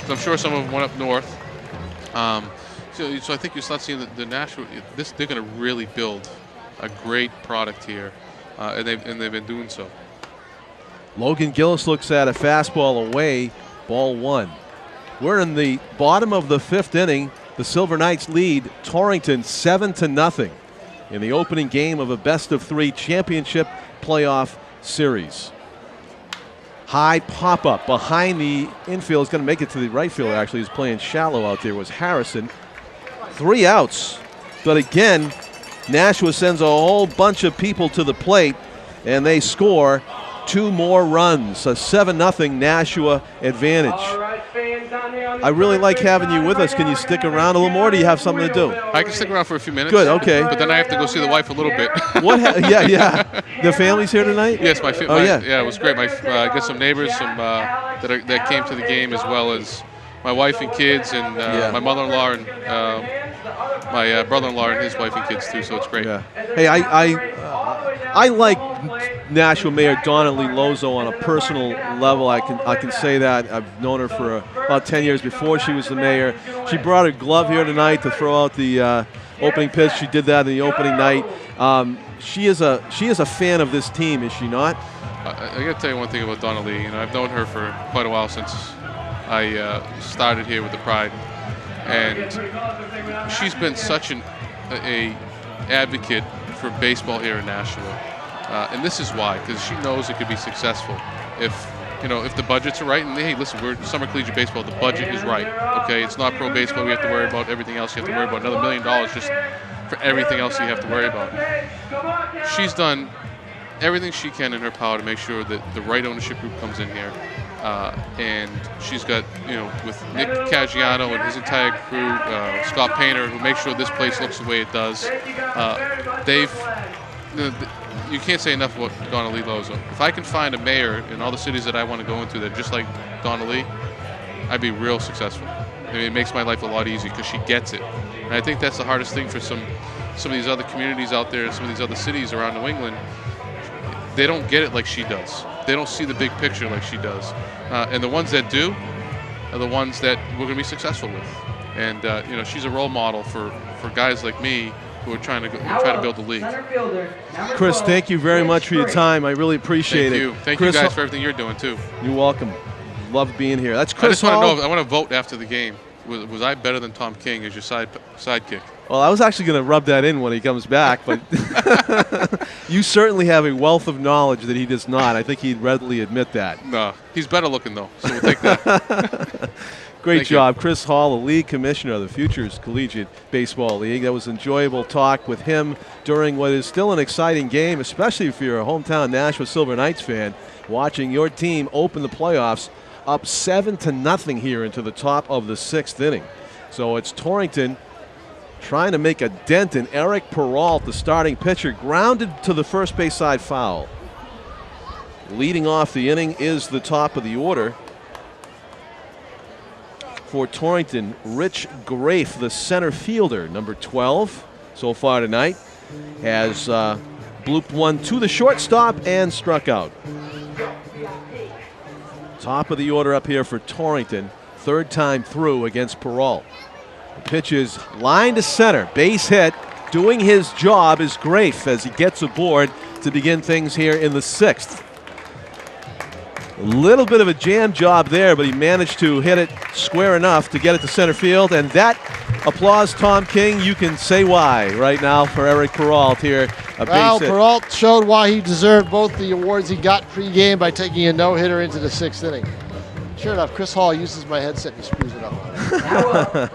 I: So I'm sure some of them went up north. So I think you start seeing the Nashua. They're going to really build a great product here, and they've been doing so.
A: Logan Gillis looks at a fastball away, ball 1. We're in the bottom of the 5th inning. The Silver Knights lead Torrington 7-0 in the opening game of a best-of-3 championship playoff series. High pop-up behind the infield. Is going to make it to the right fielder, actually. He's playing shallow out there, was Harrison. 3 outs. But again, Nashua sends a whole bunch of people to the plate, and they score 2 more runs. A 7-0 Nashua advantage. I really like having you with us. Can you stick around a little more? Or do you have something to do?
I: I can stick around for a few minutes.
A: Good, okay.
I: But then I have to go see the wife a little bit.
A: Yeah. The family's here tonight?
I: Yes,
A: yeah,
I: it was great. I got some neighbors that came to the game, as well as my wife and kids, and my mother-in-law and my brother-in-law and his wife and kids too. So it's great.
A: Yeah. Hey, I like Nashua Mayor Donnelly Lozo on a personal level. I can say that. I've known her for about 10 years before she was the mayor. She brought her glove here tonight to throw out the opening pitch. She did that in the opening night. She is a fan of this team, is she not?
I: I got to tell you one thing about Donnelly. I've known her for quite a while, since I started here with the Pride, and she's been such an advocate for baseball here in Nashua, and this is why, because she knows it could be successful if the budgets are right. And hey, listen, we're summer collegiate baseball. The budget is right. Okay, it's not pro baseball. We have to worry about everything else. You have to worry about another $1 million just for everything else you have to worry about. She's done everything she can in her power to make sure that the right ownership group comes in here. And she's got, with Nick Caggiano and his entire crew, Scott Painter, who makes sure this place looks the way it does. You can't say enough about Donnelly Lozo. If I can find a mayor in all the cities that I want to go into that are just like Donnelly, I'd be real successful. It makes my life a lot easier because she gets it. And I think that's the hardest thing for some of these other communities out there, some of these other cities around New England. They don't get it like she does. They don't see the big picture like she does. And the ones that do are the ones that we're going to be successful with. And, she's a role model for guys like me who are trying to build the league.
A: Chris, thank you very much for your time. I really appreciate it.
I: Thank you guys for everything you're doing, too.
A: You're welcome. Love being here. That's Chris Hall.
I: I want to vote after the game. Was I better than Tom King as your sidekick?
A: Well, I was actually going to rub that in when he comes back, but you certainly have a wealth of knowledge that he does not. I think he'd readily admit that.
I: No, he's better looking, though, so we'll take that.
A: Great job. Chris Hall, the league commissioner of the Futures Collegiate Baseball League. That was an enjoyable talk with him during what is still an exciting game, especially if you're a hometown Nashua Silver Knights fan, watching your team open the playoffs up 7-0 here into the top of the 6th inning. So it's Torrington trying to make a dent in Eric Perrault, the starting pitcher, grounded to the first base side foul. Leading off the inning is the top of the order for Torrington, Rich Grafe, the center fielder, number 12 so far tonight, has blooped one to the shortstop and struck out. Top of the order up here for Torrington, third time through against Perrault. The pitch is line to center, base hit. Doing his job is Grafe as he gets aboard to begin things here in the 6th. A little bit of a jam job there, but he managed to hit it square enough to get it to center field. And that applause, Tom King, you can say why right now for Eric Perrault here.
B: Well, Perrault showed why he deserved both the awards he got pre-game by taking a no-hitter into the 6th inning. Sure enough, Chris Hall uses my headset and he screws it up.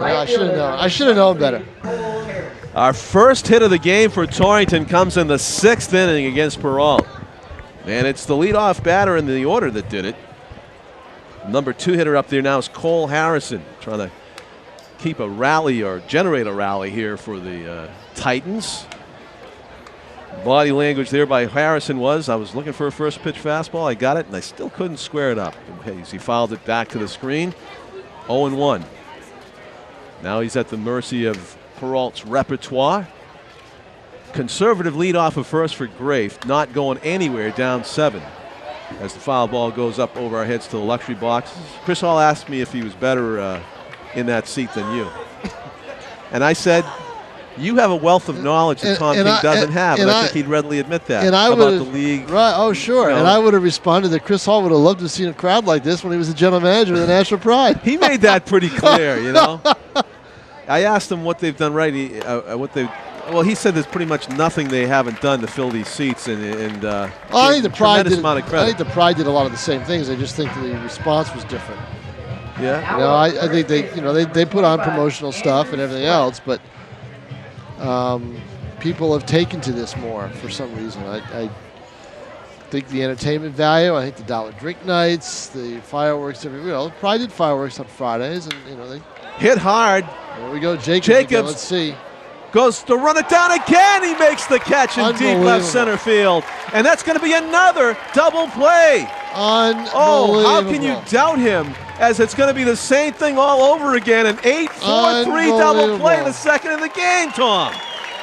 B: I should have known better.
A: Our first hit of the game for Torrington comes in the 6th inning against Perrault. And it's the leadoff batter in the order that did it. Number 2 hitter up there now is Cole Harrison, trying to keep a rally or generate a rally here for the Titans. Body language there by Harrison was, I was looking for a first pitch fastball, I got it, and I still couldn't square it up. He fouled it back to the screen. 0-1. Now he's at the mercy of Perrault's repertoire. Conservative lead off of first for Grafe, not going anywhere, down 7. As the foul ball goes up over our heads to the luxury boxes. Chris Hall asked me if he was better in that seat than you. And I said, You have a wealth of knowledge that Tom King doesn't have, and I think he'd readily admit that about the league.
B: Right, oh, sure. And I would have responded that Chris Hall would have loved to have seen a crowd like this when he was the general manager of the National Pride.
A: He made that pretty clear, you know. I asked him what they've done right. He said there's pretty much nothing they haven't done to fill these seats, and
B: I think the Pride did.
A: Amount of credit.
B: I think the Pride did a lot of the same things. I just think the response was different.
A: Yeah.
B: You know, I think they put on promotional stuff and everything else, but people have taken to this more for some reason. I think the entertainment value. I think the dollar drink nights, the fireworks. Pride did fireworks on Fridays, and they
A: hit hard.
B: There we go, Jacobs. Again. Let's see.
A: Goes to run it down again. He makes the catch in deep left center field. And that's going to be another double play. Oh, how can you doubt him? As it's going to be the same thing all over again. An 8-4-3 double play, the second in the game, Tom.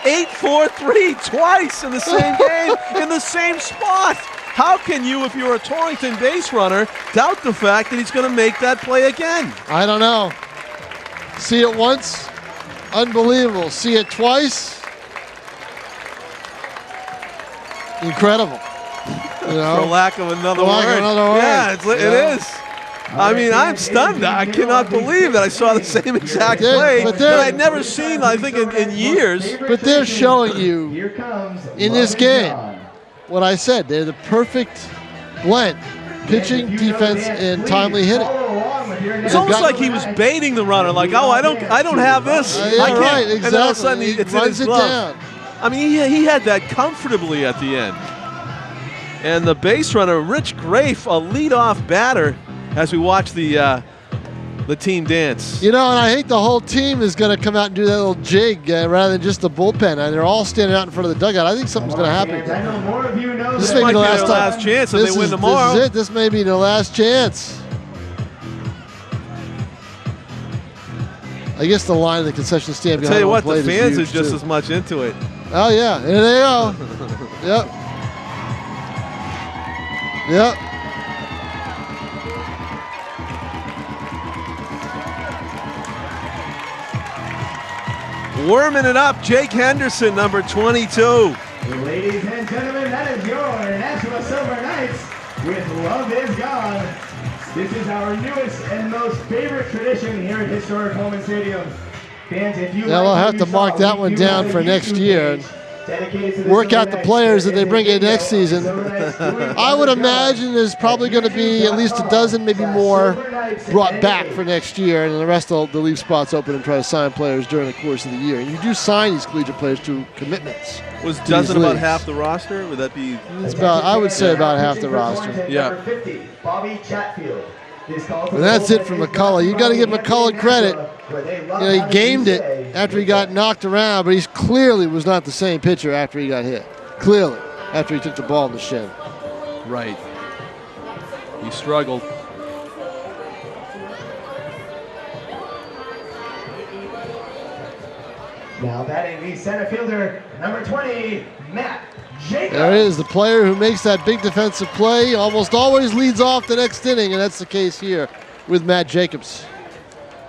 A: 8-4-3 twice in the same game, in the same spot. How can you, if you're a Torrington base runner, doubt the fact that he's going to make that play again?
B: I don't know. See it once. Unbelievable. See it twice. Incredible.
A: For lack of another word. Yeah, it is. I mean, I'm stunned. I cannot believe that I saw the same exact play that I'd never seen, I think, in years.
B: But they're showing you in this game what I said. They're the perfect blend. Pitching, defense, and timely hitting.
A: It's almost like he was baiting the runner, like, oh, I don't have this.
B: Yeah,
A: I can't.
B: right, exactly.
A: And then all of a sudden it's in his glove.
B: Down.
A: I mean, he had that comfortably at the end. And the base runner, Rich Grafe, a leadoff batter, as we watch the team dance.
B: And I think the whole team is going to come out and do that little jig rather than just the bullpen. And they're all standing out in front of the dugout. I think something's going to happen.
A: This might be their last chance if they win tomorrow.
B: This is it. This may be their last chance. I guess the line of the concession stand behind
A: the plate. Tell you what, the fans are just
B: too.
A: as much into it.
B: Oh, yeah. There they go. Yep. Yep.
A: Warming it up, Jake Henderson, number 22.
C: Ladies and gentlemen, that is your Nashua Silver Knights with Love Is Gone. This is our newest and most favorite tradition here at historic Holman Stadium. Fans, if you
B: I'll have to mark that one down for next year. Work out the players that they bring in next season. I would imagine there's probably going to be at least a dozen, maybe more, brought back for next year, and the rest of the leave spots open and try to sign players during the course of the year. And you do sign these collegiate players to commitments.
A: Was dozen about half the roster? Would that be?
B: It's about, I would say about half the roster.
A: Yeah.
C: Bobby Chatfield.
B: And that's it for McCullough. You got to give McCullough credit. He gamed it after he got knocked around, but he clearly was not the same pitcher after he got hit. Clearly, after he took the ball in the shin.
A: Right. He struggled.
C: Now batting the center fielder, number 20, Matt Jacobs.
B: There it is, the player who makes that big defensive play, almost always leads off the next inning, and that's the case here with Matt Jacobs.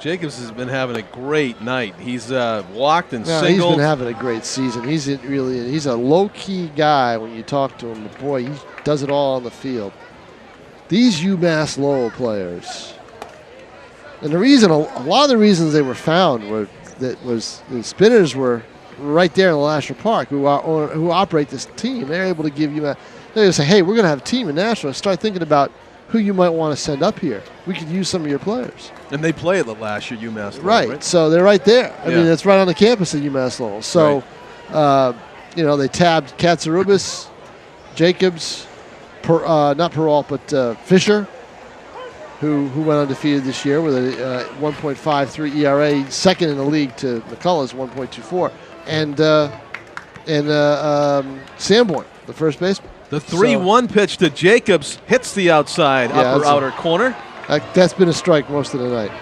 A: Jacobs has been having a great night. He's walked and singled.
B: He's been having a great season. He's a low-key guy when you talk to him. But boy, he does it all on the field. These UMass Lowell players, and the reason, a lot of the reasons they were found were that was the Spinners were right there in Lasher Park, who operate this team. They're able to give you they say, hey, we're going to have a team in Nashua. Start thinking about who you might want to send up here. We could use some of your players.
A: And they play at the Lasher UMass Lowell,
B: right? So they're right there. I mean, it's right on the campus of UMass Lowell. So, they tabbed Katsarubis, Jacobs, not Perrault, but Fisher, who went undefeated this year with a 1.53 ERA, second in the league to McCullough's 1.24, and Sanborn, the first baseman.
A: The 3-1 pitch to Jacobs hits the outside upper outer corner.
B: That's been a strike most of the night.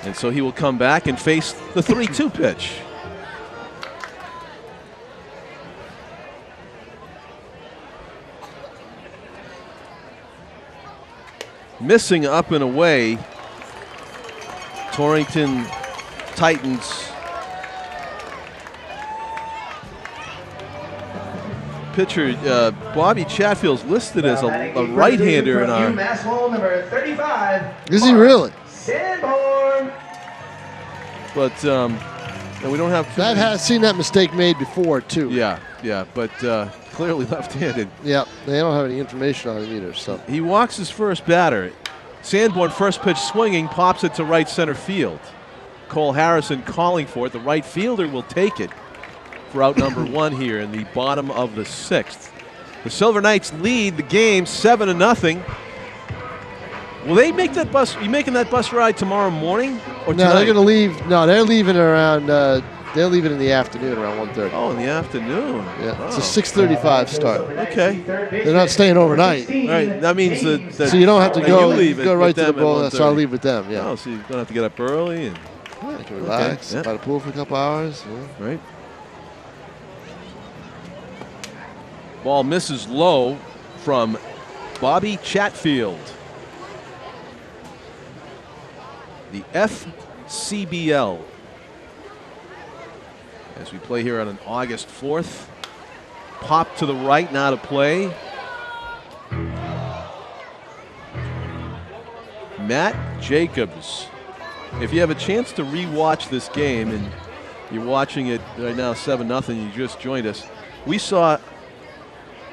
A: And so he will come back and face the 3-2 pitch. Missing up and away, Torrington Titans pitcher Bobby Chatfield's listed as a right-hander in our.
C: UMass Hole number 35.
B: Is he really?
C: Sanborn.
A: But and we don't have.
B: That has seen that mistake made before too.
A: Yeah, but clearly left-handed.
B: Yeah, they don't have any information on him either. So
A: he walks his first batter. Sanborn, first pitch swinging, pops it to right center field. Cole Harrison calling for it. The right fielder will take it for out number 1 here in the bottom of the 6th. The Silver Knights lead the game 7-0. Will they make that bus? Are you making that bus ride tomorrow morning or tonight?
B: no, they're going to leave. No, they're leaving around. They're leaving in the afternoon around 1:30.
A: Oh, in the afternoon.
B: Yeah,
A: Oh.
B: it's a 6:35 start.
A: Okay.
B: They're not staying overnight.
A: All right. That means that
B: So you don't have to
A: that
B: go
A: you leave it
B: go right
A: with
B: to the
A: them at
B: bowl. So I'll
A: 1:30.
B: leave with them. Yeah.
A: Oh, so you don't have to get up early and
B: Yeah, you can relax.
A: Okay, yeah.
B: By the pool for a couple hours. Yeah.
A: right. Ball misses low from Bobby Chatfield. The FCBL. As we play here on an August 4th. Pop to the right, now to play. Matt Jacobs. If you have a chance to re-watch this game, and you're watching it right now 7-0, you just joined us. We saw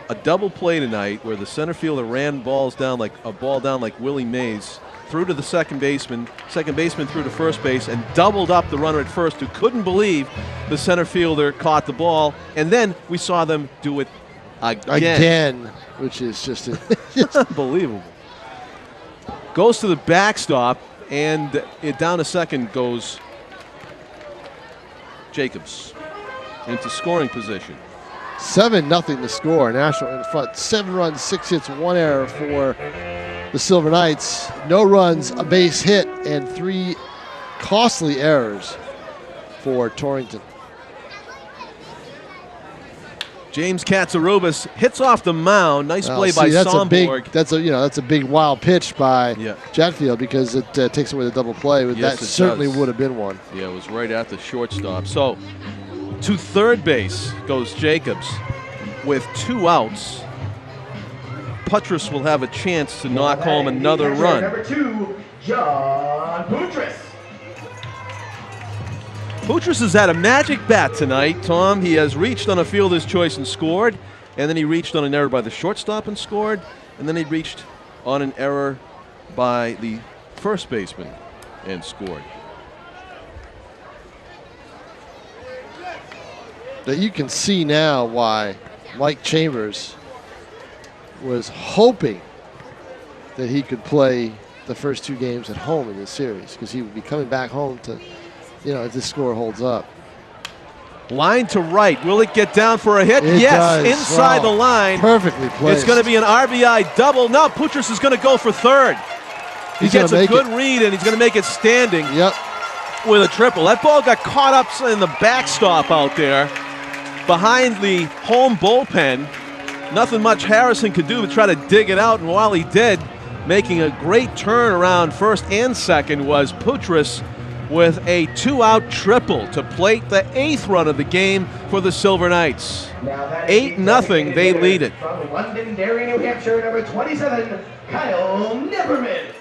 A: a double play tonight where the center fielder ran balls down like a ball down like Willie Mays through to the second baseman through to first base, and doubled up the runner at first, who couldn't believe the center fielder caught the ball. And then we saw them do it again.
B: Which is just
A: unbelievable. Goes to the backstop, and it down to second goes Jacobs into scoring position.
B: 7-0 to score. Nashua in front. 7 runs, 6 hits, 1 error for the Silver Knights. No runs, a base hit, and 3 costly errors for Torrington.
A: James Katsarubis hits off the mound. Nice play by
B: that's
A: Somborg.
B: That's a big wild pitch by Chatfield, because it takes away the double play. But
A: Yes,
B: that
A: it
B: certainly
A: does.
B: would have been one.
A: Yeah, it was right at the shortstop. So to third base goes Jacobs with 2 outs. Putras will have a chance to knock home another run.
C: Number 2, John Futures.
A: Futures has had a magic bat tonight, Tom. He has reached on a fielder's choice and scored, and then he reached on an error by the shortstop and scored, and then he reached on an error by the first baseman and scored.
B: That you can see now why Mike Chambers was hoping that he could play the first 2 games at home in this series, because he would be coming back home to, if this score holds up.
A: Line to right. Will it get down for a hit?
B: It
A: Yes,
B: does.
A: inside
B: Wow.
A: the line.
B: Perfectly placed.
A: It's going to be an RBI double. Now Putras is going to go for third. He
B: He's
A: gets
B: gonna
A: a
B: make
A: good
B: it.
A: read, and he's going to make it standing
B: Yep.
A: with a triple. That ball got caught up in the backstop out there behind the home bullpen. Nothing much Harrison could do to try to dig it out, and while he did, making a great turn around first and second was Putras with a 2-out triple to plate the 8th run of the game for the Silver Knights. 8-0, they lead it.
C: From Londonderry, New Hampshire, number 27, Kyle Neverman.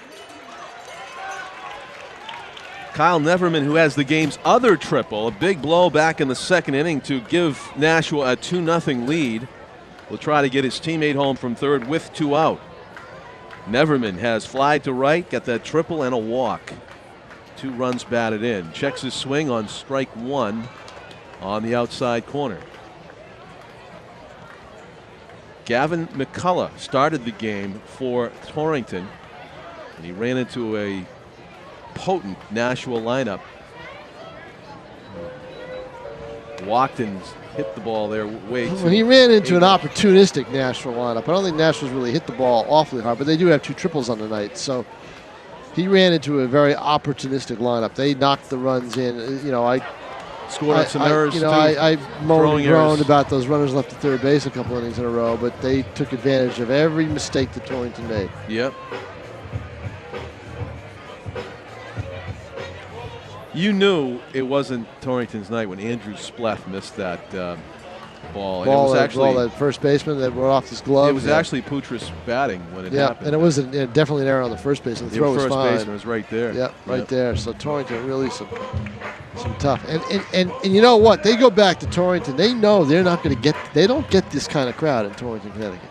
A: Kyle Neverman, who has the game's other triple, a big blow back in the second inning to give Nashua a 2-0 lead, will try to get his teammate home from third with 2 out. Neverman has fly to right, got that triple and a walk. 2 runs batted in. Checks his swing on strike 1 on the outside corner. Gavin McCullough started the game for Torrington, and he ran into a potent Nashua lineup. Walked and hit the ball there way too.
B: When he ran into an opportunistic Nashua lineup, I don't think Nashua's really hit the ball awfully hard, but they do have 2 triples on the night. So he ran into a very opportunistic lineup. They knocked the runs in. I
A: scored up some errors.
B: I moaned and groaned
A: errors.
B: about those runners left at third base a couple innings in a row, but they took advantage of every mistake that Torrington made.
A: Yep. You knew it wasn't Torrington's night when Andrew Spleth missed that ball.
B: Ball,
A: it was actually
B: that first baseman that went off his glove.
A: It was actually Futures batting when it happened.
B: And it was definitely an error on the first baseman. The throw was fine.
A: First baseman was right there.
B: Yep, right there. So Torrington really some tough. And you know what? They go back to Torrington. They know they're not going to get. They don't get this kind of crowd in Torrington, Connecticut.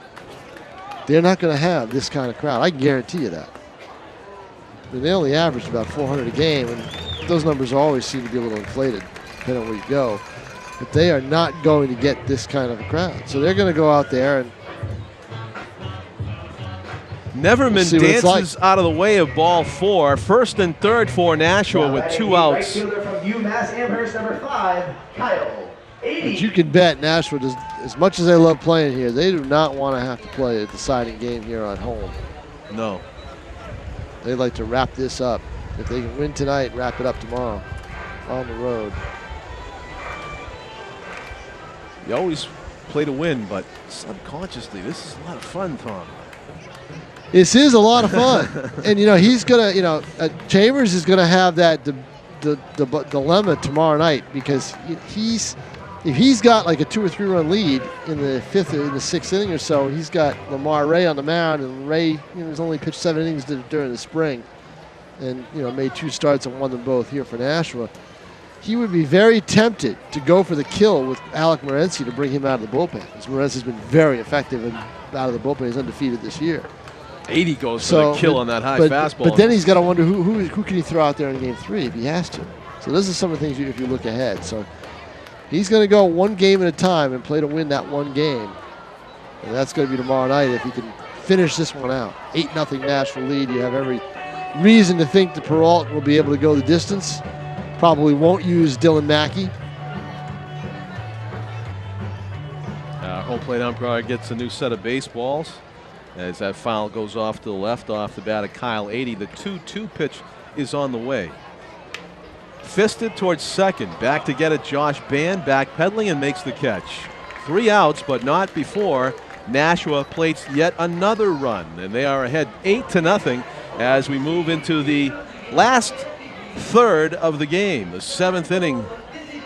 B: They're not going to have this kind of crowd. I guarantee you that. I mean, they only averaged about 400 a game, and those numbers always seem to be a little inflated, depending on where you go. But they are not going to get this kind of a crowd. So they're going to go out there and
A: Neverman dances out of the way of ball 4. First and third for Nashua with 2 outs.
C: Right fielder from UMass Amherst, number 5, Kyle.
B: But you can bet Nashua does, as much as they love playing here, they do not want to have to play a deciding game here at home.
A: No.
B: They like to wrap this up. If they can win tonight, wrap it up tomorrow on the road.
A: You always play to win, but subconsciously, this is a lot of fun, Tom.
B: This is a lot of fun. And, he's going to, Chambers is going to have that dilemma tomorrow night because if he's got like a 2 or 3 run lead in the 5th or in the 6th inning or so, he's got Lamar Ray on the mound, and Ray has only pitched 7 innings during the spring and, made 2 starts and won them both here for Nashua. He would be very tempted to go for the kill with Alec Moraney to bring him out of the bullpen. Because Moraney's been very effective and out of the bullpen. He's undefeated this year.
A: 80 goes for the kill on that high fastball.
B: But then he's got to wonder who can he throw out there in game 3 if he has to. So those are some of the things if you look ahead. So he's going to go one game at a time and play to win that one game. And that's going to be tomorrow night if he can finish this one out. 8-0 Nashua lead. You have every reason to think that Perrault will be able to go the distance. Probably won't use Dylan Mackey.
A: Home plate umpire gets a new set of baseballs as that foul goes off to the left off the bat of Kyle 80. The 2-2 pitch is on the way. Fisted towards second. Back to get it. Josh Band backpedaling and makes the catch. 3 outs, but not before Nashua plates yet another run. And they are ahead 8-0 as we move into the last third of the game. The 7th inning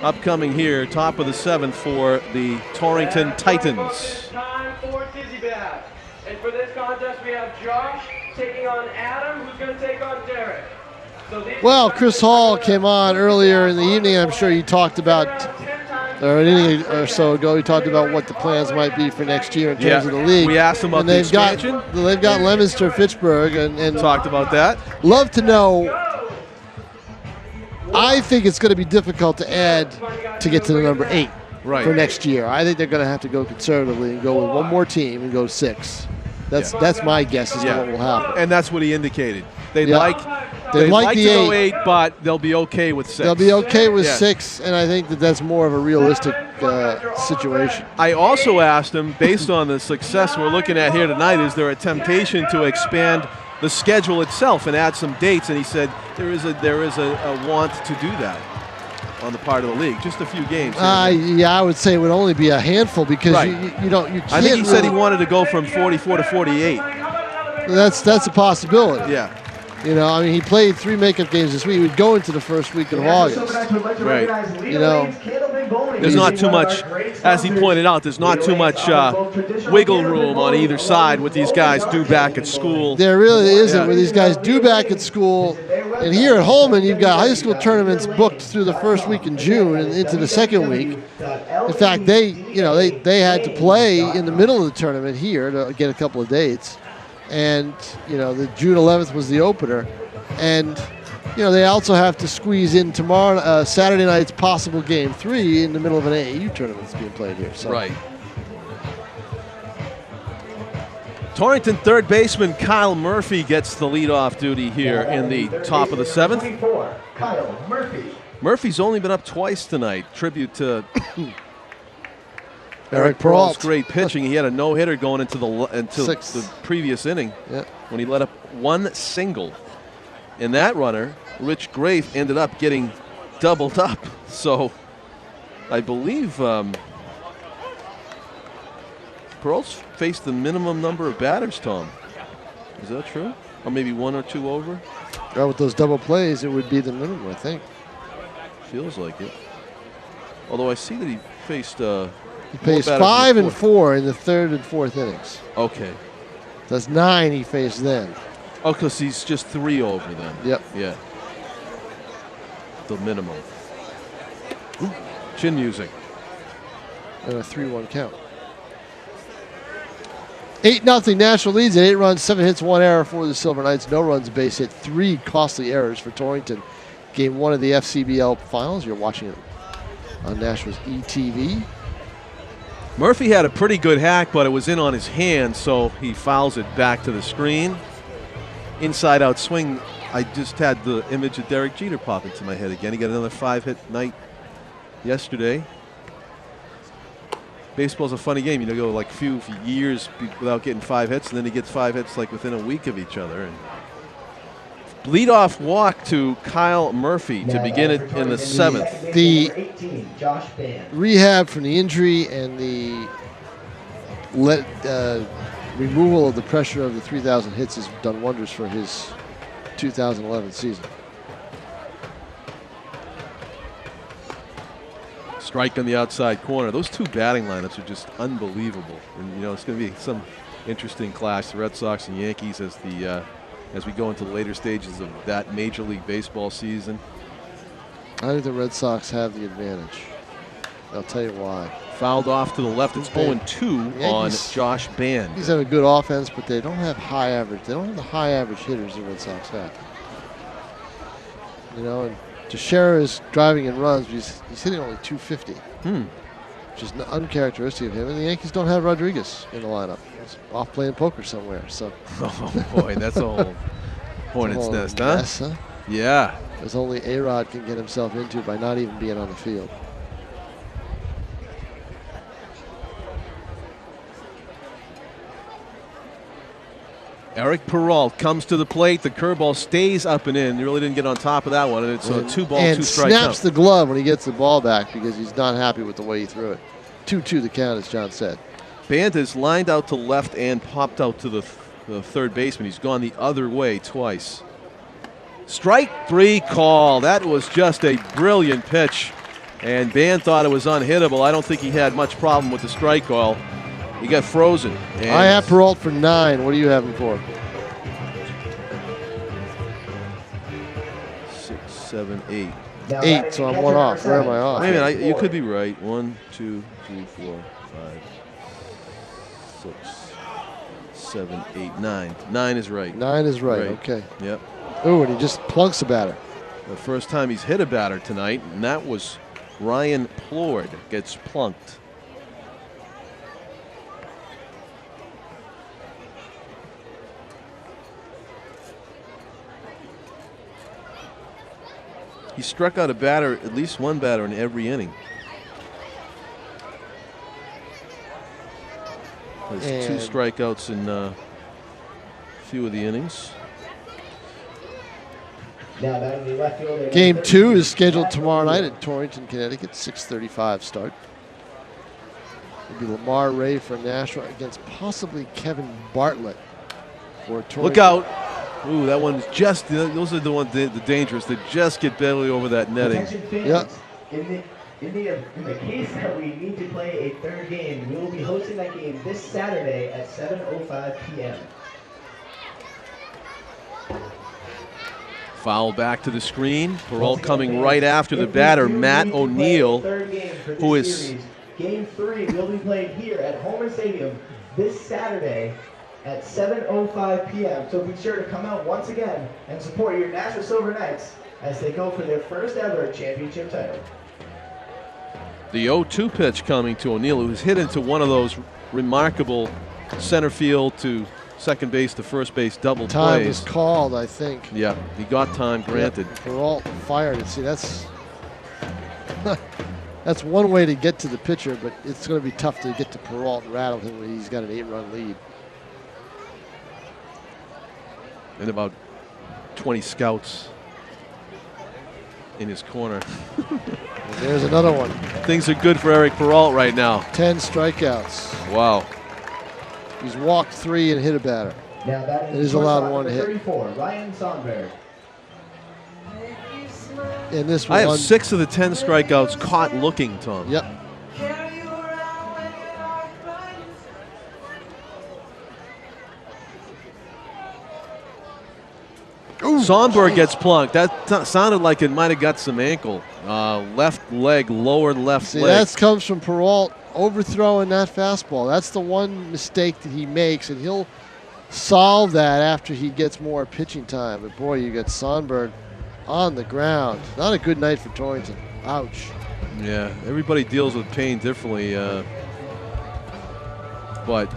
A: upcoming here. Top of the 7th for the Torrington Titans.
H: Time for Dizzy Bat. And for this contest, we have Josh taking on Adam, who's going to take on Derek.
B: Well, Chris Hall came on earlier in the evening. I'm sure you talked about, or an inning or so ago, he talked about what the plans might be for next year in terms of the league.
A: We asked him about the expansion.
B: They've got Leominster, Fitchburg, and
A: talked about that.
B: Love to know. I think it's going to be difficult to add to get to the number 8 for next year. I think they're going to have to go conservatively and go with one more team and go 6. That's my guess as to what will happen.
A: And that's what he indicated. They'd like
B: the
A: to go 8, but they'll be okay with 6.
B: They'll be okay with 6, and I think that's more of a realistic situation.
A: I also asked him, based on the success we're looking at here tonight, is there a temptation to expand the schedule itself and add some dates? And he said there is a want to do that on the part of the league. Just a few games.
B: I would say it would only be a handful because you can't.
A: I think he said he wanted to go from 44 to 48.
B: That's a possibility.
A: Yeah.
B: He played 3 makeup games this week. He would go into the first week of August.
A: Right. There's not too much, as he pointed out, there's not too much wiggle room on either side what these guys do back at school.
B: There really isn't where these guys do back at school. And here at Holman, you've got high school tournaments booked through the first week in June and into the second week. In fact, they had to play in the middle of the tournament here to get a couple of dates. And, the June 11th was the opener. And, they also have to squeeze in tomorrow, Saturday night's possible game 3 in the middle of an AAU tournament that's being played here. So.
A: Right. Torrington third baseman Kyle Murphy gets the leadoff duty here in the top of the 7th.
C: Kyle Murphy.
A: Murphy's only been up twice tonight. Tribute to
B: Eric Perrault's
A: great pitching. He had a no-hitter going into the previous inning when he let up 1 single. And that runner, Rich Grafe, ended up getting doubled up. So I believe Perrault's faced the minimum number of batters, Tom. Is that true? Or maybe 1 or 2 over?
B: Well, with those double plays, it would be the minimum, I think.
A: Feels like it. Although I see that he faced
B: He faced 5 and 4 in the 3rd and 4th innings.
A: Okay.
B: That's 9 he faced then.
A: Oh, because he's just 3 over then.
B: Yep.
A: Yeah. The minimum. Ooh, chin music.
B: And a 3-1 count. 8-0 Nashua leads at 8 runs, 7 hits, 1 error for the Silver Knights. No runs, base hit, 3 costly errors for Torrington. Game 1 of the FCBL finals. You're watching it on Nashua's ETV.
A: Murphy had a pretty good hack, but it was in on his hand, so he fouls it back to the screen. Inside out swing. I just had the image of Derek Jeter pop into my head again. He got another 5-hit night yesterday. Baseball's a funny game. You know, go like few years without getting 5 hits, and then he gets 5 hits like within a week of each other. And leadoff walk to Kyle Murphy to begin it in the 7th.
B: The rehab from the injury and the removal of the pressure of the 3,000 hits has done wonders for his 2011 season.
A: Strike on the outside corner. Those 2 batting lineups are just unbelievable. And, you know, it's going to be some interesting clash, the Red Sox and Yankees, as we go into the later stages of that Major League Baseball season.
B: I think the Red Sox have the advantage. I'll tell you why.
A: Fouled off to the left. It's 0-2 on Josh Band.
B: He's having a good offense, but they don't have high average. They don't have the high average hitters the Red Sox have. You know, and Teixeira is driving in runs, but he's hitting only 250, which is uncharacteristic of him. And the Yankees don't have Rodriguez in the lineup. He's off playing poker somewhere. So,
A: oh boy, that's a whole hornet's nest, huh?
B: Mess, huh?
A: Yeah.
B: As only A-Rod can get himself into by not even being on the field.
A: Eric Perrault comes to the plate. The curveball stays up and in. He really didn't get on top of that one, and it's a 2-ball, 2-strike count.
B: Snaps the glove when he gets the ball back because he's not happy with the way he threw it. 2-2 the count, as John said.
A: Band is lined out to left and popped out to the third baseman. He's gone the other way twice. Strike 3 call. That was just a brilliant pitch, and Band thought it was unhittable. I don't think he had much problem with the strike call. He got frozen.
B: I have Perrault for 9. What do you have him for?
A: 6, 7, 8.
B: 8, so I'm 1 off. Where am I off?
A: Wait a minute, you could be right. 1, 2, 3, 4, 5, 6, 7, 8, 9. 9 is right.
B: 9 is right. Okay.
A: Yep.
B: Ooh, and he just plunks a batter.
A: The first time he's hit a batter tonight, and that was Ryan Plord gets plunked. He struck out a batter, at least one batter in every inning. There's 2 strikeouts in a few of the innings.
B: Game 2 is scheduled tomorrow night at Torrington, Connecticut, 6:35 start. It'll be Lamar Ray for Nashua against possibly Kevin Bartlett for Torrington.
A: Look out. Ooh, that one's just, those are the ones, the dangerous, that just get barely over that netting.
B: Yeah.
C: In the case that we need to play a 3rd game, we will be hosting that game this Saturday at 7:05 p.m.
A: Foul back to the screen. Perrault coming right after the batter, Matt O'Neill, who is...
C: Game 3 will be played here at Holman Stadium this Saturday at 7:05 p.m. So be sure to come out once again and support your Nashua Silver Knights as they go for their first ever championship title.
A: The 0-2 pitch coming to O'Neill, who's hit into one of those remarkable center field to second base to first base double
B: Time
A: plays.
B: was called, I think.
A: Yeah, he got time granted.
B: Yeah, Perrault fired it. See, that's that's one way to get to the pitcher, but it's going to be tough to get to Perrault and rattle him when he's got an 8-run lead.
A: And about 20 scouts in his corner.
B: And there's another one.
A: Things are good for Eric Perrault right now.
B: 10 strikeouts.
A: Wow.
B: He's walked 3 and hit a batter.
C: Now that
B: It is allowed 1 hit.
C: 34, Ryan Sonberg.
B: And this
A: I
B: one.
A: have 6 of the 10 strikeouts caught looking, Tom.
B: Yep.
A: Sonberg gets plunked. That sounded like it might have got some ankle. Left leg, lower left
B: See,
A: leg.
B: that comes from Perrault overthrowing that fastball. That's the one mistake that he makes, and he'll solve that after he gets more pitching time. But boy, you got Sonberg on the ground. Not a good night for Torrington. Ouch.
A: Yeah, everybody deals with pain differently. But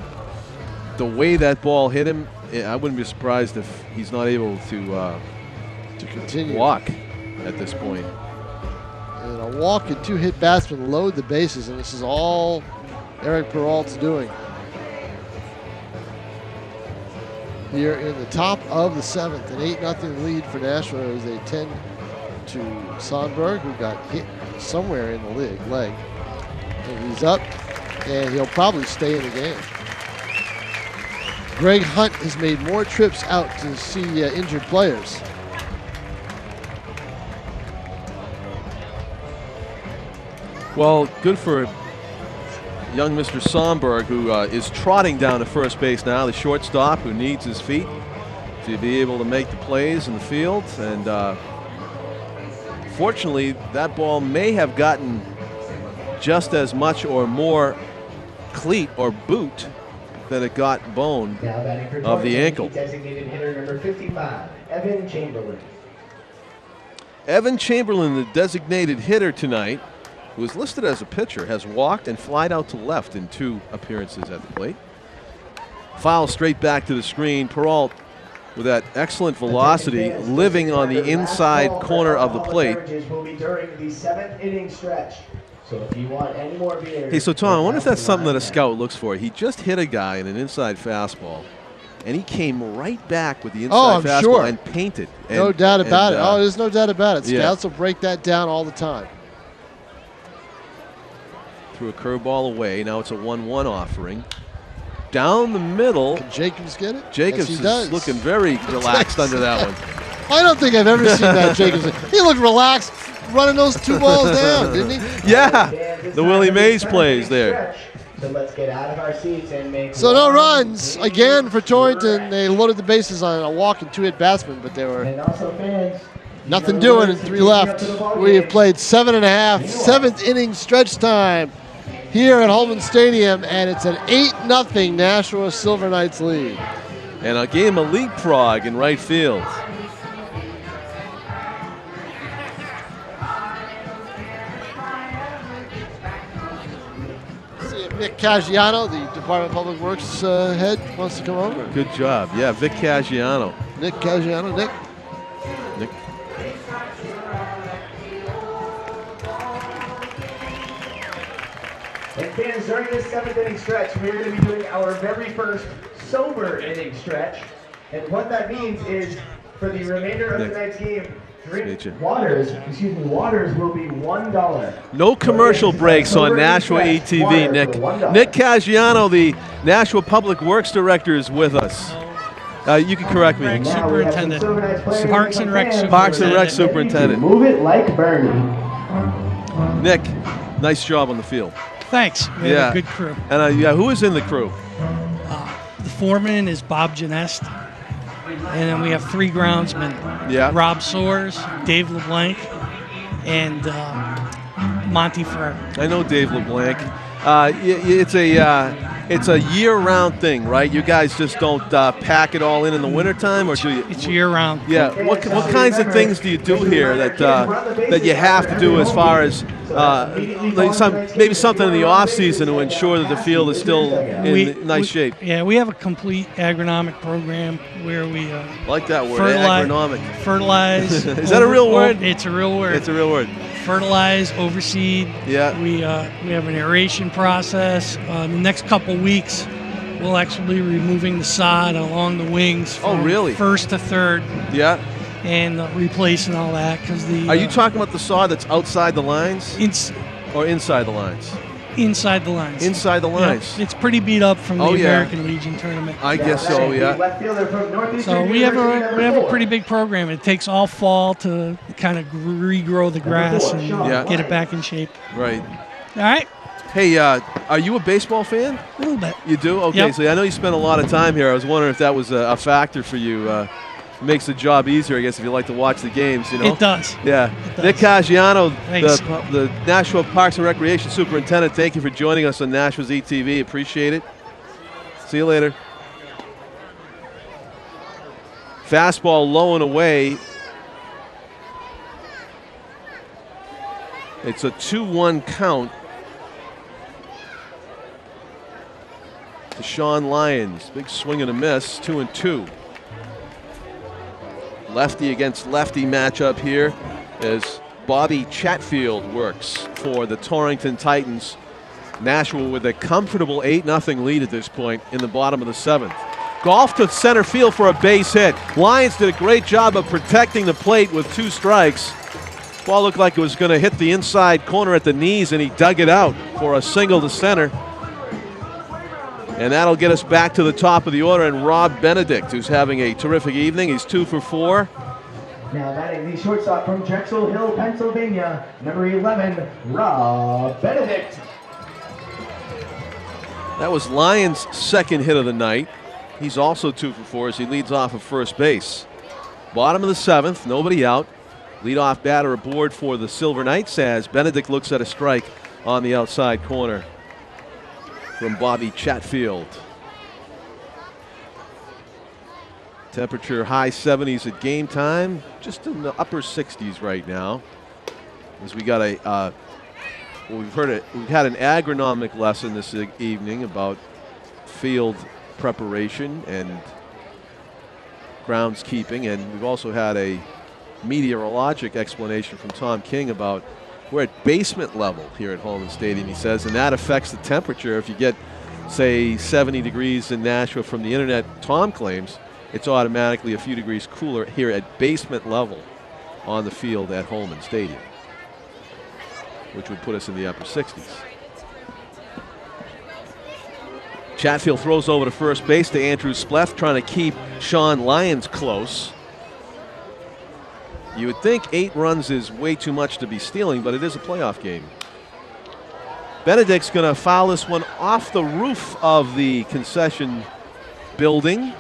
A: the way that ball hit him, I wouldn't be surprised if he's not able to
B: continue
A: walk at this point.
B: And a walk and 2 hit batsmen load the bases, and this is all Eric Perrault's doing. Here in the top of the 7th, an 8-0 lead for Nashua as they tend to Sonberg, who got hit somewhere in the leg. And he's up, and he'll probably stay in the game. Greg Hunt has made more trips out to see injured players.
A: Well, good for young Mr. Sonberg, who is trotting down to first base now, the shortstop who needs his feet to be able to make the plays in the field. And fortunately, that ball may have gotten just as much or more cleat or boot than it got bone of the ankle.
C: Designated hitter number 55, Evan Chamberlain.
A: Evan Chamberlain, the designated hitter tonight, who is listed as a pitcher, has walked and flied out to left in 2 appearances at the plate. Foul straight back to the screen. Perrault with that excellent velocity, living on the inside corner of the plate.
C: Will be during the 7th inning stretch. So if you want any more beers,
A: Hey, so Tom, I wonder if that's something that a scout looks for. He just hit a guy in an inside fastball, and he came right back with the inside fastball
B: sure.
A: and painted.
B: No doubt about it. There's no doubt about it.
A: Yeah.
B: Scouts will break that down all the time.
A: Threw a curveball away. Now it's a 1-1 offering. Down the middle.
B: Can Jacobs get it?
A: Jacobs is looking very relaxed under that one.
B: I don't think I've ever seen that Jacobs. He looked relaxed running those 2 balls down, didn't he?
A: Yeah, the Willie Mays plays there.
C: So let's get out of our seats and make.
B: So no runs again for Torrington. They loaded the bases on a walk and 2 hit batsmen, but they were nothing doing and 3 left. We have played 7.5, 7th inning stretch time here at Holman Stadium, and it's an 8-0 Nashua Silver Knights lead.
A: And a game of leapfrog in right field.
B: See if Nick Caggiano, the Department of Public Works head, wants to come over.
A: Good job. Yeah, Vic Caggiano.
B: Nick Caggiano. Nick.
C: And fans, during this 7th inning stretch, we're going to be doing our very first sober inning stretch. And what that means is, for the remainder of tonight's game, waters will be $1.
A: No commercial breaks on Nashua ATV, Nick. Nick Caggiano, the Nashua Public Works Director, is with us. You can correct me.
J: Superintendent. Parks and Rec Superintendent.
A: Parks and Rec Superintendent.
C: Move it like Bernie.
A: Nick, nice job on the field.
J: Thanks. We have a good crew.
A: And who is in the crew?
J: The foreman is Bob Genest. And then we have 3 groundsmen.
A: Yeah.
J: Rob Soares, Dave LeBlanc, and Monty Ferrer.
A: I know Dave LeBlanc. It's a year-round thing, right? You guys just don't pack it all in the wintertime, or do you?
J: It's year-round.
A: Yeah. What kinds of things do you do here that you have to do as far as maybe something in the off season to ensure that the field is still in nice shape?
J: Yeah, we have a complete agronomic program where we
A: like that word, agronomic.
J: Fertilize.
A: Is that a real word?
J: It's a real word.
A: It's a real word.
J: Fertilize, overseed.
A: Yeah.
J: We have an aeration process. The next couple weeks, we'll actually be removing the sod along the wings from first to third.
A: Yeah.
J: And replacing all that because the.
A: Are you talking about the sod that's outside the lines? Or inside the lines?
J: Inside the lines.
A: Inside the lines.
J: Yeah, it's pretty beat up from the American Legion tournament.
A: I guess so. Yeah.
J: So we have a pretty big program. It takes all fall to kind of regrow the grass and get it back in shape.
A: Right.
J: All right.
A: Hey, are you a baseball fan?
J: A little bit.
A: You do? Okay,
J: Yep.
A: so I know you spent a lot of time here. I was wondering if that was a factor for you. makes the job easier, I guess, if you like to watch the games, you know.
J: It does.
A: Yeah.
J: It does.
A: Nick Caggiano,
J: Thanks.
A: the Nashua Parks and Recreation Superintendent, thank you for joining us on Nashua's ETV. Appreciate it. See you later. Fastball low and away. It's a 2-1 count to Sean Lyons. Big swing and a miss, 2-2. Lefty against lefty matchup here as Bobby Chatfield works for the Torrington Titans. Nashua with a comfortable 8-0 lead at this point in the bottom of the 7th. Golf to center field for a base hit. Lyons did a great job of protecting the plate with 2 strikes. Ball looked like it was going to hit the inside corner at the knees, and he dug it out for a single to center. And that'll get us back to the top of the order, and Rob Benedict, who's having a terrific evening. He's 2 for 4.
C: Now batting the shortstop from Drexel Hill, Pennsylvania, number 11, Rob Benedict.
A: That was Lyons' second hit of the night. He's also 2 for 4 as he leads off of first base. Bottom of the 7th, nobody out. Leadoff batter aboard for the Silver Knights as Benedict looks at a strike on the outside corner from Bobby Chatfield. Temperature high 70s at game time, just in the upper 60s right now. As we got we've had an agronomic lesson this evening about field preparation and groundskeeping, and we've also had a meteorologic explanation from Tom King about we're at basement level here at Holman Stadium, he says, and that affects the temperature. If you get, say, 70 degrees in Nashua from the internet, Tom claims it's automatically a few degrees cooler here at basement level on the field at Holman Stadium, which would put us in the upper 60s. Chatfield throws over to first base to Andrew Spleth, trying to keep Sean Lyons close. You would think 8 runs is way too much to be stealing, but it is a playoff game. Benedict's going to foul this one off the roof of the concession building.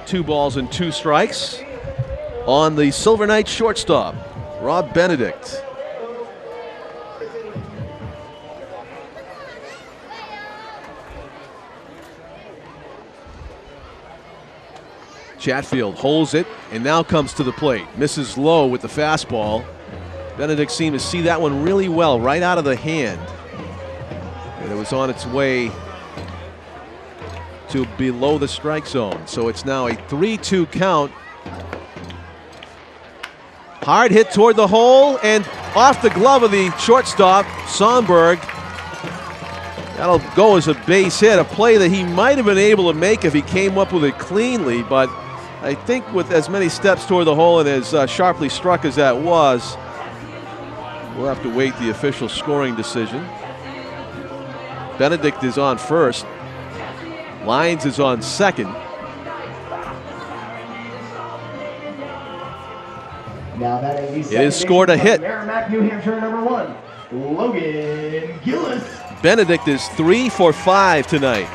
A: 2 balls and 2 strikes on the Silver Knights shortstop, Rob Benedict. Chatfield holds it and now comes to the plate. Misses low with the fastball. Benedict seemed to see that one really well, right out of the hand. And it was on its way to below the strike zone. So it's now a 3-2 count. Hard hit toward the hole and off the glove of the shortstop, Sonberg. That'll go as a base hit, a play that he might have been able to make if he came up with it cleanly, but I think with as many steps toward the hole and as sharply struck as that was, we'll have to wait the official scoring decision. Benedict is on first. Lyons is on second.
C: Now that
A: it has scored a hit.
C: Merrimack, New Hampshire, number 1, Logan Gillis.
A: Benedict is 3 for 5 tonight.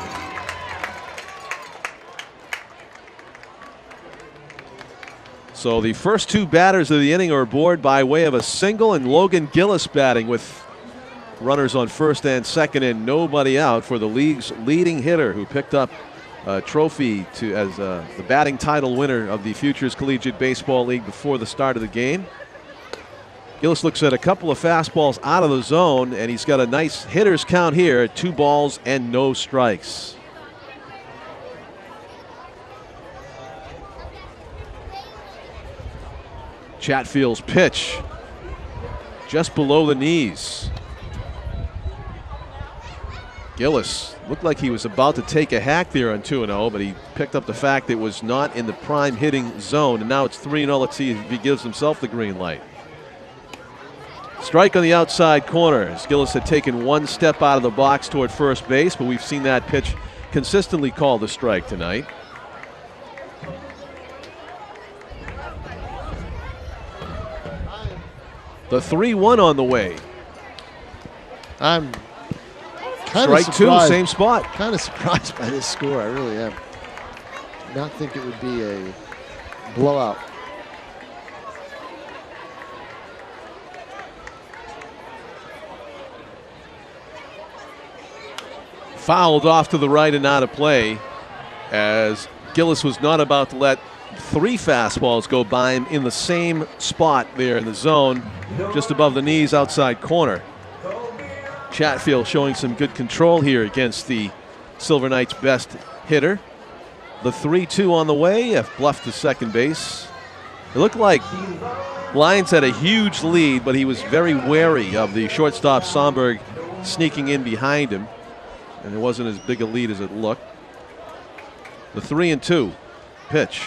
A: So the first 2 batters of the inning are aboard by way of a single, and Logan Gillis batting with runners on first and second and nobody out for the league's leading hitter, who picked up a trophy as the batting title winner of the Futures Collegiate Baseball League before the start of the game. Gillis looks at a couple of fastballs out of the zone, and he's got a nice hitter's count here at 2 balls and no strikes. Chatfield's pitch just below the knees. Gillis looked like he was about to take a hack there on 2-0, but he picked up the fact it was not in the prime hitting zone, and now it's 3-0. Let's see if he gives himself the green light. Strike on the outside corner as Gillis had taken 1 step out of the box toward first base, but we've seen that pitch consistently called a strike tonight. The 3-1 on the way.
B: I'm kind of
A: surprised.
B: Strike
A: 2, same spot.
B: Kind of surprised by this score. I really am. Did not think it would be a Blowout.
A: Fouled off to the right and out of play, as Gillis was not about to let 3 fastballs go by him in the same spot there in the zone, just above the knees, outside corner. Chatfield showing some good control here against the Silver Knights' best hitter. The 3-2 on the way, bluffed to second base. It looked like Lyons had a huge lead, but he was very wary of the shortstop Somberg sneaking in behind him, and it wasn't as big a lead as it looked. The 3-2 pitch.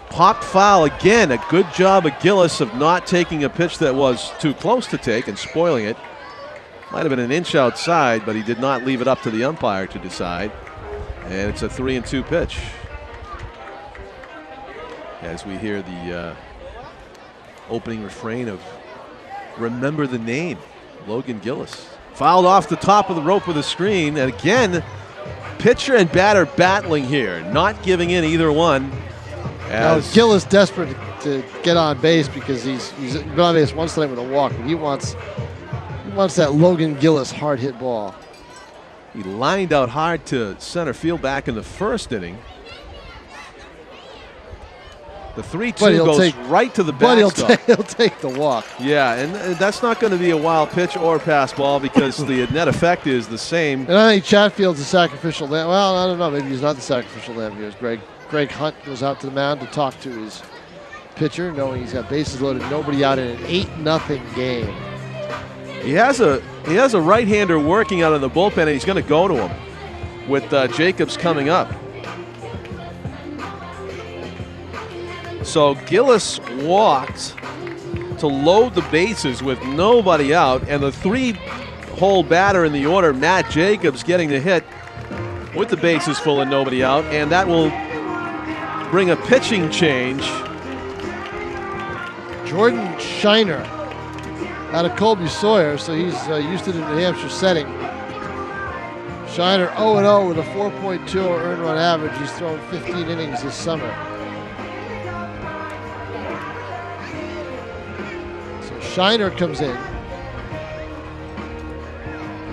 A: Popped foul again. A good job of Gillis of not taking a pitch that was too close to take and spoiling it. Might have been an inch outside, but he did not leave it up to the umpire to decide. And it's a 3-2 pitch. As we hear the opening refrain of "Remember the Name," Logan Gillis. Fouled off the top of the rope with a screen, and again, pitcher and batter battling here, not giving in either one.
B: Now Gillis desperate to get on base because he's been on base once tonight with a walk, but he wants that Logan Gillis hard hit ball.
A: He lined out hard to center field back in the first inning. The 3-2 goes right to the backstop.
B: He'll take the walk.
A: Yeah, and that's not going to be a wild pitch or pass ball because the net effect is the same.
B: And I think Chatfield's the sacrificial lamb. Well, I don't know. Maybe he's not the sacrificial lamb here. Greg Hunt goes out to the mound to talk to his pitcher, knowing he's got bases loaded, nobody out in an 8-0 game.
A: He has a right-hander working out of the bullpen, and he's going to go to him with Jacobs coming up. So Gillis walked to load the bases with nobody out, and the 3-hole batter in the order, Matt Jacobs, getting the hit with the bases full and nobody out, and that will bring a pitching change.
B: Jordan Shiner out of Colby Sawyer, so he's used to the New Hampshire setting. Shiner 0-0 with a 4.2 earned run average. He's thrown 15 innings this summer. So Shiner comes in,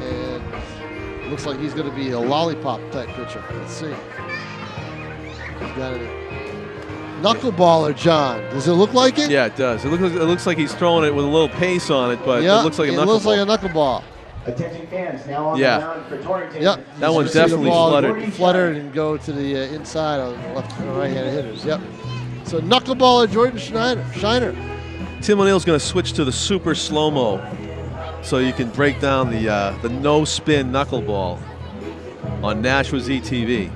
B: and looks like he's going to be a lollipop type pitcher. Let's see. He's got it. Knuckleballer, John. Does it look like it?
A: Yeah, it does. It looks like he's throwing it with a little pace on it, but it looks like a knuckleball.
B: It looks like a knuckleball.
C: Attention fans, now on the mound for Torrington.
B: Yep.
A: That one's definitely fluttered.
B: Fluttered and go to the inside on the left and right-handed hitters. Yep. So knuckleballer Jordan Shiner.
A: Tim O'Neill's going to switch to the super slow-mo so you can break down the no-spin knuckleball on Nashua's ETV.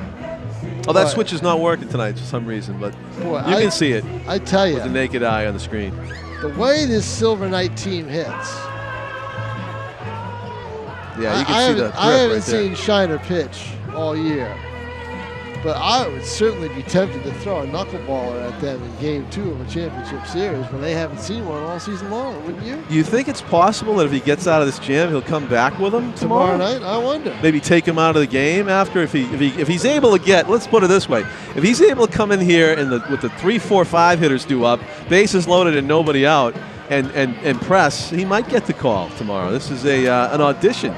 A: Oh, that switch is not working tonight for some reason, but you can see it.
B: I tell you,
A: with the naked eye on the screen.
B: The way this Silver Knight team hits.
A: Yeah, you can see the grip
B: I haven't
A: right there.
B: seen Shiner pitch all year, but I would certainly be tempted to throw a knuckleballer at them in Game 2 of a championship series when they haven't seen one all season long, wouldn't you?
A: You think it's possible that if he gets out of this jam, he'll come back with him tomorrow
B: night? I wonder.
A: Maybe take him out of the game after if he's able to get. Let's put it this way: if he's able to come in here with the 3, 4, 5 hitters due up, bases loaded and nobody out, and press, he might get the call tomorrow. This is an audition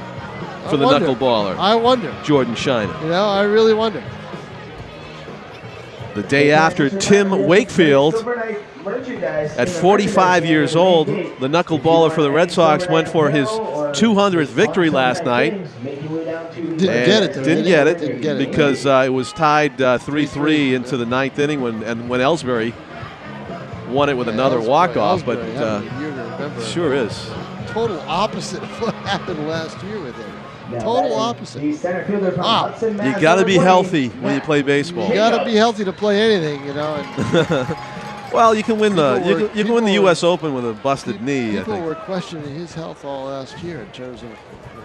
A: for the knuckleballer.
B: I wonder.
A: Jordan Shiner.
B: You know, I really wonder.
A: The day after Tim Wakefield, at 45 years old, the knuckleballer for the Red Sox went for his 200th victory last night. Didn't get it because it was tied 3-3 into the 9th inning when Ellsbury won it with another walk-off. But sure is.
B: Total opposite of what happened last year with him. Total opposite.
A: Wow. You got to be healthy when you play baseball.
B: You got to be healthy to play anything, you know.
A: Well, you can win you can win the U.S. Open with a busted knee.
B: People were questioning his health all last year in terms of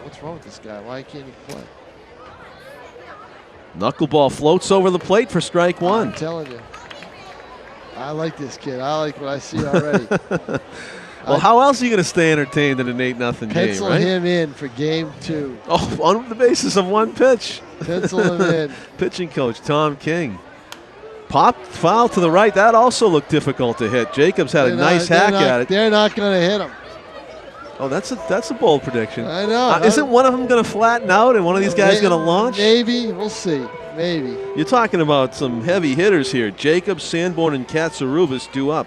B: what's wrong with this guy. Why can't he play?
A: Knuckleball floats over the plate for strike one.
B: I'm telling you, I like this kid. I like what I see already.
A: Well, how else are you going to stay entertained in an 8-0 game,
B: Pencil
A: right?
B: him in for Game 2.
A: Oh, on the basis of one pitch.
B: Pencil him in.
A: Pitching coach Tom King. Pop foul to the right. That also looked difficult to hit. Jacobs had a nice hack at it.
B: They're not going to hit him.
A: Oh, that's a bold prediction.
B: I know.
A: Isn't one of them going to flatten out and one of these guys going to launch?
B: Maybe. We'll see. Maybe.
A: You're talking about some heavy hitters here. Jacobs, Sanborn, and Katsarubis due up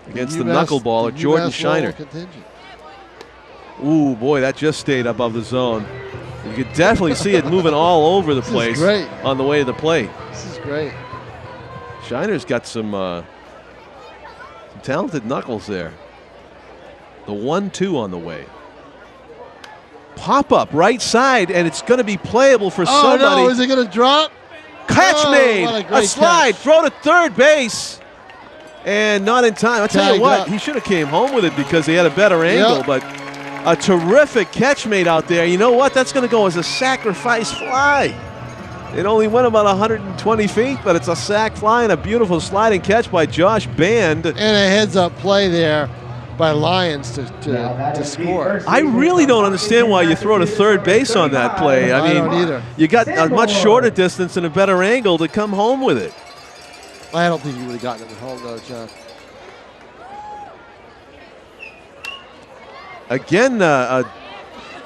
A: against the knuckleballer, Jordan Shiner. Ooh, boy, that just stayed above the zone. You could definitely see it moving all over the place on the way to the plate.
B: This is great.
A: Shiner's got some talented knuckles there. The 1-2 on the way. Pop up right side, and it's going to be playable for somebody.
B: Oh, no. Is it going to drop?
A: Catch made. A slide.
B: Catch.
A: Throw to third base. And not in time. I'll tell you what, he should have came home with it because he had a better angle, but a terrific catch made out there. You know what? That's going to go as a sacrifice fly. It only went about 120 feet, but it's a sac fly and a beautiful sliding catch by Josh Band.
B: And a heads-up play there by Lyons to score.
A: I really don't understand why you throw to third base on that play. I mean,
B: don't either.
A: You got a much shorter distance and a better angle to come home with it.
B: I don't think he would have gotten it home, though, John.
A: Again,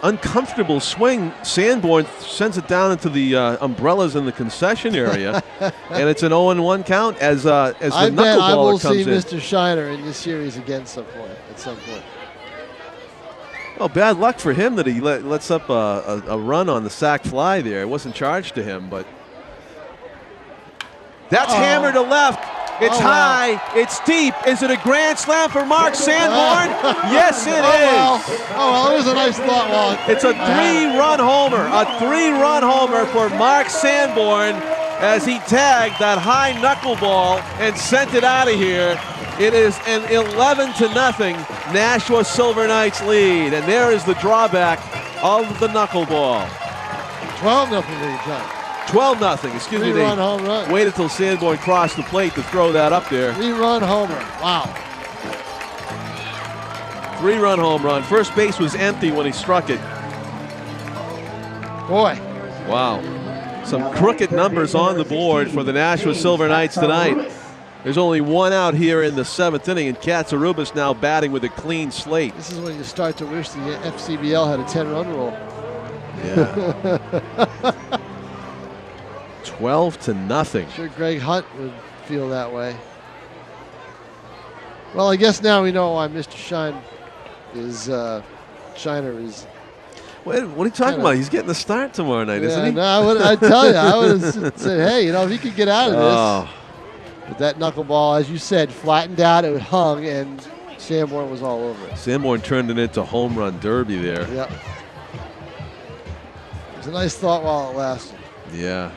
A: uncomfortable swing. Sanborn sends it down into the umbrellas in the concession area, and it's an 0-1 count as the knuckleballer comes in.
B: I will see Mr. Shiner in this series again at some point.
A: Well, bad luck for him that he lets up a run on the sac fly there. It wasn't charged to him, but that's hammered to left. It's high. It's deep. Is it a grand slam for Mark Sanborn? Yes, it is.
B: Well, it was a nice thought, Walt.
A: It's a three-run homer. A three-run homer for Mark Sanborn as he tagged that high knuckleball and sent it out of here. It is an 11-0 Nashua Silver Knights lead, and there is the drawback of the knuckleball.
B: 12-0 lead, John.
A: 12-0, excuse me.
B: Three-run home run.
A: Waited till Sanborn crossed the plate to throw that up there.
B: Three-run homer. Wow.
A: Three-run home run. First base was empty when he struck it.
B: Boy.
A: Wow. Some crooked numbers on the board for the Nashua Silver Knights tonight. There's only one out here in the 7th inning, and Katsarubis now batting with a clean slate.
B: This is when you start to wish the FCBL had a 10-run rule.
A: Yeah. 12-0.
B: I'm sure Greg Hunt would feel that way. Well, I guess now we know why Mr. Shiner is.
A: What are you talking about? He's getting the start tomorrow night, isn't he?
B: No, I'd tell you. I would have said, hey, if he could get out of this. But that knuckleball, as you said, flattened out, it hung, and Sanborn was all over it.
A: Sanborn turned it into home run derby there.
B: Yep. It was a nice thought while it lasted.
A: Yeah.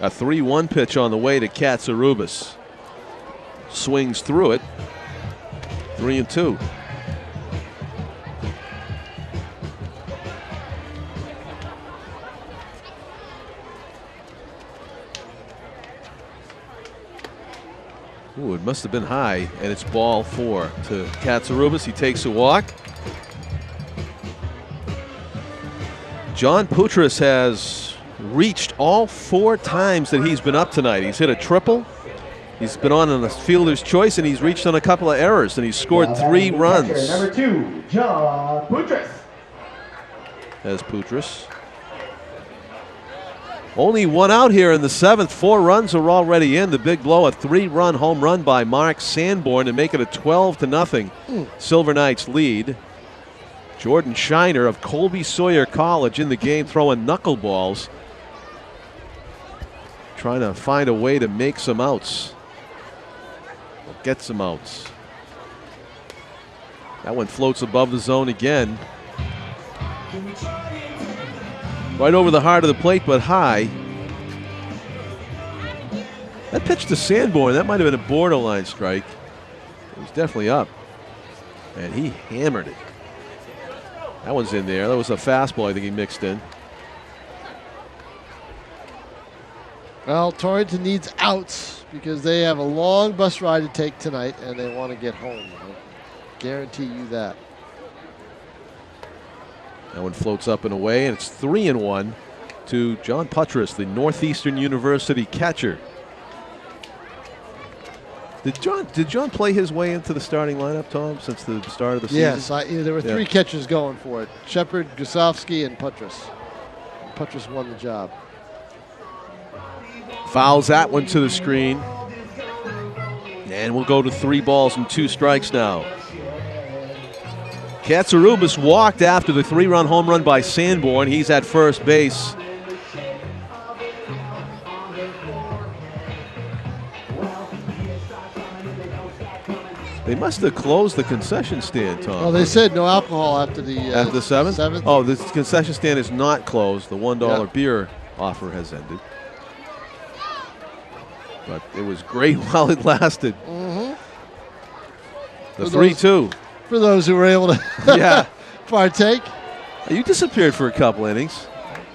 A: A 3-1 pitch on the way to Katsarubis. Swings through it. 3-2. Ooh, it must have been high, and it's ball 4 to Katsarubis. He takes a walk. John Putras has reached all 4 times that he's been up tonight. He's hit a triple. He's been on a fielder's choice, and he's reached on a couple of errors, and he's scored 3 runs.
C: Number 2, John Putras.
A: As Putras. Only one out here in the 7th. 4 runs are already in. The big blow, a 3-run home run by Mark Sanborn to make it a 12-0 Silver Knights lead. Jordan Shiner of Colby Sawyer College in the game throwing knuckleballs. Trying to find a way to make some outs. Or get some outs. That one floats above the zone again. Right over the heart of the plate, but high. That pitch to Sanborn, that might have been a borderline strike. It was definitely up. And he hammered it. That one's in there. That was a fastball I think he mixed in.
B: Well, Torrington needs outs because they have a long bus ride to take tonight and they want to get home. I guarantee you that.
A: That one floats up and away, and it's 3-1. to John Putras, the Northeastern University catcher. Did John play his way into the starting lineup, Tom, since the start of the season?
B: Yes, there were 3 catchers going for it. Shepard, Gusovsky, and Putras. Putras won the job.
A: Fouls that one to the screen. And we'll go to 3 balls and 2 strikes now. Katsarubis walked after the 3-run home run by Sanborn. He's at first base. They must have closed the concession stand, Tom.
B: Well, they said no alcohol after the
A: 7th? Oh, the concession stand is not closed. The $1 beer offer has ended. But it was great while it lasted. The 3-2.
B: For those who were able to partake.
A: You disappeared for a couple innings.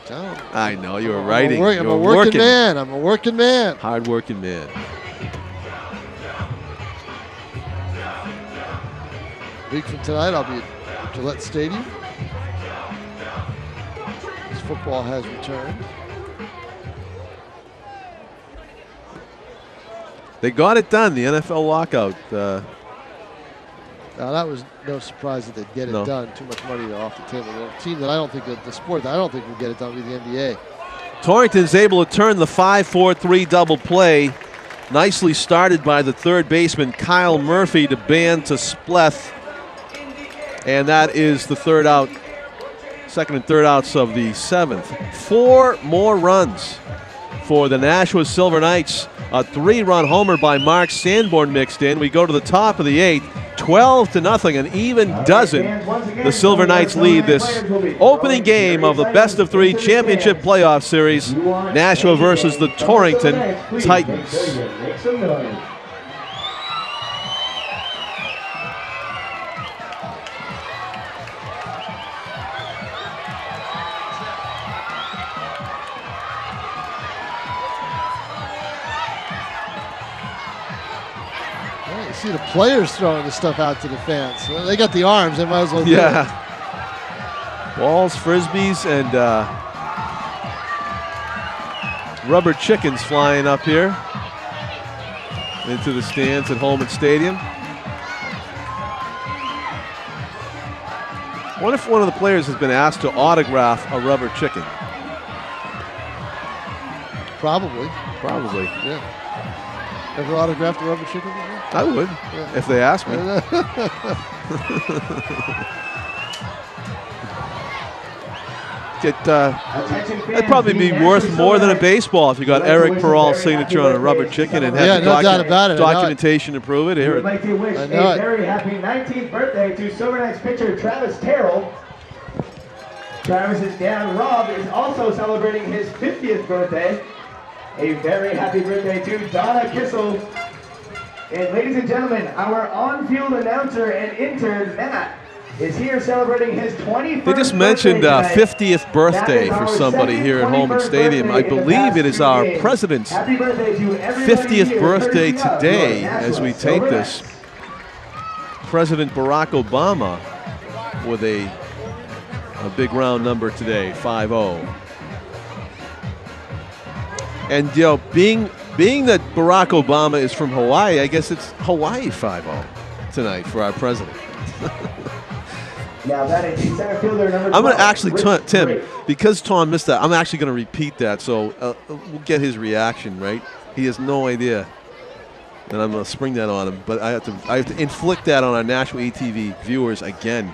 A: I know, you were writing.
B: I'm a working man. I'm a working man.
A: Hard-working man.
B: Week from tonight, I'll be at Gillette Stadium. As football has returned.
A: They got it done, the NFL lockout.
B: Now, that was no surprise that they'd get it done. Too much money off the table. The team that I don't think, the sport that I don't think would get it done would be the NBA.
A: Torrington's able to turn the 5-4-3 double play. Nicely started by the third baseman, Kyle Murphy, to Band to Spleth. And that is the third out, second and third outs of the 7th. 4 more runs for the Nashua Silver Knights. A 3-run homer by Mark Sanborn mixed in. We go to the top of the 8th, 12-0, an even dozen. The Silver Knights lead this opening game of the best-of-3 championship playoff series. Nashua versus the Torrington Titans.
B: See the players throwing the stuff out to the fans. Well, they got the arms. They might as well do it.
A: Balls, frisbees, and rubber chickens flying up here into the stands at Holman Stadium. What if one of the players has been asked to autograph a rubber chicken?
B: Probably.
A: Yeah.
B: Ever autographed a rubber chicken before?
A: I would, if they asked me. That'd probably be worth more than a baseball if you got Eric Perrault's signature on a rubber chicken and had
B: no doubt about it.
A: Documentation to prove it.
C: We would like to wish a very happy 19th birthday to Silver Knights pitcher Travis Terrell. Travis's dad, Rob, is also celebrating his 50th birthday. A very happy birthday to Donna Kissel. And ladies and gentlemen, our on-field announcer and intern, Matt, is here celebrating his 21st
A: They just mentioned 50th birthday for somebody here at Holman Stadium. I believe it is our president's 50th birthday today as we tape this. President Barack Obama with a big round number today, 5-0. And, you know, being that Barack Obama is from Hawaii, I guess it's Hawaii 5-0 tonight for our president.
C: Now that is the center fielder number 12.
A: I'm going to actually, Tim, because Tom missed that, I'm actually going to repeat that, so we'll get his reaction, right? He has no idea, and I'm going to spring that on him. But I have to inflict that on our Nashua ETV viewers again.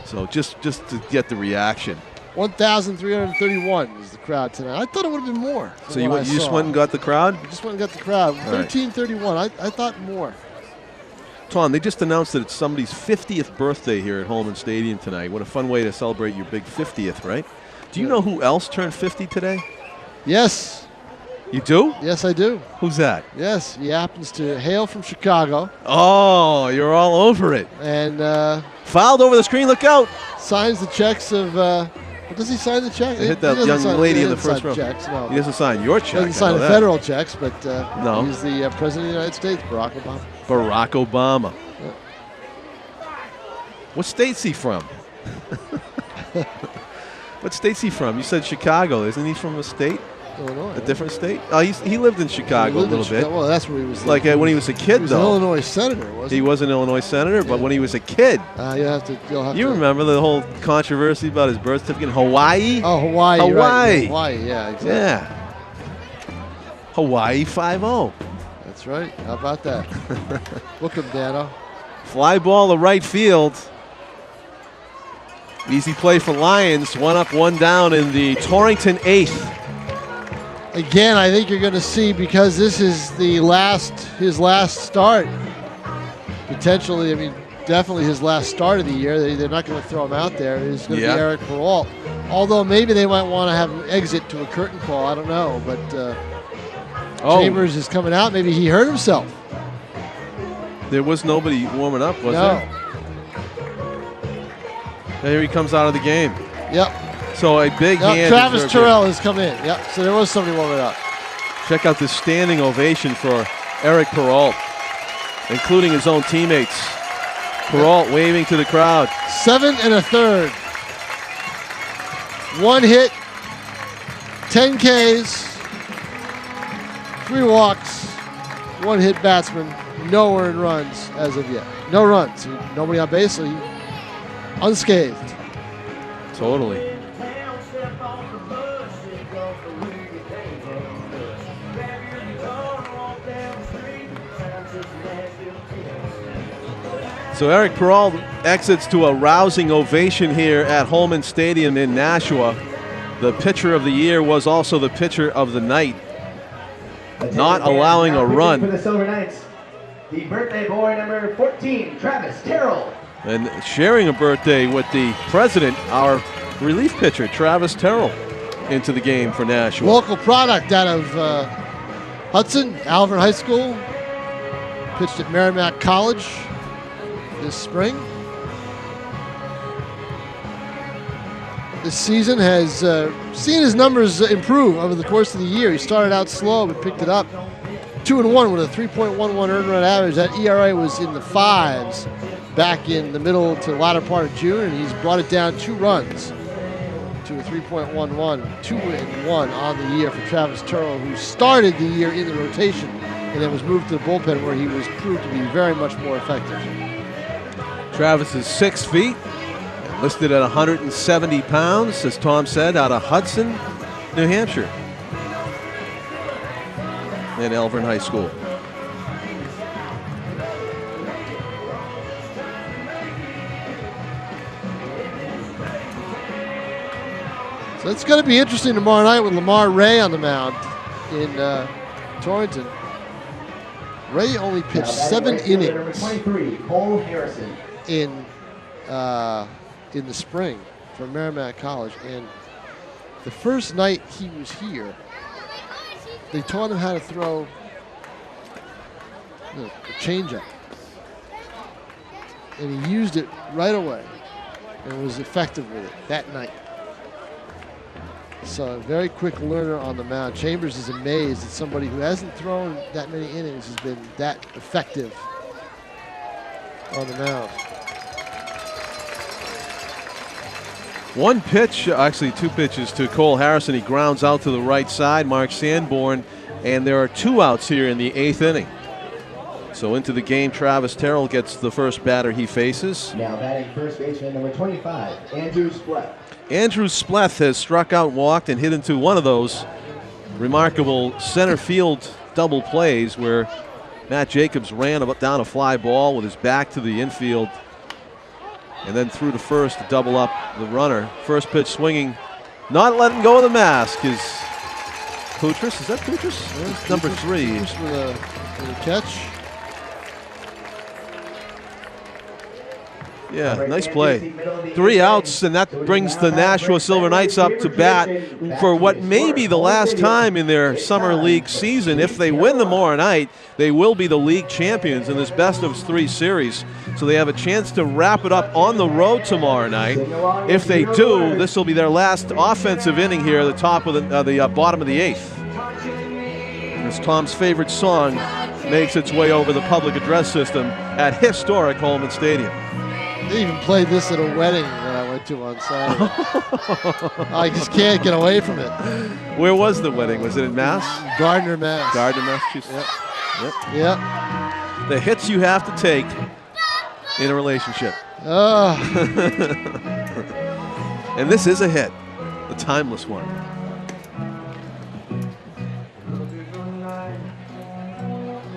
A: So just to get the reaction.
B: 1,331 is the crowd tonight. I thought it would have been more.
A: So you just went and got the crowd?
B: I just went and got the crowd. 1,331. I thought more.
A: Tom, they just announced that it's somebody's 50th birthday here at Holman Stadium tonight. What a fun way to celebrate your big 50th, right? Do you know who else turned 50 today?
B: Yes.
A: You do?
B: Yes, I do.
A: Who's that?
B: Yes, he happens to hail from Chicago.
A: Oh, you're all over it.
B: And
A: fouled over the screen. Look out.
B: Signs the checks of... does he sign the check?
A: He hit that young lady in the first row.
B: Checks, no.
A: He doesn't sign your check.
B: He doesn't sign the federal checks, but
A: no.
B: He's the President of the United States, Barack Obama.
A: Barack Obama.
B: Yeah.
A: What state's he from? What state's he from? You said Chicago. Isn't he from a state?
B: Illinois.
A: A different state? Oh, he lived in Chicago a little bit.
B: Well, that's where he was.
A: Like when he was a kid,
B: he was
A: though.
B: an Illinois senator, wasn't he?
A: He was an Illinois senator, but when he was a kid.
B: You'll have
A: You
B: to
A: remember the whole controversy about his birth certificate in Hawaii?
B: Oh, Hawaii.
A: Hawaii.
B: Right. Hawaii, yeah, exactly.
A: Yeah. Hawaii 5-0.
B: That's right. How about that? Book him, Dano.
A: Fly ball to right field. Easy play for Lions. 1 up, 1 down in the Torrington 8th.
B: Again, I think you're going to see, because this is his last start. Potentially, I mean, definitely his last start of the year. They're not going to throw him out there. It's going to be Eric Perrault. Although maybe they might want to have him exit to a curtain call. I don't know. But Chambers is coming out. Maybe he hurt himself.
A: There was nobody warming up, was
B: No.
A: there? Here he comes out of the game.
B: Yep.
A: So a big hand.
B: Travis Terrell has come in. Yep. So there was somebody warming up.
A: Check out this standing ovation for Eric Perrault, including his own teammates. Perrault waving to the crowd.
B: 7 1/3. 1 hit, 10 Ks, 3 walks, 1 hit batsman, no earned runs as of yet. No runs. Nobody on base, so he unscathed.
A: Totally. So Eric Perrault exits to a rousing ovation here at Holman Stadium in Nashua. The pitcher of the year was also the pitcher of the night, not allowing a run.
C: For the Silver Knights, the birthday boy number 14, Travis Terrell.
A: And sharing a birthday with the president, our relief pitcher, Travis Terrell, into the game for Nashua.
B: Local product out of Hudson, Alvin High School. Pitched at Merrimack College this spring. This season has seen his numbers improve over the course of the year. He started out slow but picked it up. 2-1 with a 3.11 earned run average. That ERA was in the 5s back in the middle to the latter part of June, and he's brought it down 2 runs to a 3.11, 2-1 on the year for Travis Terrell, who started the year in the rotation and then was moved to the bullpen, where he was proved to be very much more effective.
A: Travis is 6 feet, listed at 170 pounds, as Tom said, out of Hudson, New Hampshire, and Elvern High School.
B: So it's going to be interesting tomorrow night with Lamar Ray on the mound in Torrington. Ray only pitched 7 innings
C: Number 23, Cole Harrison.
B: in the spring for Merrimack College, and the first night he was here, they taught him how to throw the changeup, and he used it right away and was effective with it that night. So a very quick learner on the mound. Chambers is amazed that somebody who hasn't thrown that many innings has been that effective on the mound.
A: 1 pitch, actually 2 pitches to Cole Harrison. He grounds out to the right side, Mark Sanborn, and there are 2 outs here in the 8th inning. So into the game, Travis Terrell gets the first batter he faces.
C: Now batting first baseman number 25, Andrew Splett.
A: Andrew Spleth has struck out, walked, and hit into one of those remarkable center field double plays where Matt Jacobs ran down a fly ball with his back to the infield and then threw to first to double up the runner. First pitch swinging, not letting go of the mask is Futures. Is that Futures?
B: Yeah,
A: Number 3.
B: Futures with a catch.
A: Yeah, nice play. 3 outs, and that brings the Nashua Silver Knights up to bat for what may be the last time in their summer league season. If they win tomorrow night, they will be the league champions in this best-of-3 series. So they have a chance to wrap it up on the road tomorrow night. If they do, this will be their last offensive inning here at the top of the bottom of the 8th. As Tom's favorite song makes its way over the public address system at historic Holman Stadium.
B: They even played this at a wedding that I went went to on Saturday. I just can't get away from it.
A: Where was the wedding? Was it in Mass?
B: Gardner, Mass.
A: Gardner, Massachusetts.
B: Yep.
A: The hits you have to take in a relationship. And this is a hit, the timeless one.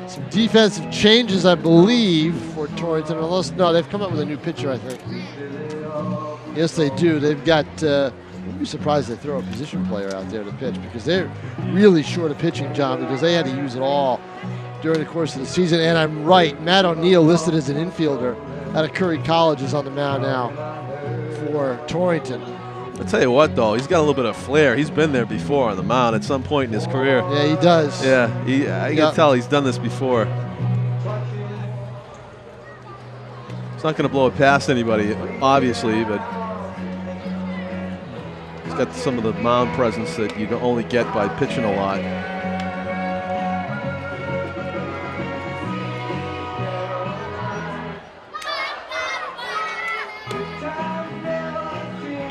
B: Some defensive changes, I believe, for Torrington. No, they've come up with a new pitcher, I think. Yes, they do. They've got, I'd be surprised they throw a position player out there to pitch because they're really short of pitching, John, because they had to use it all during the course of the season. And I'm right, Matt O'Neill, listed as an infielder out of Curry College, is on the mound now for Torrington.
A: I'll tell you what, though, he's got a little bit of flair. He's been there before on the mound at some point in his career.
B: Yeah, he does.
A: Yeah, I can tell he's done this before. He's not going to blow it past anybody, obviously, but he's got some of the mound presence that you can only get by pitching a lot.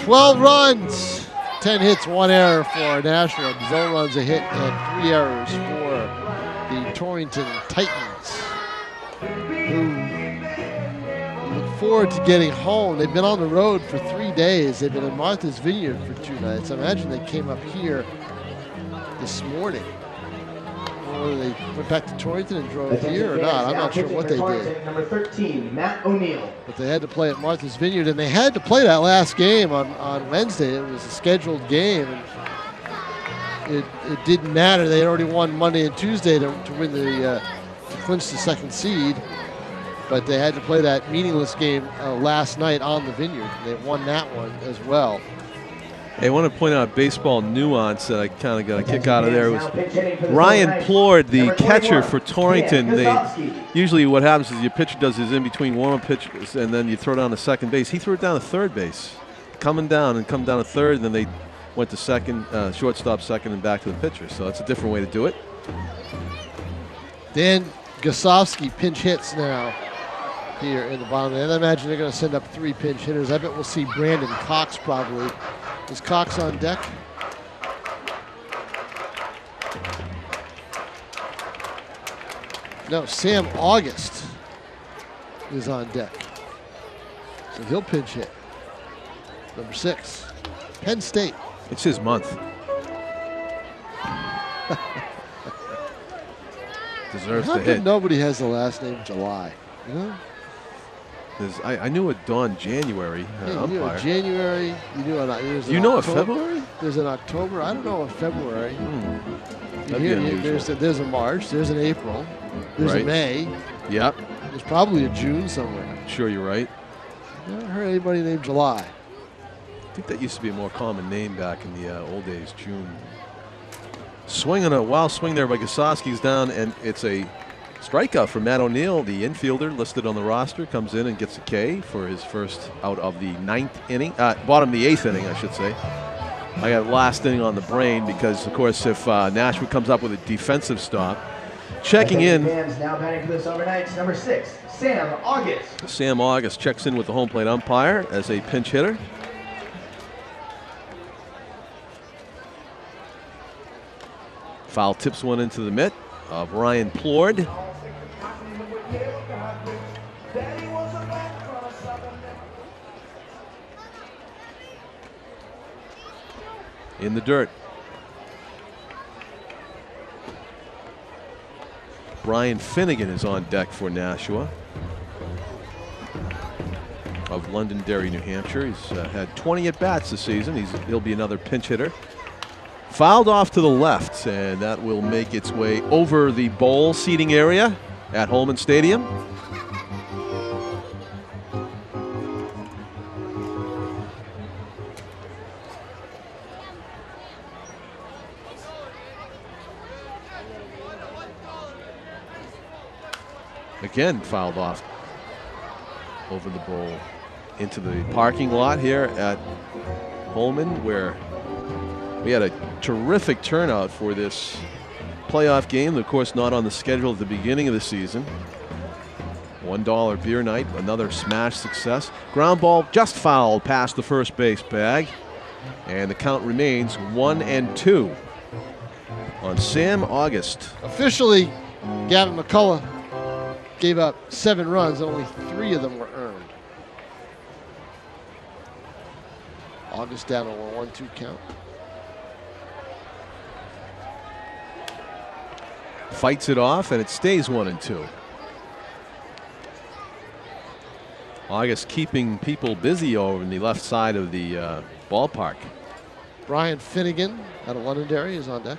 B: 12 runs, 10 hits, 1 error for Nashua. Zone runs, a hit, and 3 errors for the Torrington Titans, who look forward to getting home. They've been on the road for 3 days. They've been in Martha's Vineyard for 2 nights. I imagine they came up here this morning. Whether they went back to Torrington and drove here or not, I'm not sure what they did.
C: Number 13, Matt O'Neill.
B: But they had to play at Martha's Vineyard, and they had to play that last game on Wednesday. It was a scheduled game, and it didn't matter. They had already won Monday and Tuesday to win to clinch the 2nd seed, but they had to play that meaningless game last night on the Vineyard. They won that one as well.
A: Hey, I want to point out a baseball nuance that I kind of got a kick out of there. It was Ryan Plord, the catcher for Torrington. Usually what happens is your pitcher does his in-between warm-up pitches, and then you throw down to second base. He threw it down to third base, coming down and come down to third, and then they went to second, shortstop second, and back to the pitcher. So that's a different way to do it.
B: Dan Gosowski pinch hits now here in the bottom. And I imagine they're going to send up 3 pinch hitters. I bet we'll see Brandon Cox probably. Is Cox on deck? No, Sam August is on deck. So he'll pinch hit. Number 6, Penn State.
A: It's his month. Deserves
B: How
A: to hit.
B: come nobody has the last name July? You know?
A: I knew it dawned January.
B: You knew a January. You knew
A: you know a February?
B: There's an October. I don't know a February. There's a March. There's an April. There's a May.
A: Yep.
B: There's probably a June somewhere.
A: Sure, you're right.
B: Never heard anybody named July.
A: I think that used to be a more common name back in the old days. June. Swinging a wild swing there by Gosowski's down, and it's a strikeout for Matt O'Neill, the infielder listed on the roster, comes in and gets a K for his first out of the 9th inning, bottom of the 8th inning, I should say. I got last inning on the brain because, of course, if Nashua comes up with a defensive stop, checking in.
C: Now batting for this overnight, number 6, Sam August.
A: Sam August checks in with the home plate umpire as a pinch hitter. Foul tips one into the mitt of Ryan Plord. In the dirt. Brian Finnegan is on deck for Nashua of Londonderry, New Hampshire. He's had 20 at-bats this season. He'll be another pinch hitter. Fouled off to the left, and that will make its way over the bowl seating area at Holman Stadium. Again, fouled off over the bowl into the parking lot here at Holman, where we had a terrific turnout for this playoff game. Of course, not on the schedule at the beginning of the season. $1 beer night, another smash success. Ground ball just fouled past the first base bag. And the count remains 1-2 on Sam August.
B: Officially, Gavin McCullough gave up 7 runs, and only 3 of them were earned. August down on a 1-2 count.
A: Fights it off, and it stays 1-2. August keeping people busy over in the left side of the ballpark.
B: Brian Finnegan out of Londonderry is on deck.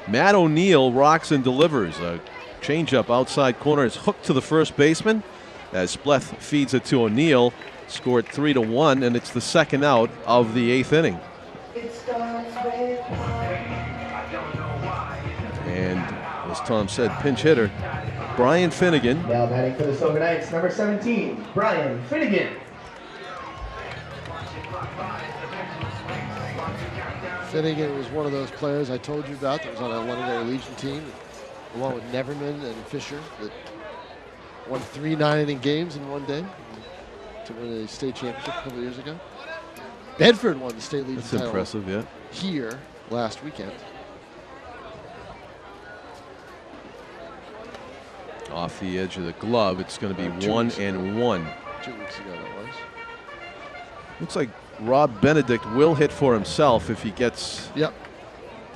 A: Matt O'Neill rocks and delivers. A changeup outside corner is hooked to the first baseman as Spleth feeds it to O'Neill. Scored 3-1, and it's the second out of the 8th inning. And as Tom said, pinch hitter Brian Finnegan.
C: Now batting for the Silver Knights, number 17, Brian Finnegan.
B: Finnegan was one of those players I told you about that was on a Londonderry Legion team, along with Neverman and Fisher, that won 3 9-inning games in one day to win a state championship a couple years ago. Bedford won the state Legion title.
A: That's impressive, yeah.
B: Here last weekend.
A: Off the edge of the glove, it's going to be 1-1.
B: 2 weeks ago that was.
A: Looks like Rob Benedict will hit for himself if he gets the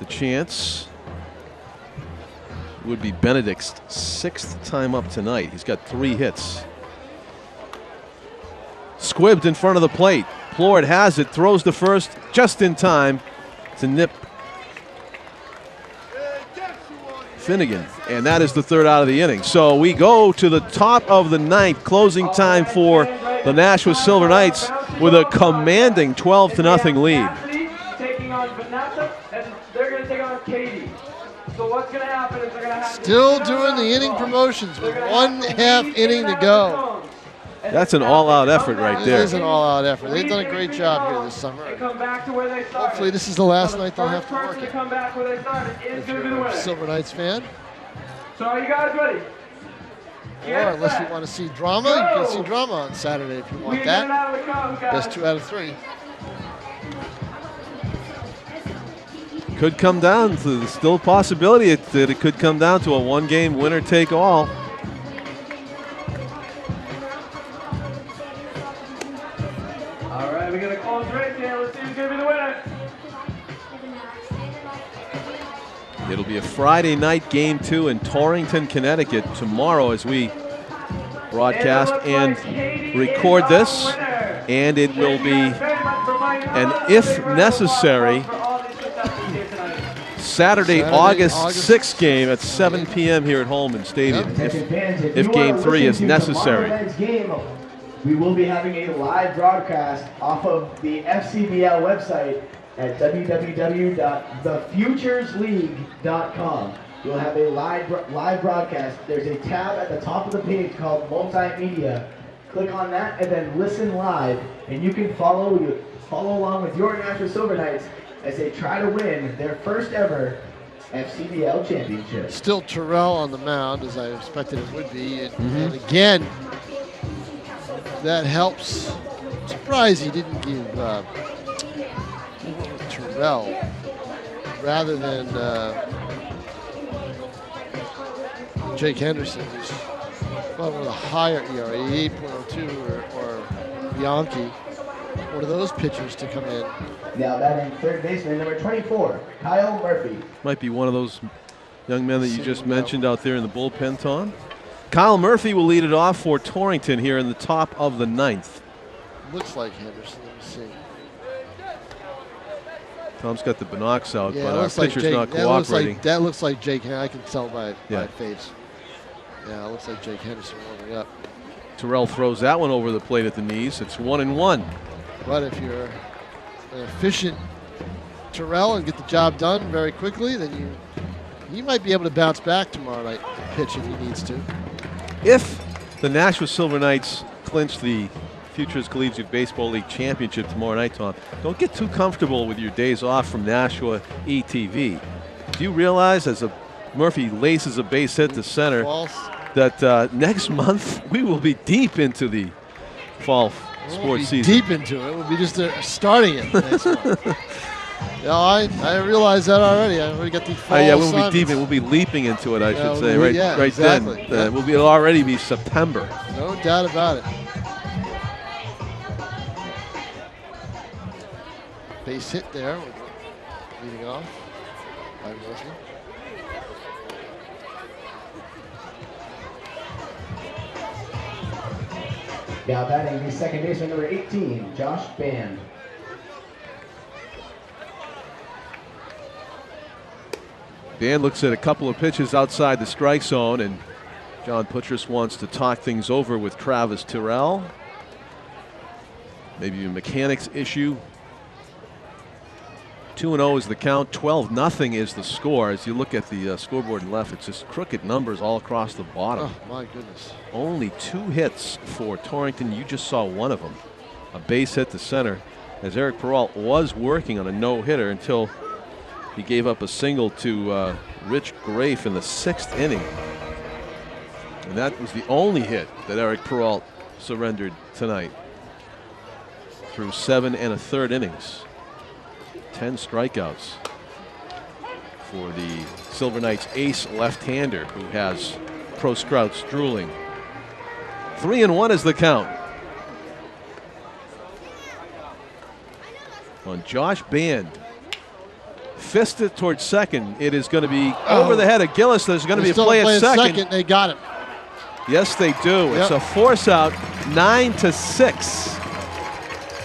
A: chance. It would be Benedict's 6th time up tonight. He's got 3 hits. Squibbed in front of the plate. Plord has it, throws to first just in time to nip Finnegan, and that is the 3rd out of the inning. So we go to the top of the 9th, closing time for the Nashua Silver Knights with a commanding 12-0 lead.
H: Taking on Vanessa, and they're going to take on Katie. So what's going to happen is they're going to have
B: still doing the inning promotions with 1/2 inning to go.
A: That's an all-out effort right there.
B: It is an all-out effort. They've done a great job here this summer. Hopefully this is the last night they'll have to work it. If you're a Silver Knights fan.
H: So are you guys ready?
B: Or unless you want to see drama, you can see drama on Saturday if you want that. Best 2 out of 3.
A: Could come down to, still a possibility that it could come down to a 1-game winner-take-all.
H: All right, we're going to close right there. Let's see who's going to be the winner.
A: It'll be a Friday night game 2 in Torrington, Connecticut tomorrow as we broadcast and record this. And it will be an if necessary Saturday, August 6th game at 7 p.m. here at Holman Stadium if Game 3 is necessary.
C: We will be having a live broadcast off of the FCBL website at www.thefuturesleague.com. You'll have a live broadcast. There's a tab at the top of the page called Multimedia. Click on that and then listen live, and you can follow along with your Nashua Silver Knights as they try to win their first ever FCBL championship.
B: Still Terrell on the mound, as I expected it would be. And again, that helps. I'm surprised he didn't give Terrell rather than Jake Henderson, who's one of the higher ERA, 8.02, or Bianchi, one of those pitchers to come in.
C: Now batting third baseman, number 24, Kyle Murphy.
A: Might be one of those young men that you just mentioned out there in the bullpen, Tom. Kyle Murphy will lead it off for Torrington here in the top of the 9th.
B: Looks like Henderson. Let me see.
A: Tom's got the binocs out,
B: Yeah,
A: but our pitcher's not cooperating.
B: That looks like Jake. I can tell by face. Yeah, it looks like Jake Henderson warming up.
A: Terrell throws that one over the plate at the knees. It's 1-1.
B: But if you're an efficient Terrell and get the job done very quickly, then you might be able to bounce back tomorrow night and pitch if he needs to.
A: If the Nashua Silver Knights clinch the Futures Collegiate Baseball League championship tomorrow night, Tom, don't get too comfortable with your days off from Nashua ETV. Do you realize as Murphy laces a base hit to center that next month we will be deep into the fall sports season?
B: Deep into it. We'll be just starting it next month. Yeah, I realize that already. I already got the fall
A: we'll be deep. We'll be leaping into it, I should say. Right
B: exactly.
A: then. It'll already be September.
B: No doubt about it. Base hit there, leading off by Murphy.
C: Now batting the second baseman, number 18, Josh Band.
A: Dan looks at a couple of pitches outside the strike zone, and John Putras wants to talk things over with Travis Terrell. Maybe a mechanics issue. 2-0 is the count. 12-0 is the score. As you look at the scoreboard left, it's just crooked numbers all across the bottom.
B: Oh, my goodness.
A: Only 2 hits for Torrington. You just saw one of them. A base hit to center, as Eric Perrault was working on a no-hitter until he gave up a single to Rich Grafe in the 6th inning. And that was the only hit that Eric Perrault surrendered tonight through 7 1/3 innings. 10 strikeouts for the Silver Knights ace left-hander who has pro scouts drooling. 3-1 is the count on Josh Band. Fisted towards second. It is going to be over the head of Gillis. There's going to be a play at second.
B: They got him.
A: Yes, they do. Yep. It's a force out, 9-6.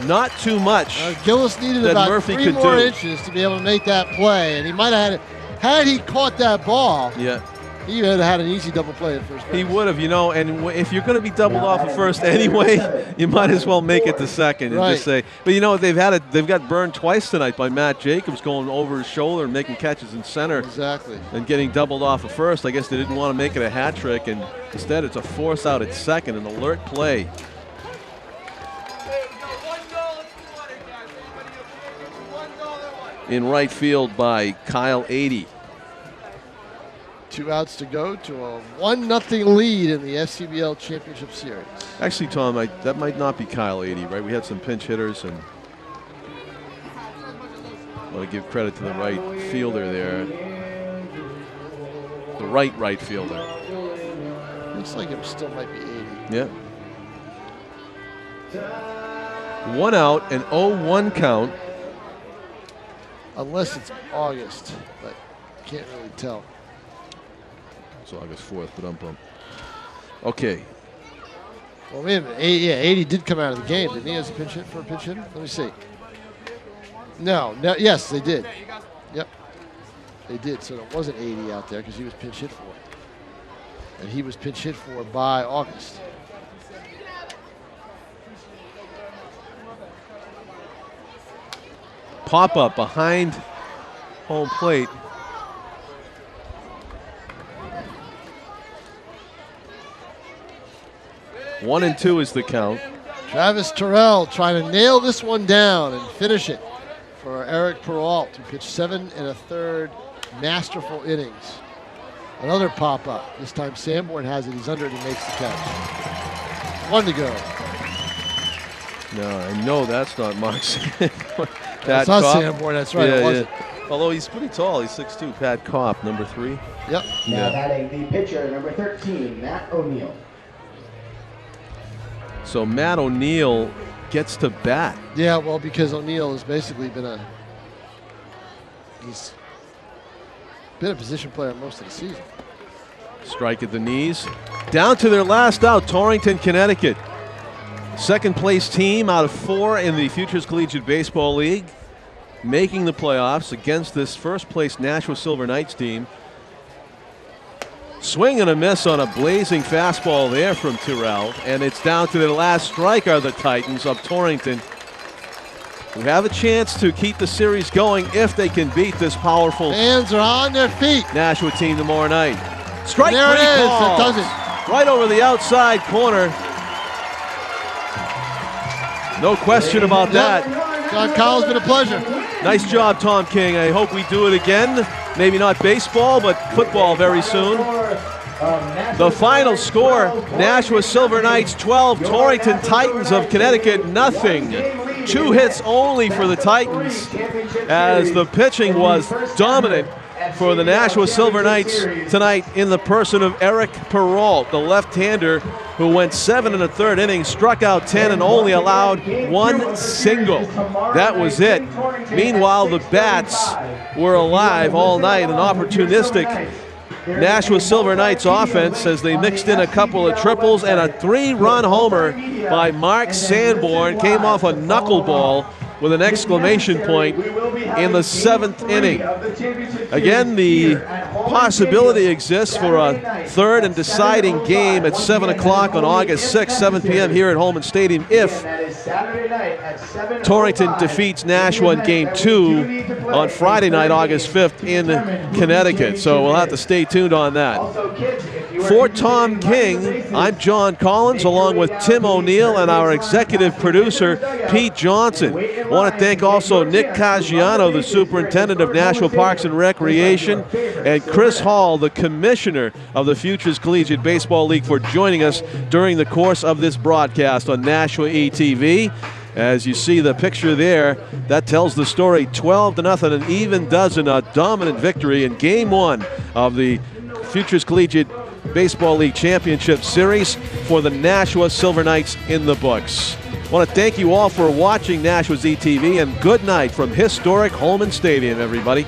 A: Not too much.
B: Gillis needed about
A: Murphy
B: 3 more inches to be able to make that play, and he might have had it. Had he caught that ball, he would have had an easy double play at first base.
A: He would have, and if you're going to be doubled off at first anyway, you might as well make it to second and just say. But they've got burned twice tonight by Matt Jacobs going over his shoulder and making catches in center.
B: Exactly.
A: And getting doubled off at first. I guess they didn't want to make it a hat trick, and instead it's a force out at second, an alert play. In right field by Kyle 80.
B: 2 outs to go to a 1-0 lead in the FCBL Championship Series.
A: Actually, Tom, that might not be Kyle 80, right? We had some pinch hitters, and I want to give credit to the right fielder there. The right fielder.
B: Looks like it still might be 80.
A: Yeah. 1 out, an 0-1 count.
B: Unless it's August, but can't really tell.
A: It's August 4th, but okay.
B: Well, wait a minute. 80 did come out of the game, didn't he, as a pinch hit for a pinch hitter? Let me see. No, yes, they did. Yep, they did. So it wasn't 80 out there because he was pinch hit for. And he was pinch hit for by August.
A: Pop-up behind home plate. One and 2 is the count.
B: Travis Terrell trying to nail this one down and finish it for Eric Perrault, who pitched 7 1/3 masterful innings. Another pop-up. This time Sanborn has it. He's under it. He makes the catch. 1 to go.
A: No, I know that's not Mark Sanborn.
B: That's not Sanborn. That's right. It wasn't.
A: Although he's pretty tall. He's 6'2". Pat Kopp, number 3.
B: Yep.
C: Now batting the pitcher, number 13, Matt O'Neill.
A: So Matt O'Neill gets to bat.
B: Yeah, well, because O'Neill has basically been he's been a position player most of the season.
A: Strike at the knees. Down to their last out, Torrington, Connecticut. Second place team out of 4 in the Futures Collegiate Baseball League, making the playoffs against this first place Nashua Silver Knights team. Swing and a miss on a blazing fastball there from Terrell, and it's down to their last strike are the Titans of Torrington, who have a chance to keep the series going if they can beat this powerful
B: fans are on their feet
A: Nashua team tomorrow night. Strike
B: there it is.
A: It
B: does it.
A: Right over the outside corner. No question about that.
B: John Cowell's been a pleasure.
A: Nice job, Tom King. I hope we do it again. Maybe not baseball, but football very soon. The final score, Nashua Silver Knights 12, Torrington Titans of Connecticut nothing. 2 hits only for the Titans, as the pitching was dominant for the Nashua Silver Knights tonight in the person of Eric Perrault, the left-hander who went 7 1/3 innings, struck out 10 and only allowed 1 single. That was it. Meanwhile, the Bats were alive all night, an opportunistic Nashua Silver Knights offense as they mixed in a couple of triples, and a 3-run homer by Mark Sanborn came off a knuckleball with an exclamation point in the 7th inning. Again, the possibility exists for a 3rd and deciding game at 7 o'clock on August 6th, 7 p.m. here at Holman Stadium if Torrington defeats Nashua in Game 2 on Friday night, August 5th in Connecticut. So we'll have to stay tuned on that. For Tom King, I'm John Collins, along with Tim O'Neill and our executive producer, Pete Johnson. I want to thank also Nick Caggiano, the superintendent of Nashua Parks and Recreation, and Chris Hall, the commissioner of the Futures Collegiate Baseball League, for joining us during the course of this broadcast on Nashua ETV. As you see the picture there, that tells the story. 12-0, an even dozen, a dominant victory in Game 1 of the Futures Collegiate Baseball League Championship Series for the Nashua Silver Knights in the books. I want to thank you all for watching Nashua's ETV, and good night from historic Holman Stadium, everybody.